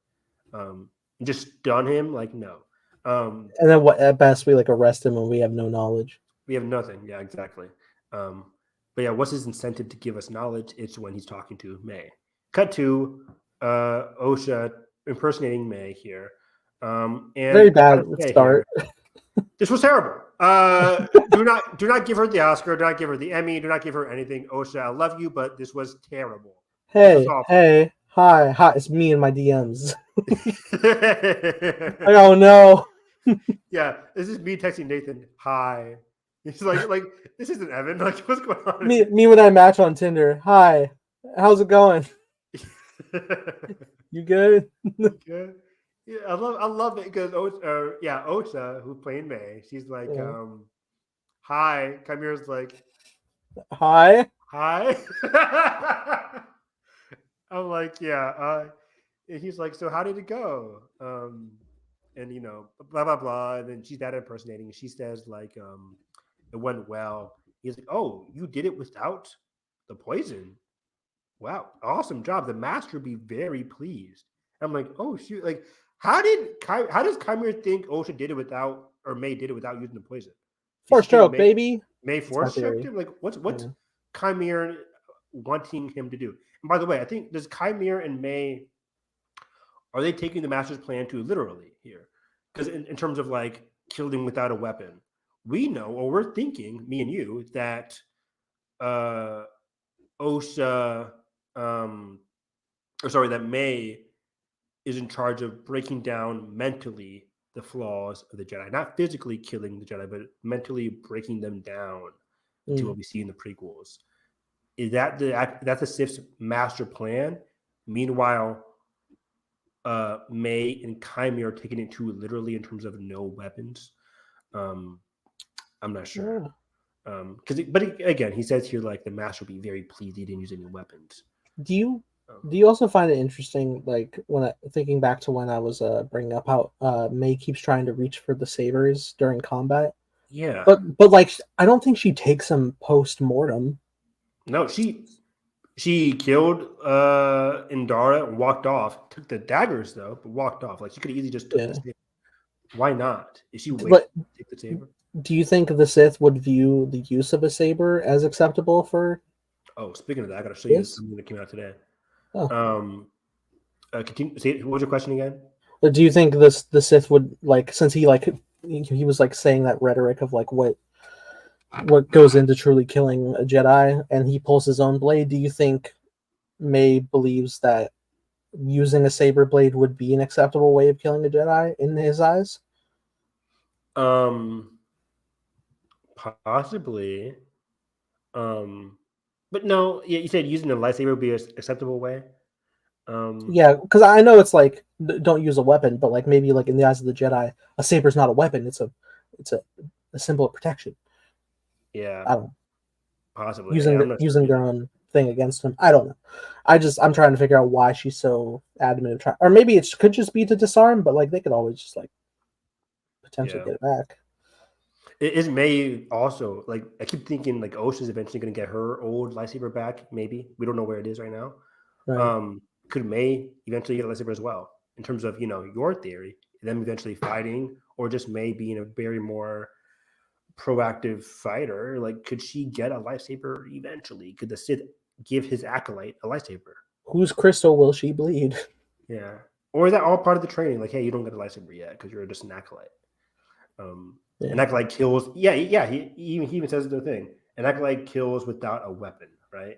Just stun him? Like, no. And then what? At best, we like arrest him when we have no knowledge. We have nothing. Yeah, exactly. But yeah, what's his incentive to give us knowledge? It's when he's talking to May. Cut to Osha impersonating May here. And very bad start. This was terrible. Do not give her the Oscar. Do not give her the Emmy. Do not give her anything. Osha, I love you, but this was terrible. Hey, hi, it's me and my DMs. Like, oh no. Yeah, this is me texting Nathan. Hi. He's like this isn't Evan. Like, what's going on? Me when I match on Tinder. Hi, how's it going? You good? Good. Yeah, I love it because Osha, who's playing May, she's like, hi. Chimera's like, hi. I'm like, yeah. And he's like, so how did it go? And blah blah blah. And then she's that impersonating. She says like, it went well. He's like, oh, you did it without the poison. Wow, awesome job. The master would be very pleased. I'm like, oh shoot, like how does Chimera think Osha did it without, or May did it without using the poison? Force choke, baby. May force choked him? Like what's Chimera wanting him to do? And by the way, I think does Chimera and May, are they taking the master's plan too literally here? because in terms of like killing without a weapon, we know, or we're thinking, me and you, that OSHA, or sorry, that May is in charge of breaking down mentally the flaws of the Jedi, not physically killing the Jedi, but mentally breaking them down to what we see in the prequels. Is that that's the Sith's master plan? Meanwhile, May and Chimera are taking it too literally in terms of no weapons. I'm not sure. Again, he says here like the master will be very pleased he didn't use any weapons. Do you also find it interesting, like thinking back to when I was bringing up how May keeps trying to reach for the sabers during combat? Yeah, but like I don't think she takes them post mortem. No, she killed Indara and walked off. Took the daggers though, but walked off. Like she could have easily just took the saber. Why not? Is she waiting to take the saber? Do you think the Sith would view the use of a saber as acceptable for? Oh, speaking of that, I gotta show you something that came out today. Oh. Continue. What was your question again? Do you think the Sith would, like, since he was like saying that rhetoric of like what goes into truly killing a Jedi, and he pulls his own blade? Do you think May believes that using a saber blade would be an acceptable way of killing a Jedi in his eyes? Possibly. But no. Yeah, you said using a lightsaber would be an acceptable way. Yeah, because I know it's like don't use a weapon, but like maybe like in the eyes of the Jedi, a saber's not a weapon; it's a symbol of protection. Yeah, I don't know. possibly Using their own thing against him. I don't know. I'm trying to figure out why she's so adamant of trying, or maybe it could just be to disarm, but like they could always just like potentially get it back. Is May also like? I keep thinking like Osha's eventually going to get her old lightsaber back. Maybe we don't know where it is right now. Right. Could May eventually get a lightsaber as well? In terms of your theory, them eventually fighting, or just May being a very more proactive fighter? Like, could she get a lightsaber eventually? Could the Sith give his acolyte a lightsaber? Whose crystal will she bleed? Yeah, or is that all part of the training? Like, hey, you don't get a lightsaber yet because you're just an acolyte. An acolyte kills. Yeah. He even says the thing. An acolyte kills without a weapon, right?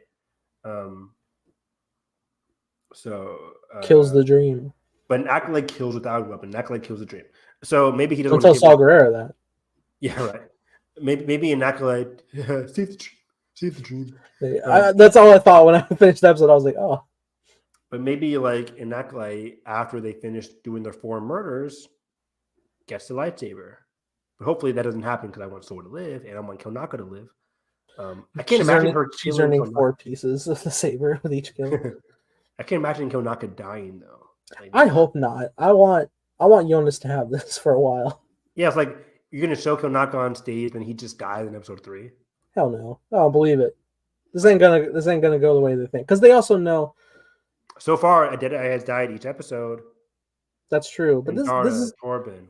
Kills the dream. But an acolyte kills without a weapon. An acolyte kills the dream. So maybe he doesn't. Don't tell Saw Gerrera that. Yeah, right. Maybe an acolyte see the dream. That's all I thought when I finished the episode. I was like, oh. But maybe like an acolyte, after they finish doing their 4 murders, gets the lightsaber. But hopefully that doesn't happen because I want Soul to live and I want Konaka to live. I can't imagine her killing. She's earning 4 pieces of the saber with each kill. I can't imagine Konaka dying though. Like, I hope not. I want Jonas to have this for a while. Yeah, it's like you're gonna show Konaka on stage and he just dies in episode 3. Hell no. I don't believe it. This ain't gonna go the way they think. Because they also know. So far, a Jedi has died each episode. That's true, but this is Corbin.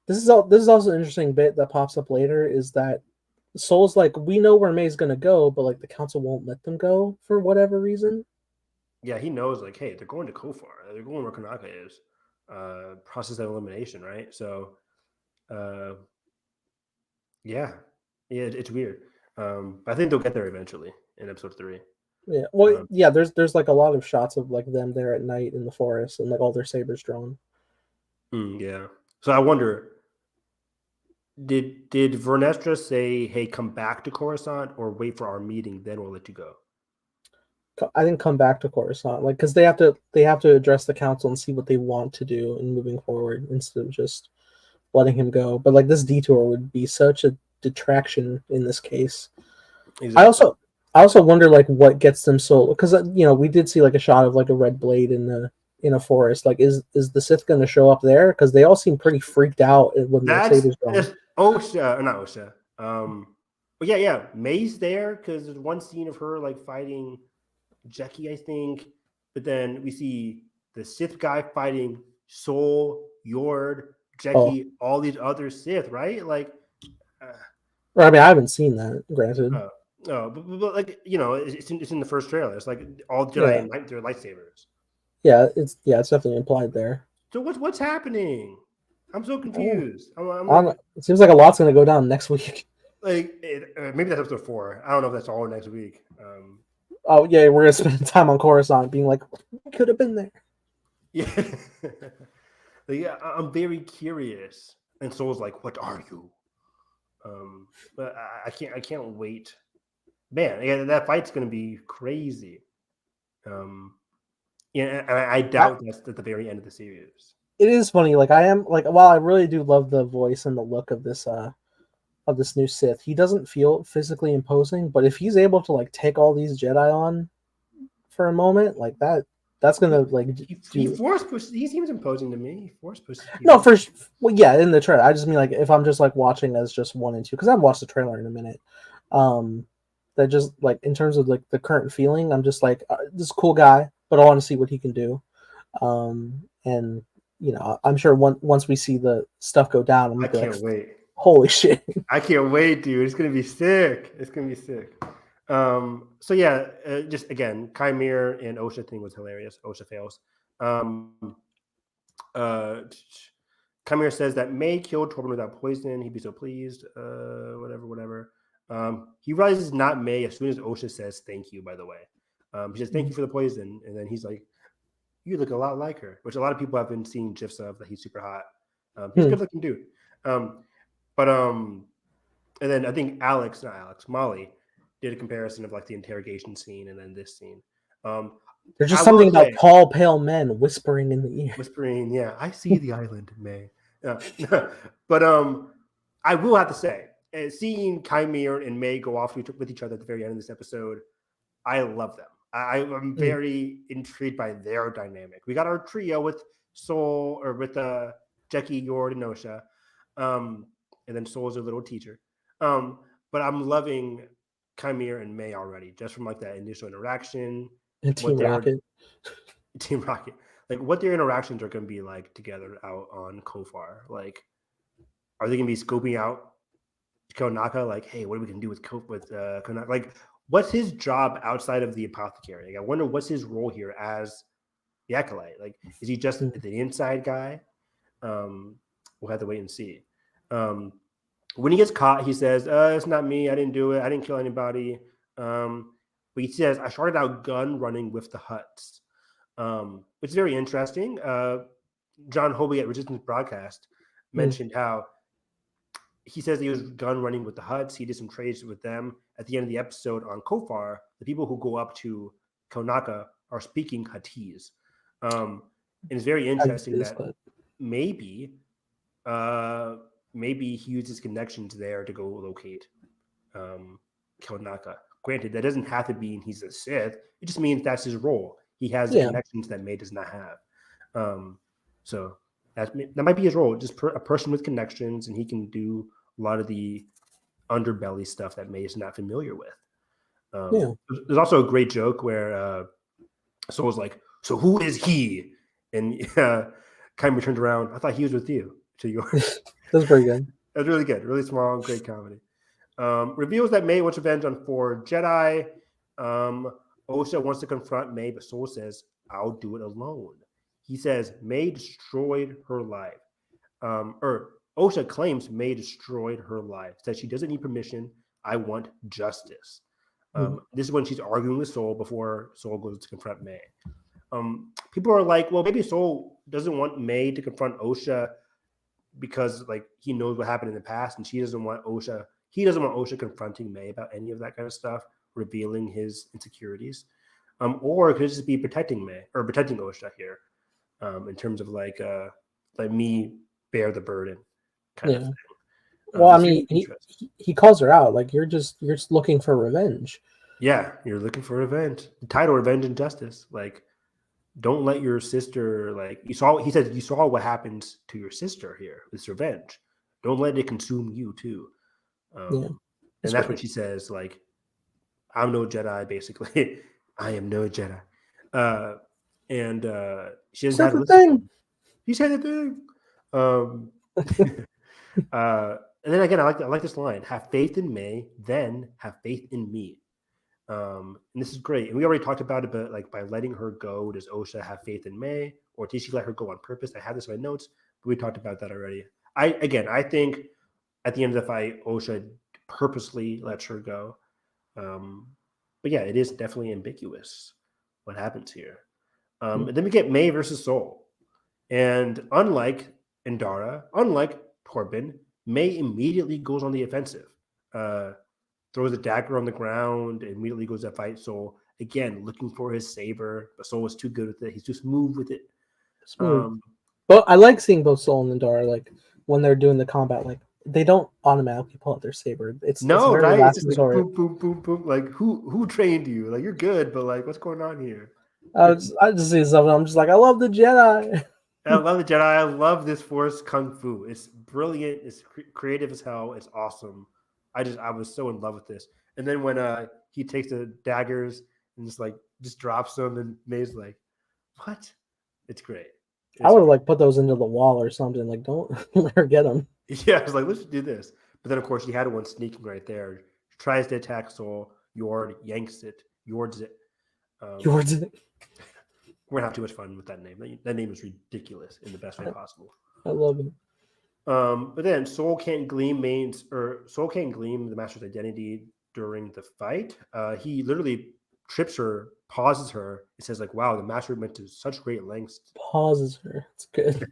This is also an interesting bit that pops up later. Is that Soul's like, we know where May's gonna go, but like the council won't let them go for whatever reason. Yeah, he knows, like, hey, they're going to Kofar. They're going where Konaka is. Process of elimination, right? So, yeah, it's weird. But I think they'll get there eventually in episode 3. Yeah, well, yeah. There's like a lot of shots of like them there at night in the forest and like all their sabers drawn. Yeah. So I wonder, did Vernestra say, "Hey, come back to Coruscant," or wait for our meeting, then we'll let you go? I think come back to Coruscant, like, because they have to address the council and see what they want to do in moving forward instead of just letting him go. But like this detour would be such a detraction in this case. Exactly. I also wonder like what gets them so, because we did see like a shot of like a red blade in a forest. Like is the Sith going to show up there? Because they all seem pretty freaked out when the sabers drawn. Osha, or not Osha. But yeah, May's there because there's one scene of her like fighting Jackie, I think, but then we see the Sith guy fighting Soul, Yord, Jackie, all these other Sith, right? Like, I mean, I haven't seen that, granted. No, but like it's in the first trailer. It's like all Jedi and their lightsabers. Yeah, it's definitely implied there. So what's happening? I'm so confused. I'm I don't like, know. It seems like a lot's gonna go down next week. maybe that's episode 4. I don't know if that's all next week. Oh yeah, we're gonna spend time on Coruscant, being like, we could have been there. Yeah, yeah. I'm very curious. And Soul's like, "What are you?" But I can't wait. Man, yeah, that fight's gonna be crazy. Yeah, and I doubt that's at the very end of the series. It is funny. Like I am like while I really do love the voice and the look of this new Sith, he doesn't feel physically imposing. But if he's able to like take all these Jedi on for a moment, like that's gonna like He do. force pushes. He seems imposing to me. He force pushes No, people. for well, yeah, in the trailer. I just mean like if I'm just like watching as just 1 and 2, because I've watched the trailer in a minute. Um, that just like in terms of like the current feeling, I'm just like this cool guy, but I want to see what he can do. And I'm sure once we see the stuff go down, I'm I gonna be like, can't wait. holy shit. I can't wait, dude. It's gonna be sick. It's gonna be sick. So yeah, just again, Chimere and OSHA thing was hilarious. OSHA fails. Uh, Chimere says that May killed Torben without poison. He'd be so pleased. Whatever. He realizes not May as soon as OSHA says thank you, by the way. He says thank you for the poison. And then he's like, you look a lot like her, which a lot of people have been seeing GIFs of that he's super hot. He's a good looking dude. And then I think Molly did a comparison of like the interrogation scene and then this scene. There's just something about tall, pale men whispering in the ear. Whispering, yeah, I see the island, May. But I will have to say, seeing Chimere and May go off with each other at the very end of this episode, I love them. I'm very intrigued by their dynamic. We got our trio with Soul or with Jackie, Yord, and Osha, and then Soul's a little teacher. But I'm loving Chimere and May already, just from like that initial interaction. And Team Rocket. Team Rocket. Like what their interactions are going to be like together out on Kofar. Like, are they going to be scoping out Konaka? Like, hey, what are we going to do with Konaka? Like, what's his job outside of the apothecary? Like, I wonder what's his role here as the Acolyte. Like, is he just the inside guy? We'll have to wait and see. When he gets caught, he says, it's not me. I didn't do it. I didn't kill anybody. But he says, I started out gun running with the Hutts, which is very interesting. John Hobie at Resistance Broadcast mentioned how he says he was gun running with the Hutts. He did some trades with them. At the end of the episode on Kofar, the people who go up to Konaka are speaking Huttese. And it's very interesting that maybe he uses connections there to go locate Konaka. Granted, that doesn't have to mean he's a Sith. It just means that's his role. He has the connections that May does not have. So that might be his role, just a person with connections, and he can do a lot of the underbelly stuff that May is not familiar with. There's also a great joke where Soul's like, so who is he? And Chimere turned around. I thought he was with you. To yours. That's pretty good. That's really good. Really small, great comedy. Reveals that May wants revenge on 4 Jedi. Osha wants to confront May, but Soul says, I'll do it alone. He says May destroyed her life. Or Osha claims May destroyed her life. Says she doesn't need permission. I want justice. This is when she's arguing with Soul before Soul goes to confront May. People are like, well, maybe Soul doesn't want May to confront Osha because like he knows what happened in the past, and he doesn't want Osha confronting May about any of that kind of stuff, revealing his insecurities. Or it could just be protecting May or protecting Osha here, in terms of like let me bear the burden kind of thing. Well, I mean, he calls her out like you're just looking for revenge. Yeah, you're looking for revenge. The title, Revenge and Justice. Like, don't let your sister, like he said, you saw what happens to your sister here. This revenge. Don't let it consume you too. And that's what she says, like, I'm no Jedi, basically. I am no Jedi. And she doesn't have to listen. He said the thing. And then again, I like this line: "Have faith in May, then have faith in me." And this is great. And we already talked about it, but like by letting her go, does Osha have faith in May, or did she let her go on purpose? I have this in my notes, We talked about that already. I think at the end of the fight, Osha purposely lets her go. But yeah, it is definitely ambiguous what happens here. And then we get May versus Soul. And unlike Indara, unlike Torben, May immediately goes on the offensive. Throws a dagger on the ground, and immediately goes to fight Soul. Again, looking for his saber, but Soul was too good with it. He's too smooth with it. Smooth. But I like seeing both Soul and Indara, like when they're doing the combat, like they don't automatically pull out their saber. It's very right? last It's just resort. like boom, boom, boom, boom. Like who trained you? Like you're good, but like what's going on here? I just see something. I'm just like, I love the Jedi. I love the Jedi. I love this Force Kung Fu. It's brilliant. It's creative as hell. It's awesome. I was so in love with this. And then when he takes the daggers and just drops them, and May's like, "What?" It's great. I would have like put those into the wall or something. Like, don't let her get them. Yeah, I was like, let's do this. But then, of course, he had one sneaking right there. Tries to attack Soul. Yord yanks it. Yords it. Yords it. We're gonna have too much fun with that name. That name is ridiculous in the best way possible. I love it. But then Soul can't gleam the Master's identity during the fight. He literally trips her, pauses her. It says like, "Wow, the Master went to such great lengths." Pauses her. It's good.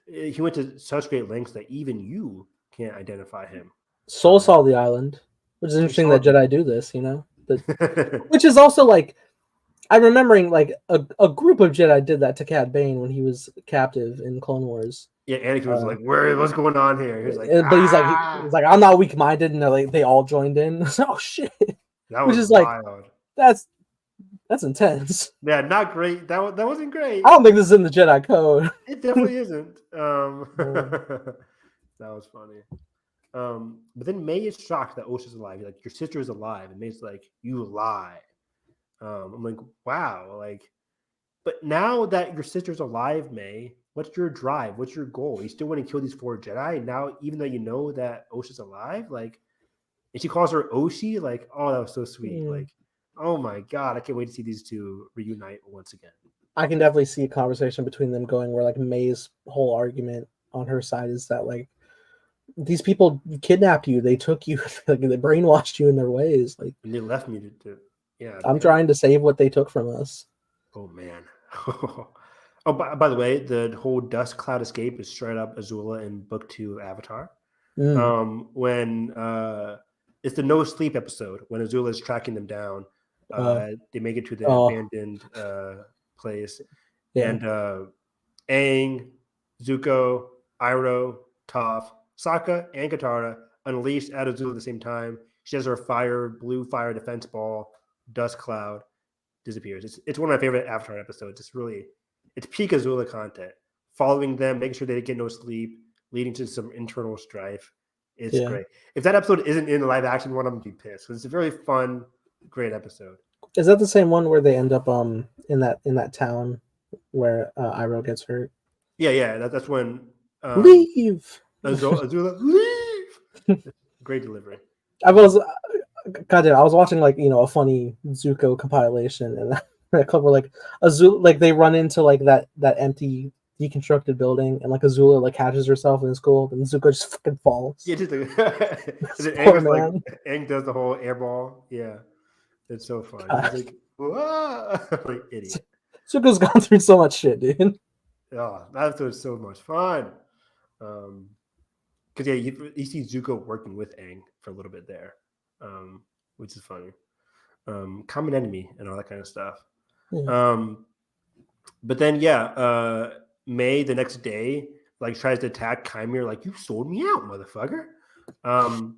He went to such great lengths that even you can't identify him. Soul saw the island, which is interesting that Jedi do this. Which is also like, I'm remembering like a group of Jedi did that to Cad Bane when he was captive in Clone Wars. Yeah, Anakin was like, "What's going on here?" He was like, but he's like, "I'm not weak-minded," and they all joined in. Oh shit! That which was is wild. Like, that's intense. Yeah, not great. That wasn't great. I don't think this is in the Jedi code. It definitely isn't. That was funny. But then May is shocked that Osha's alive. He's like, "Your sister is alive," and May's like, "You lie." I'm like, wow, like, but now that your sister's alive, May, what's your drive? What's your goal? You still want to kill these 4 Jedi? And now, even though you know that Osha's alive, like, and she calls her Oshi, like, oh, that was so sweet. Like, oh my God, I can't wait to see these two reunite once again. I can definitely see a conversation between them going where like May's whole argument on her side is that like, these people kidnapped you, they took you, like, they brainwashed you in their ways, like, and they left me to yeah. I'm trying to save what they took from us. Oh man. Oh, by the way, the whole dust cloud escape is straight up Azula in Book 2 Avatar. When it's the no sleep episode when Azula is tracking them down. They make it to the abandoned place, and Aang, Zuko, Iroh, Toph, Sokka, and Katara unleashed at Azula at the same time. She has her blue fire defense ball. Dust cloud disappears. It's one of my favorite Avatar episodes. It's peak Azula content. Following them, making sure they get no sleep, leading to some internal strife. It's great. If that episode isn't in the live action one, I'm gonna be pissed. It's a very fun, great episode. Is that the same one where they end up in that town where Iroh gets hurt? Yeah. That's when leave. Azula leave. Great delivery. I was watching like a funny Zuko compilation, and that clip where like Azula, like they run into like that empty deconstructed building, and like Azula like catches herself in school, and Zuko just fucking falls. Yeah, just Aang does the whole airball. Yeah, it's so fun. He's like, whoa, like idiot. Zuko's gone through so much shit, dude. Oh, that episode is so much fun. Because you see Zuko working with Aang for a little bit there, which is funny. Common enemy and all that kind of stuff. Yeah. But then May the next day like tries to attack Chimera, like, you sold me out, motherfucker. And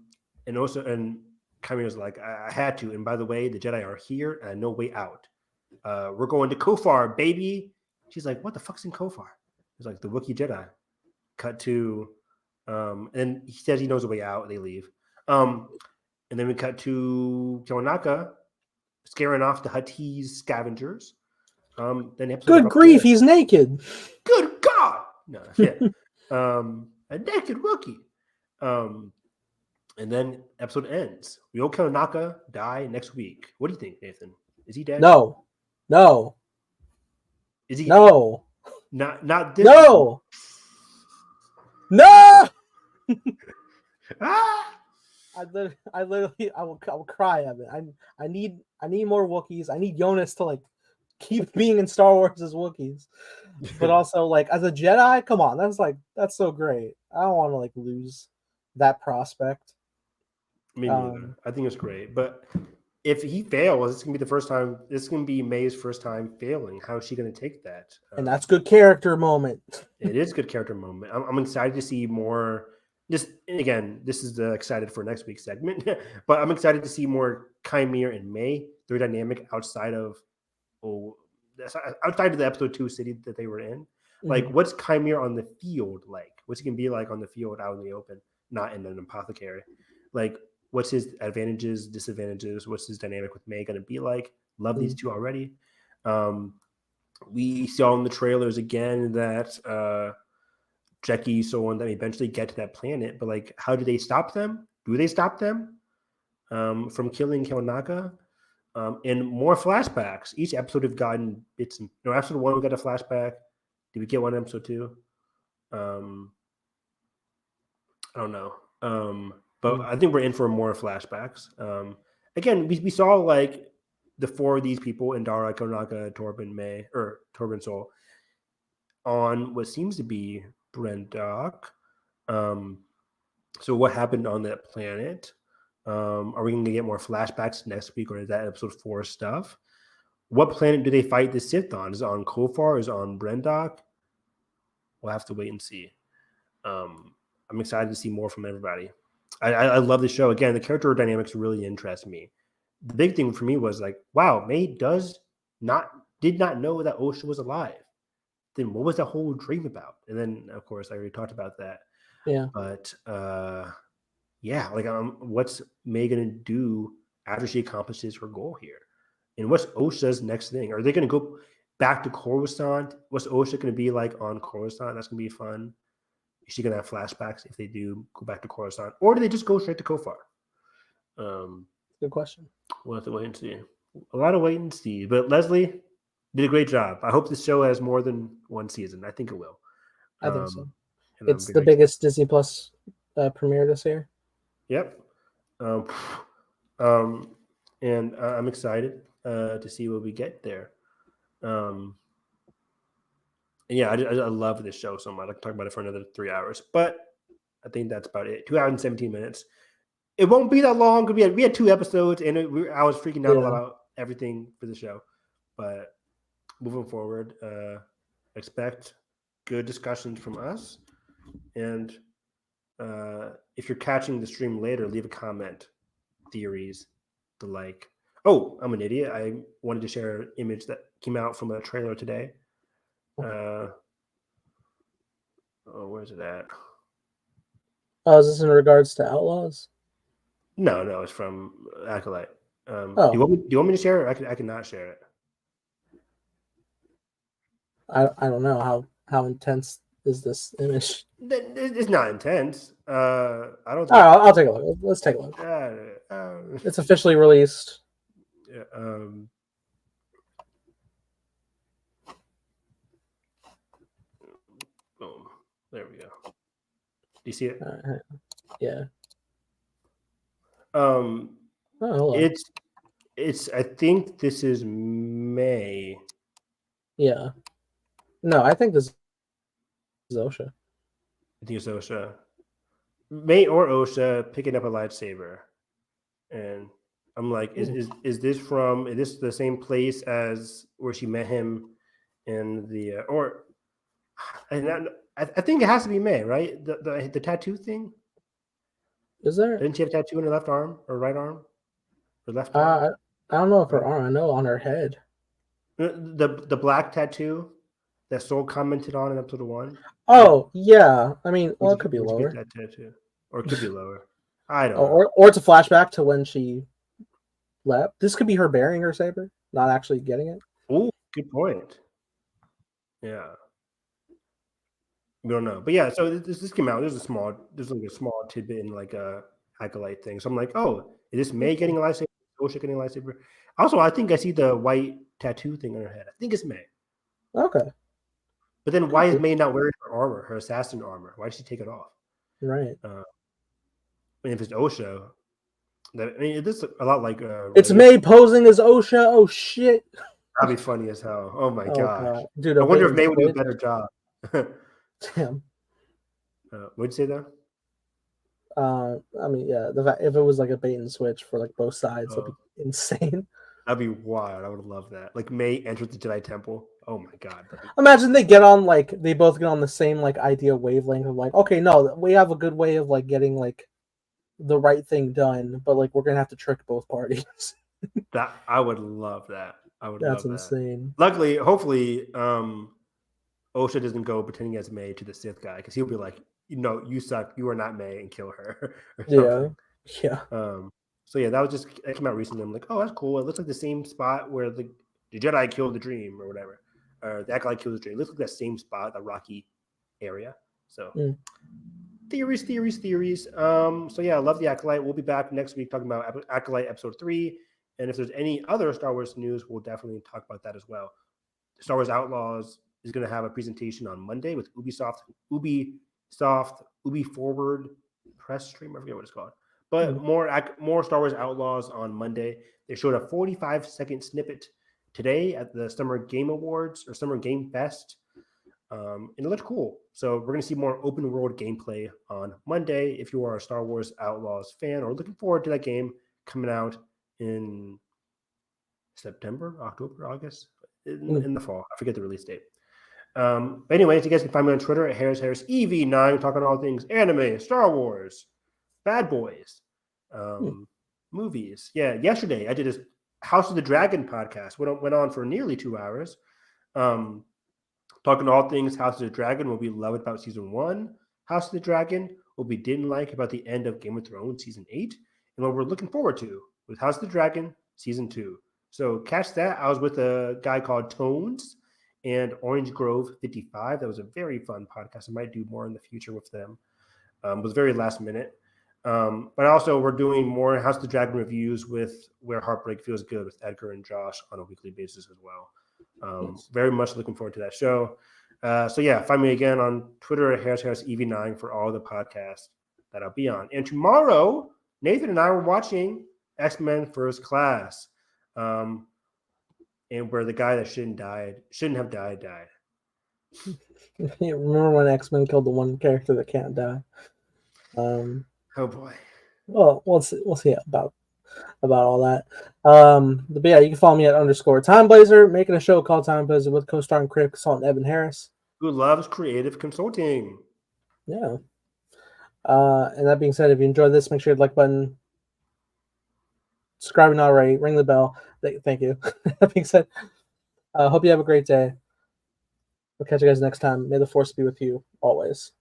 Chimera's like, I had to. And by the way, the Jedi are here and no way out. We're going to Kofar, baby. She's like, what the fuck's in Kofar? It's like the Wookiee Jedi. Cut to and he says he knows the way out. They leave. And then we cut to Kionaka scaring off the Huttese scavengers. Then good grief, he's naked. Good God. No, yeah. A naked Wookiee. And then episode ends. Will Kionaka die next week? What do you think, Nathan? Is he dead? No. Is he? No. Not this. No. No! Ah! I will cry at it. I need more Wookiees. I need Jonas to like keep being in Star Wars as Wookiees, but also like as a Jedi. Come on, that's so great. I don't want to like lose that prospect. Me neither. I think it's great, but if he fails, it's gonna be the first time. This is gonna be May's first time failing. How is she gonna take that? And that's good character moment. It is a good character moment. I'm excited to see more. Just again, this is the excited for next week's segment, but I'm excited to see more Chimere and May. Their dynamic outside of outside of the episode 2 city that they were in. Like, what's Chimere on the field like? What's he gonna be like on the field out in the open, not in an apothecary? Like, what's his advantages, disadvantages? What's his dynamic with May gonna be like? Love these two already. We saw in the trailers again that Jackie so on that eventually get to that planet, but like, how do they stop them? Do they stop them from killing Kilnaka? And more flashbacks. Each episode have gotten bits. Episode 1 we got a flashback. Did we get one in episode 2? I don't know. But I think we're in for more flashbacks. Again, we saw like the 4 of these people, Indara, Kilnaka, Torben Soul, on what seems to be Brendock. So what happened on that planet? Are we going to get more flashbacks next week, or is that episode 4 stuff? What planet do they fight the Sith on? Is it on Kofar? Is it on Brendock? We'll have to wait and see. I'm excited to see more from everybody. I love the show. Again, the character dynamics really interest me. The big thing for me was like, wow, May did not know that Osha was alive. Then what was that whole dream about? And then, of course, I already talked about that. Yeah. But yeah, like what's May gonna do after she accomplishes her goal here? And what's Osha's next thing? Are they gonna go back to Coruscant? What's Osha gonna be like on Coruscant? That's gonna be fun. Is she gonna have flashbacks if they do go back to Coruscant, or do they just go straight to Kofar? Good question. We'll have to wait and see. A lot of wait and see. But Leslie did a great job. I hope this show has more than one season. I think it will. I think so. And It's the biggest Disney Plus premiere this year. Yep. And I'm excited to see what we get there. Yeah, I love this show so much. I can talk about it for another 3 hours, but I think that's about it. 2 hours and 17 minutes. It won't be that long because we had 2 episodes, and I was freaking out about everything for the show. But moving forward, expect good discussions from us. And if you're catching the stream later, leave a comment, theories, the like. Oh, I'm an idiot. I wanted to share an image that came out from a trailer today. Where's it at? Oh, is this in regards to Outlaws? No, it's from Acolyte. Oh. Do you want me to share it? I cannot share it. I don't know how intense is this image. It's not intense. I don't. All right, I'll take a look. Let's take a look. It's officially released. Yeah, boom. There we go. Do you see it? Yeah. It's. I think this is May. Yeah. No, I think this is Osha. I think it's Osha. May or Osha picking up a lightsaber, and I'm like, is this from? Is this the same place as where she met him in the or? And I think it has to be May, right? The tattoo thing. Is there? Didn't she have a tattoo on her left arm or right arm? Or left arm? I don't know if her arm. I know on her head. The black tattoo that Soul commented on in episode 1. Oh yeah, I mean, well, it could be lower. That tattoo, or it could be lower. I don't know. Or it's a flashback to when she left. This could be her burying her saber, not actually getting it. Oh, good point. Yeah. We don't know, but yeah. So this came out. There's like a small tidbit in like a Acolyte thing. So I'm like, oh, is this May getting a lightsaber? Osha getting a lightsaber? Also, I think I see the white tattoo thing on her head. I think it's May. Okay. But then why is May not wearing her armor, her assassin armor? Why did she take it off? Right. If it's OSHA, it is a lot like It's Reyes. May posing as OSHA. Oh shit. That'd be funny as hell. Oh my Oh gosh. god, dude. I wonder if May would do a better job. Damn. What'd you say though? I mean, yeah. If it was like a bait and switch for like both sides, that'd be insane. That'd be wild. I would love that. Like May enters the Jedi Temple. Oh my god. Imagine they get on they both get on the same like idea wavelength of like, okay, no, we have a good way of like getting like the right thing done, but like we're gonna have to trick both parties. That I would love that. That's insane. Luckily, hopefully, OSHA doesn't go pretending as May to the Sith guy because he'll be like, you suck. You are not May, and kill her. Yeah. So yeah, that came out recently. I'm like, oh, that's cool. It looks like the same spot where the Jedi killed the Dream or whatever, or the Acolyte killed the Dream. It looks like that same spot, the rocky area. So theories. So yeah, I love the Acolyte. We'll be back next week talking about Acolyte episode 3. And if there's any other Star Wars news, we'll definitely talk about that as well. Star Wars Outlaws is going to have a presentation on Monday with Ubi Forward press stream. I forget what it's called. But more Star Wars Outlaws on Monday. They showed a 45-second snippet today at the Summer Game Awards or Summer Game Fest. And it looked cool. So we're going to see more open world gameplay on Monday. If you are a Star Wars Outlaws fan or looking forward to that game coming out in September, October, August, in the fall. I forget the release date. But anyways, you guys can find me on Twitter at HarrisEV9, talking all things anime, Star Wars, Bad Boys, movies. Yeah, yesterday I did a House of the Dragon podcast. Went on for nearly 2 hours. Talking all things House of the Dragon, what we loved about season 1, House of the Dragon, what we didn't like about the end of Game of Thrones season 8, and what we're looking forward to with House of the Dragon season 2. So catch that. I was with a guy called Tones and Orange Grove 55. That was a very fun podcast. I might do more in the future with them. It was very last minute. But also we're doing more House of the Dragon reviews with Where Heartbreak Feels Good with Edgar and Josh on a weekly basis as well. Very much looking forward to that show. So yeah, find me again on Twitter at HarrisEV9 for all the podcasts that I'll be on. And tomorrow, Nathan and I were watching X-Men First Class. And where the guy that shouldn't have died. Remember when X-Men killed the one character that can't die? Oh boy. Well, we'll see about all that. But yeah, you can follow me at _TimeBlazer, making a show called Time Blazer with co-starring creative consultant Evan Harris, who loves creative consulting. Yeah. And that being said, if you enjoyed this, make sure you hit the like button, subscribe if not already, ring the bell. Thank you. That being said, hope you have a great day. We'll catch you guys next time. May the force be with you always.